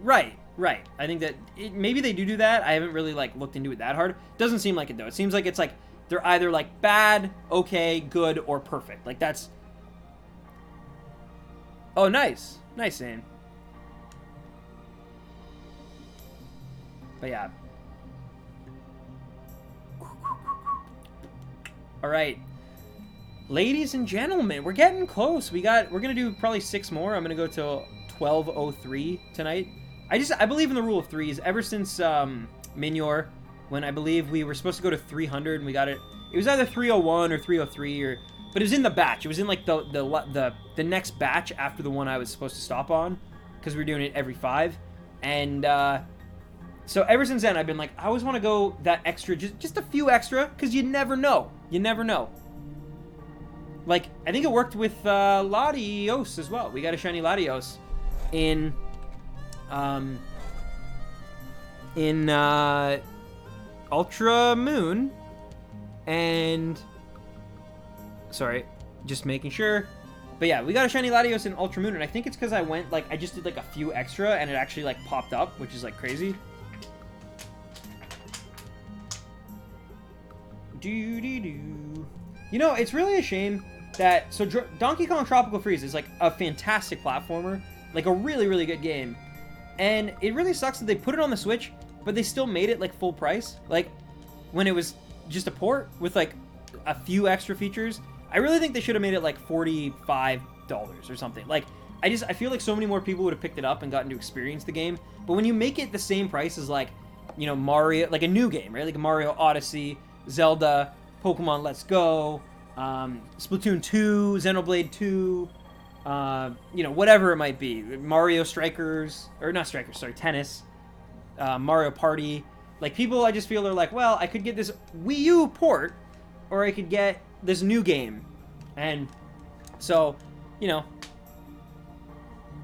right. I think that maybe they do that. I haven't really like looked into it that hard. Doesn't seem like it though. It seems like it's like they're either like bad, okay, good, or perfect. Like that's. Oh, nice, Zane. But yeah. All right, ladies and gentlemen, we're getting close. We're gonna do probably 6 more. I'm gonna go till 12:03 tonight. I believe in the rule of threes. Ever since Minior, when I believe we were supposed to go to 300 and we got it. It was either 301 or 303 but it was in the batch. It was in like the next batch after the one I was supposed to stop on, because we were doing it every 5. And so ever since then I've been like, I always want to go that extra, just a few extra, because you never know. You never know. Like, I think it worked with Latios as well. We got a shiny Latios in Ultra Moon, and sorry, just making sure. But yeah, we got a shiny Latios in Ultra Moon, and I think it's because I just did like a few extra, and it actually like popped up, which is like crazy. You know, it's really a shame that Donkey Kong Tropical Freeze is like a fantastic platformer, like a really, really good game. And it really sucks that they put it on the Switch, but they still made it like full price. Like when it was just a port with like a few extra features, I really think they should have made it like $45 or something. Like I feel like so many more people would have picked it up and gotten to experience the game. But when you make it the same price as like, you know, Mario, like a new game, right? Like Mario Odyssey, Zelda, Pokemon Let's Go, Splatoon 2, Xenoblade 2, you know, whatever it might be, Mario Strikers, or not Strikers, sorry, Tennis, Mario Party. Like people, I just feel they're like, well, I could get this Wii U port, or I could get this new game. And so, you know,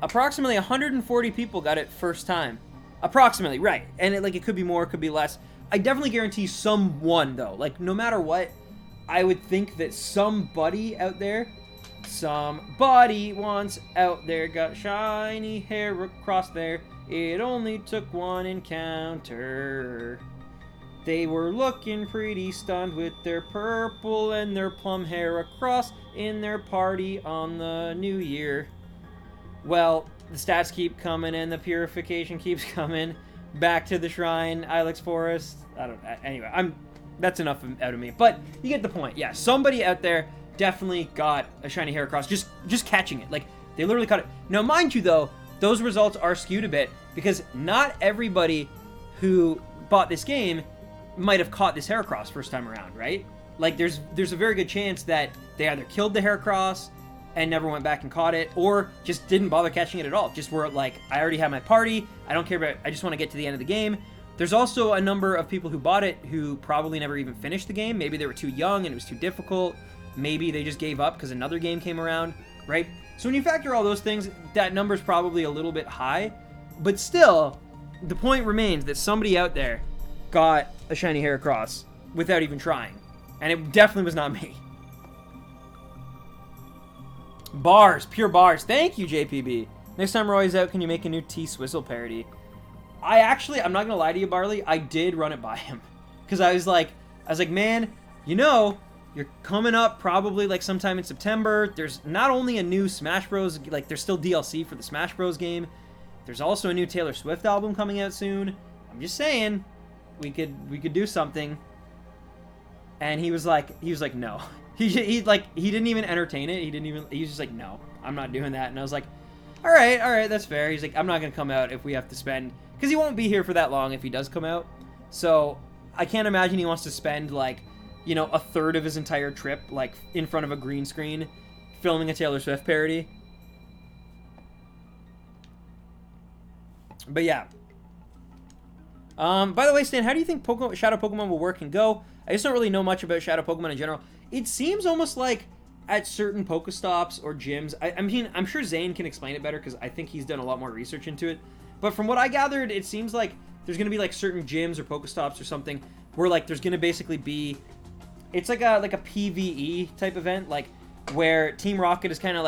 approximately 140 people got it first time. Approximately, right. And it could be more, it could be less. I definitely guarantee someone, though, like no matter what, I would think that somebody out there once out there got shiny Heracross there. It only took one encounter. They were looking pretty stunned with their purple and their plum Heracross in their party on the new year. Well, the stats keep coming and the purification keeps coming. Back to the shrine, Ilex Forest. Anyway, that's enough out of me. But you get the point. Yeah, somebody out there definitely got a shiny Heracross, just catching it. Like, they literally caught it. Now, mind you, though, those results are skewed a bit, because not everybody who bought this game might have caught this Heracross first time around, right? Like, there's a very good chance that they either killed the Heracross and never went back and caught it, or just didn't bother catching it at all. Just were like, I already have my party, I don't care about it, I just want to get to the end of the game. There's also a number of people who bought it who probably never even finished the game. Maybe they were too young and it was too difficult. Maybe they just gave up because another game came around, right? So when you factor all those things, that number's probably a little bit high. But still, the point remains that somebody out there got a shiny Heracross without even trying. And it definitely was not me. Bars, pure bars. Thank you, JPB. Next time Roy's out, can you make a new T-Swizzle parody? I'm not gonna lie to you, Barley, I did run it by him. Because I was like, man, you know, you're coming up probably like sometime in September. There's not only a new Smash Bros, like there's still DLC for the Smash Bros game. There's also a new Taylor Swift album coming out soon. I'm just saying, We could do something. And he was like, no. He didn't even entertain it. He was just like, no, I'm not doing that. And I was like, all right, that's fair. He's like, I'm not gonna come out if we have to spend, because he won't be here for that long if he does come out. So I can't imagine he wants to spend like, you know, a third of his entire trip like in front of a green screen filming a Taylor Swift parody. But yeah. By the way, Stan, how do you think Shadow Pokemon will work and go? I just don't really know much about Shadow Pokemon in general. It seems almost like at certain Pokestops or gyms, I mean, I'm sure Zane can explain it better because I think he's done a lot more research into it. But from what I gathered, it seems like there's going to be like certain gyms or Pokestops or something where like there's going to basically be, it's like a PvE type event, like where Team Rocket has kind of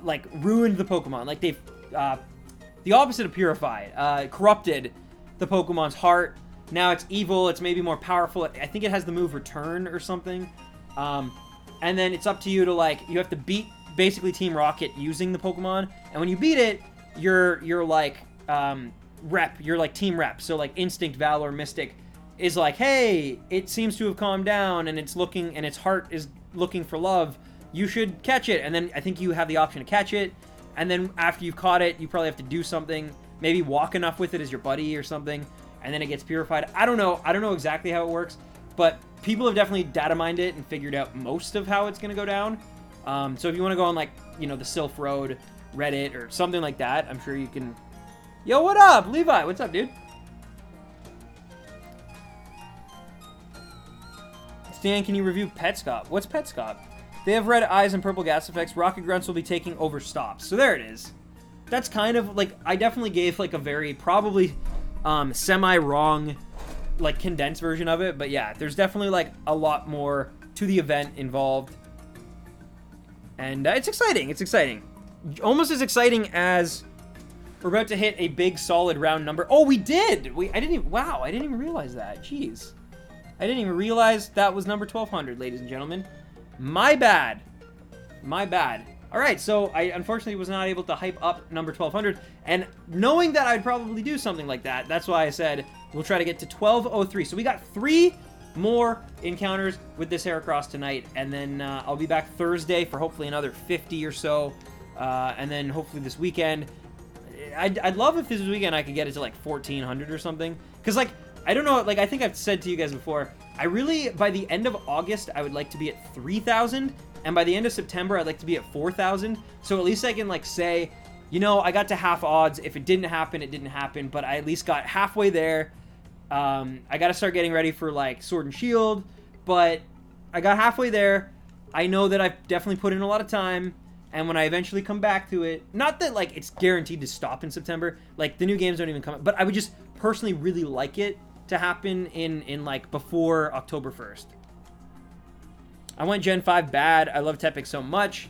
like ruined the Pokemon. Like they've, the opposite of purified, corrupted the Pokemon's heart. Now it's evil, it's maybe more powerful. I think it has the move Return or something. And then it's up to you to like, you have to beat basically Team Rocket using the Pokemon. And when you beat it, you're like, rep, you're like team rep. So like Instinct, Valor, Mystic is like, hey, it seems to have calmed down and it's looking, and its heart is looking for love. You should catch it. And then I think you have the option to catch it. And then after you've caught it, you probably have to do something, maybe walk enough with it as your buddy or something. And then it gets purified. I don't know exactly how it works, but people have definitely data mined it and figured out most of how it's going to go down. So if you want to go on like, you know, the Sylph Road, Reddit or something like that, I'm sure you can. Yo, what up? Levi, what's up, dude? Stan, can you review Petscop? What's Petscop? They have red eyes and purple gas effects. Rocket Grunts will be taking over stops. So there it is. That's kind of like, I definitely gave like a very probably semi-wrong like condensed version of it, but yeah, there's definitely like a lot more to the event involved, and it's exciting, almost as exciting as we're about to hit a big solid round number. Oh, we did. I didn't even realize that. Jeez, I didn't even realize that was number 1200, ladies and gentlemen. My bad. All right, so I unfortunately was not able to hype up number 1200, and knowing that I'd probably do something like that, that's why I said we'll try to get to 1203. So we got 3 more encounters with this Heracross tonight, and then I'll be back Thursday for hopefully another 50 or so, and then hopefully this weekend. I'd love if this weekend I could get it to like 1400 or something, because like, I don't know, like I think I've said to you guys before, I really, by the end of August, I would like to be at 3000, and by the end of September, I'd like to be at 4,000. So at least I can like say, you know, I got to half odds. If it didn't happen, it didn't happen. But I at least got halfway there. I got to start getting ready for like Sword and Shield. But I got halfway there. I know that I've definitely put in a lot of time. And when I eventually come back to it, not that like it's guaranteed to stop in September. Like the new games don't even come out. But I would just personally really like it to happen in like before October 1st. I went Gen 5 bad. I love Tepig so much.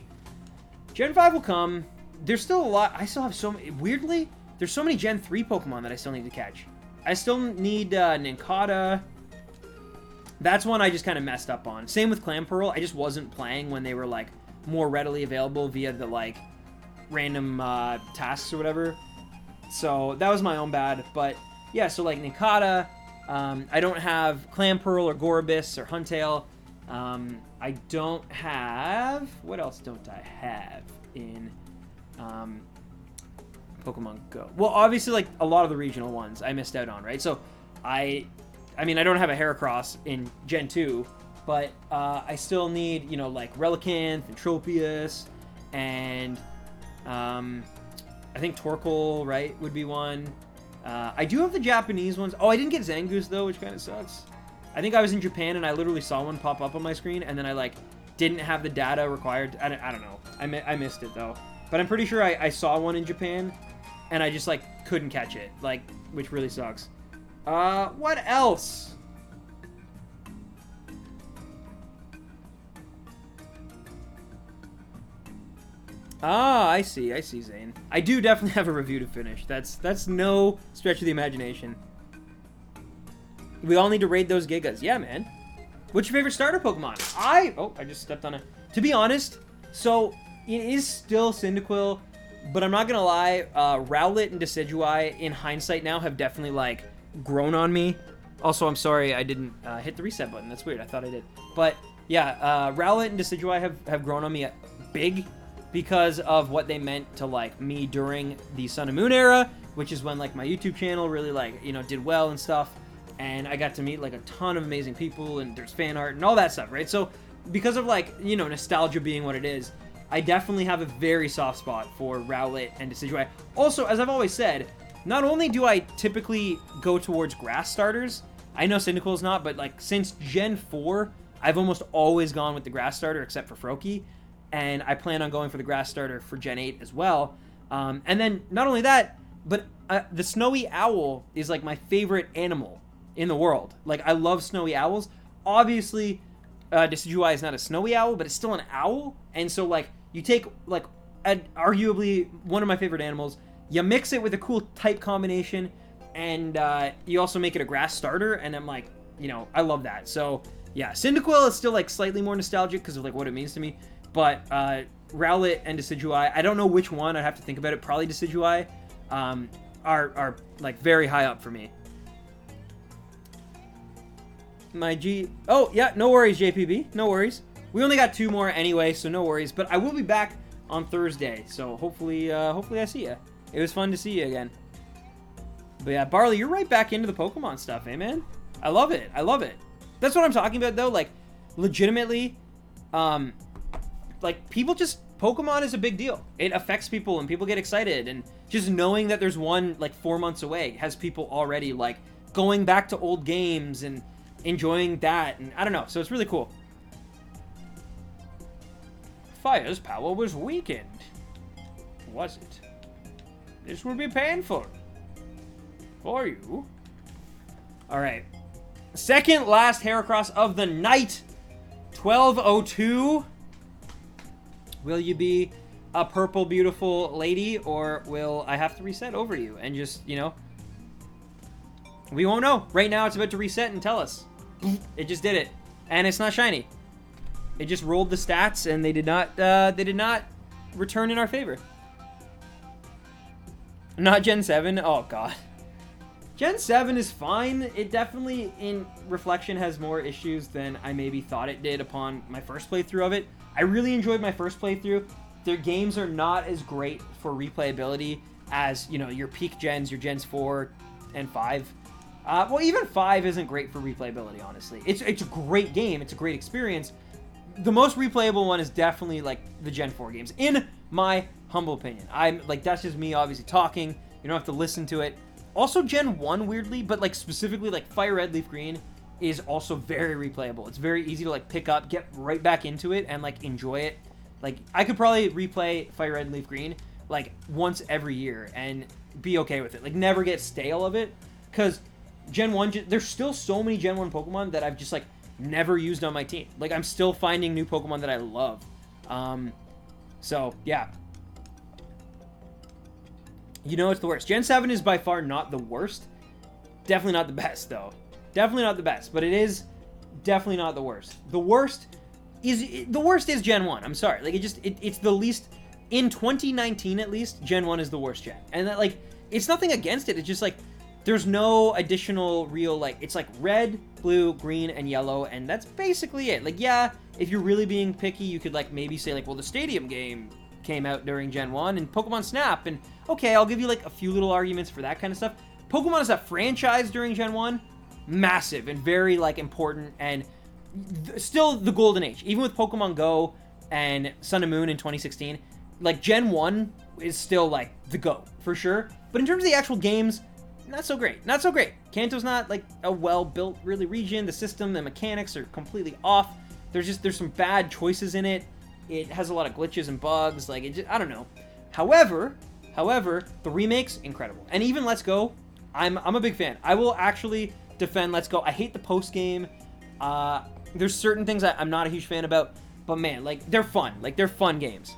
Gen 5 will come. There's still a lot. I still have so many. Weirdly, there's so many Gen 3 Pokemon that I still need to catch. I still need Nincada. That's one I just kind of messed up on. Same with Clamperl. I just wasn't playing when they were like more readily available via the like random tasks or whatever. So that was my own bad. But yeah, so like Nincada. I don't have Clamperl or Gorobis or Huntail. I don't have... What else don't I have in Pokemon Go? Well, obviously, like, a lot of the regional ones I missed out on, right? So, I mean, I don't have a Heracross in Gen 2, but I still need, you know, like, Relicanth and Tropius, and I think Torkoal, right, would be one. I do have the Japanese ones. Oh, I didn't get Zangoose, though, which kind of sucks. I think I was in Japan and I literally saw one pop up on my screen, and then I like didn't have the data required. I don't know. I missed it though. But I'm pretty sure I saw one in Japan and I just like couldn't catch it, like, which really sucks. What else? Ah, I see, Zane. I do definitely have a review to finish. That's no stretch of the imagination. We all need to raid those Gigas. Yeah, man. What's your favorite starter Pokemon? I just stepped on it. To be honest, so it is still Cyndaquil, but I'm not gonna lie, Rowlet and Decidueye in hindsight now have definitely like grown on me. Also, I'm sorry I didn't hit the reset button. That's weird. I thought I did. But yeah, Rowlet and Decidueye have grown on me big because of what they meant to like me during the Sun and Moon era, which is when like my YouTube channel really like, you know, did well and stuff. And I got to meet like a ton of amazing people, and there's fan art and all that stuff, right? So because of like, you know, nostalgia being what it is, I definitely have a very soft spot for Rowlet and Decidueye. Also, as I've always said, not only do I typically go towards grass starters, I know Cyndaquil's not, but like since Gen 4, I've almost always gone with the grass starter except for Froakie, and I plan on going for the grass starter for Gen 8 as well. And then not only that, but the snowy owl is like my favorite animal in the world. Like, I love snowy owls. Obviously, Decidueye is not a snowy owl, but it's still an owl. And so, like, you take, like, arguably one of my favorite animals, you mix it with a cool type combination, and you also make it a grass starter, and I'm like, you know, I love that. So, yeah, Cyndaquil is still, like, slightly more nostalgic because of, like, what it means to me. But Rowlet and Decidueye, I don't know which one. I'd have to think about it. Probably Decidueye are like, very high up for me. Oh, yeah, no worries, JPB. No worries. We only got 2 more anyway, so no worries. But I will be back on Thursday, so hopefully I see you. It was fun to see you again. But yeah, Barley, you're right back into the Pokemon stuff, eh, man? I love it. I love it. That's what I'm talking about, though. Like, legitimately, like, people just... Pokemon is a big deal. It affects people, and people get excited. And just knowing that there's one, like, 4 months away has people already, like, going back to old games and enjoying that. And I don't know. So it's really cool. Fire's power was weakened. Was it? This will be painful. For you. Alright. Second last Heracross of the night. 1202. Will you be a purple beautiful lady, or will I have to reset over you and just, you know, we won't know. Right now it's about to reset and tell us. It just did it. And it's not shiny. It just rolled the stats, and they did not return in our favor. Not Gen 7. Oh god. Gen 7 is fine. It definitely, in reflection, has more issues than I maybe thought it did upon my first playthrough of it. I really enjoyed my first playthrough. Their games are not as great for replayability as, you know, your peak gens, your Gens 4 and 5. Well, even 5 isn't great for replayability, honestly. It's a great game. It's a great experience. The most replayable one is definitely, like, the Gen 4 games, in my humble opinion. I'm, like, that's just me obviously talking. You don't have to listen to it. Also, Gen 1, weirdly, but, like, specifically, like, Fire Red, Leaf Green is also very replayable. It's very easy to, like, pick up, get right back into it, and, like, enjoy it. Like, I could probably replay Fire Red and Leaf Green, like, once every year and be okay with it. Like, never get stale of it, because Gen 1, there's still so many Gen 1 Pokemon that I've just, like, never used on my team. Like, I'm still finding new Pokemon that I love. So, yeah. You know it's the worst. Gen 7 is by far not the worst. Definitely not the best, though. Definitely not the best, but it is definitely not the worst. The worst is Gen 1. I'm sorry. Like, it's the least, in 2019 at least, Gen 1 is the worst gen. And that, like, it's nothing against it. It's just, like, there's no additional real, like, it's, like, red, blue, green, and yellow, and that's basically it. Like, yeah, if you're really being picky, you could, like, maybe say, like, well, the Stadium game came out during Gen 1, and Pokemon Snap, and, okay, I'll give you, like, a few little arguments for that kind of stuff. Pokemon as a franchise during Gen 1, massive and very, like, important, and still the golden age. Even with Pokemon Go and Sun and Moon in 2016, like, Gen 1 is still, like, the GOAT, for sure. But in terms of the actual games, not so great. Not so great. Kanto's not, like, a well-built, really, region. The system, the mechanics are completely off. There's some bad choices in it. It has a lot of glitches and bugs. Like, it just, I don't know. However, the remakes, incredible. And even Let's Go, I'm a big fan. I will actually defend Let's Go. I hate the post-game. There's certain things I'm not a huge fan about. But, man, like, they're fun. Like, they're fun games.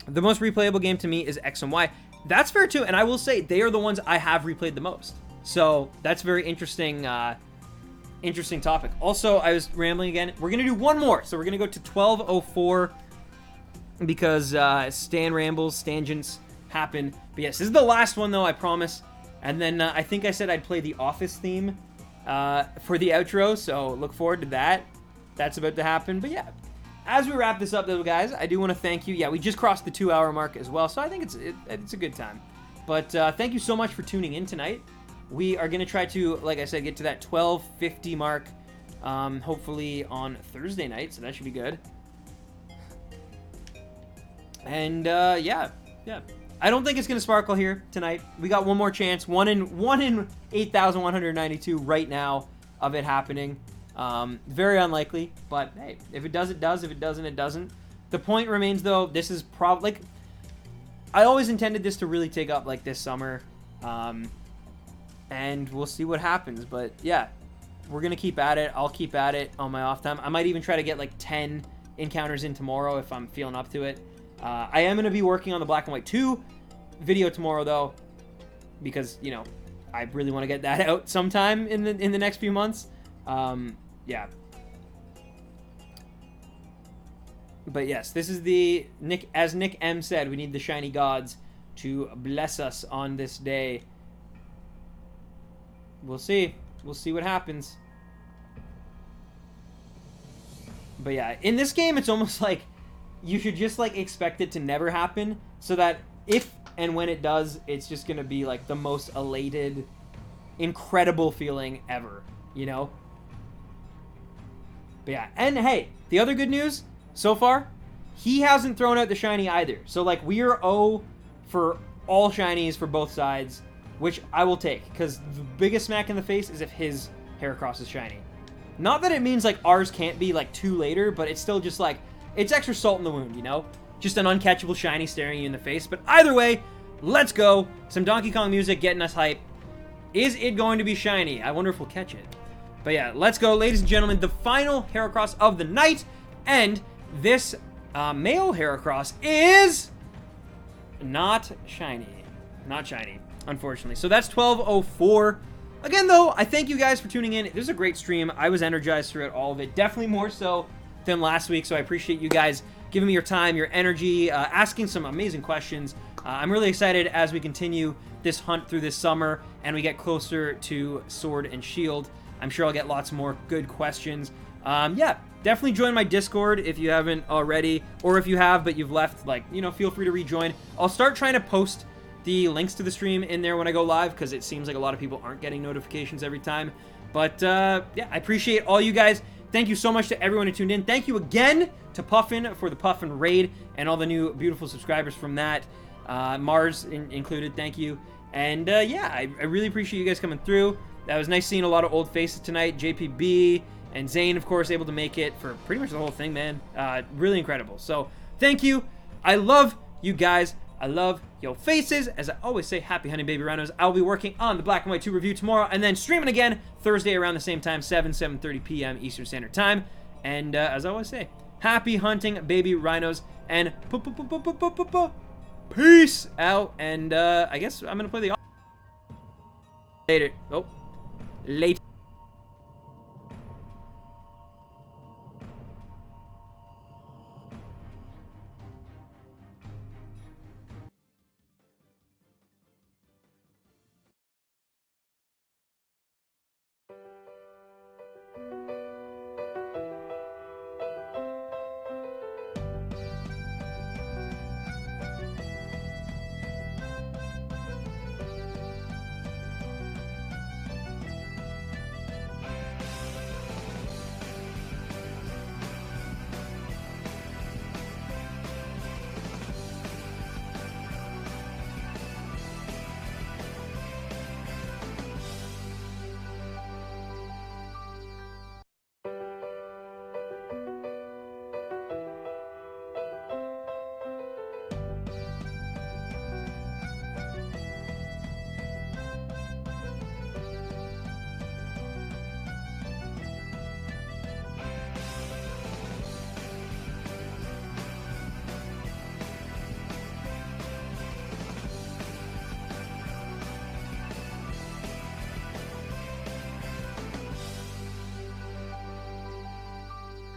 The most replayable game to me is X and Y. That's fair, too. And I will say, they are the ones I have replayed the most. So, that's very interesting, interesting topic. Also, I was rambling again. We're going to do one more. So, we're going to go to 1204 because Stan rambles, tangents happen. But yes, this is the last one, though, I promise. And then I think I said I'd play the Office theme for the outro, so look forward to that. That's about to happen. But yeah, as we wrap this up, though, guys, I do want to thank you. Yeah, we just crossed the 2-hour mark as well, so I think it's a good time. But thank you so much for tuning in tonight. We are going to try to, like I said, get to that 12:50 mark, hopefully on Thursday night, so that should be good. And yeah. I don't think it's going to sparkle here tonight. We got one more chance, one in 8,192 right now of it happening. Very unlikely, but hey, if it does, it does. If it doesn't, it doesn't. The point remains, though, this is probably, like, I always intended this to really take up, like, this summer, and we'll see what happens. But yeah, we're gonna keep at it. I'll keep at it on my off time. I might even try to get like 10 encounters in tomorrow if I'm feeling up to it. I am gonna be working on the Black and White 2 video tomorrow, though, because, you know, I really want to get that out sometime in the next few months. Yeah. But yes, this is the as Nick M said, we need the shiny gods to bless us on this day. We'll see. We'll see what happens. But yeah, in this game, it's almost like you should just like expect it to never happen, so that if and when it does, it's just gonna be like the most elated, incredible feeling ever, you know? But yeah, and hey, the other good news so far, he hasn't thrown out the shiny either. So like, we are O for all shinies for both sides, which I will take, because the biggest smack in the face is if his Heracross is shiny. Not that it means like ours can't be like 2 later, but it's still just like, it's extra salt in the wound, you know? Just an uncatchable shiny staring you in the face. But either way, let's go. Some Donkey Kong music getting us hype. Is it going to be shiny? I wonder if we'll catch it. But yeah, let's go, ladies and gentlemen. The final Heracross of the night. And this male Heracross is not shiny. Not shiny, unfortunately. So that's 12:04. Again, though, I thank you guys for tuning in. This is a great stream. I was energized throughout all of it. Definitely more so than last week. So I appreciate you guys giving me your time, your energy, asking some amazing questions. I'm really excited as we continue this hunt through this summer and we get closer to Sword and Shield. I'm sure I'll get lots more good questions. Yeah, definitely join my Discord if you haven't already, or if you have but you've left, like, you know, feel free to rejoin. I'll start trying to post the links to the stream in there when I go live, because it seems like a lot of people aren't getting notifications every time. But yeah, I appreciate all you guys. Thank you so much to everyone who tuned in. Thank you again to Puffin for the Puffin raid and all the new beautiful subscribers from that. Mars included, thank you. And yeah, I really appreciate you guys coming through. That was nice seeing a lot of old faces tonight. JPB and Zane, of course, able to make it for pretty much the whole thing, man. Really incredible. So thank you. I love you guys. I love your faces. As I always say, happy hunting, baby rhinos. I'll be working on the Black and White 2 review tomorrow, and then streaming again Thursday around the same time, 7:30 p.m. Eastern Standard Time. And as I always say, happy hunting, baby rhinos, and peace out. And I guess I'm going to play the later. Oh, later.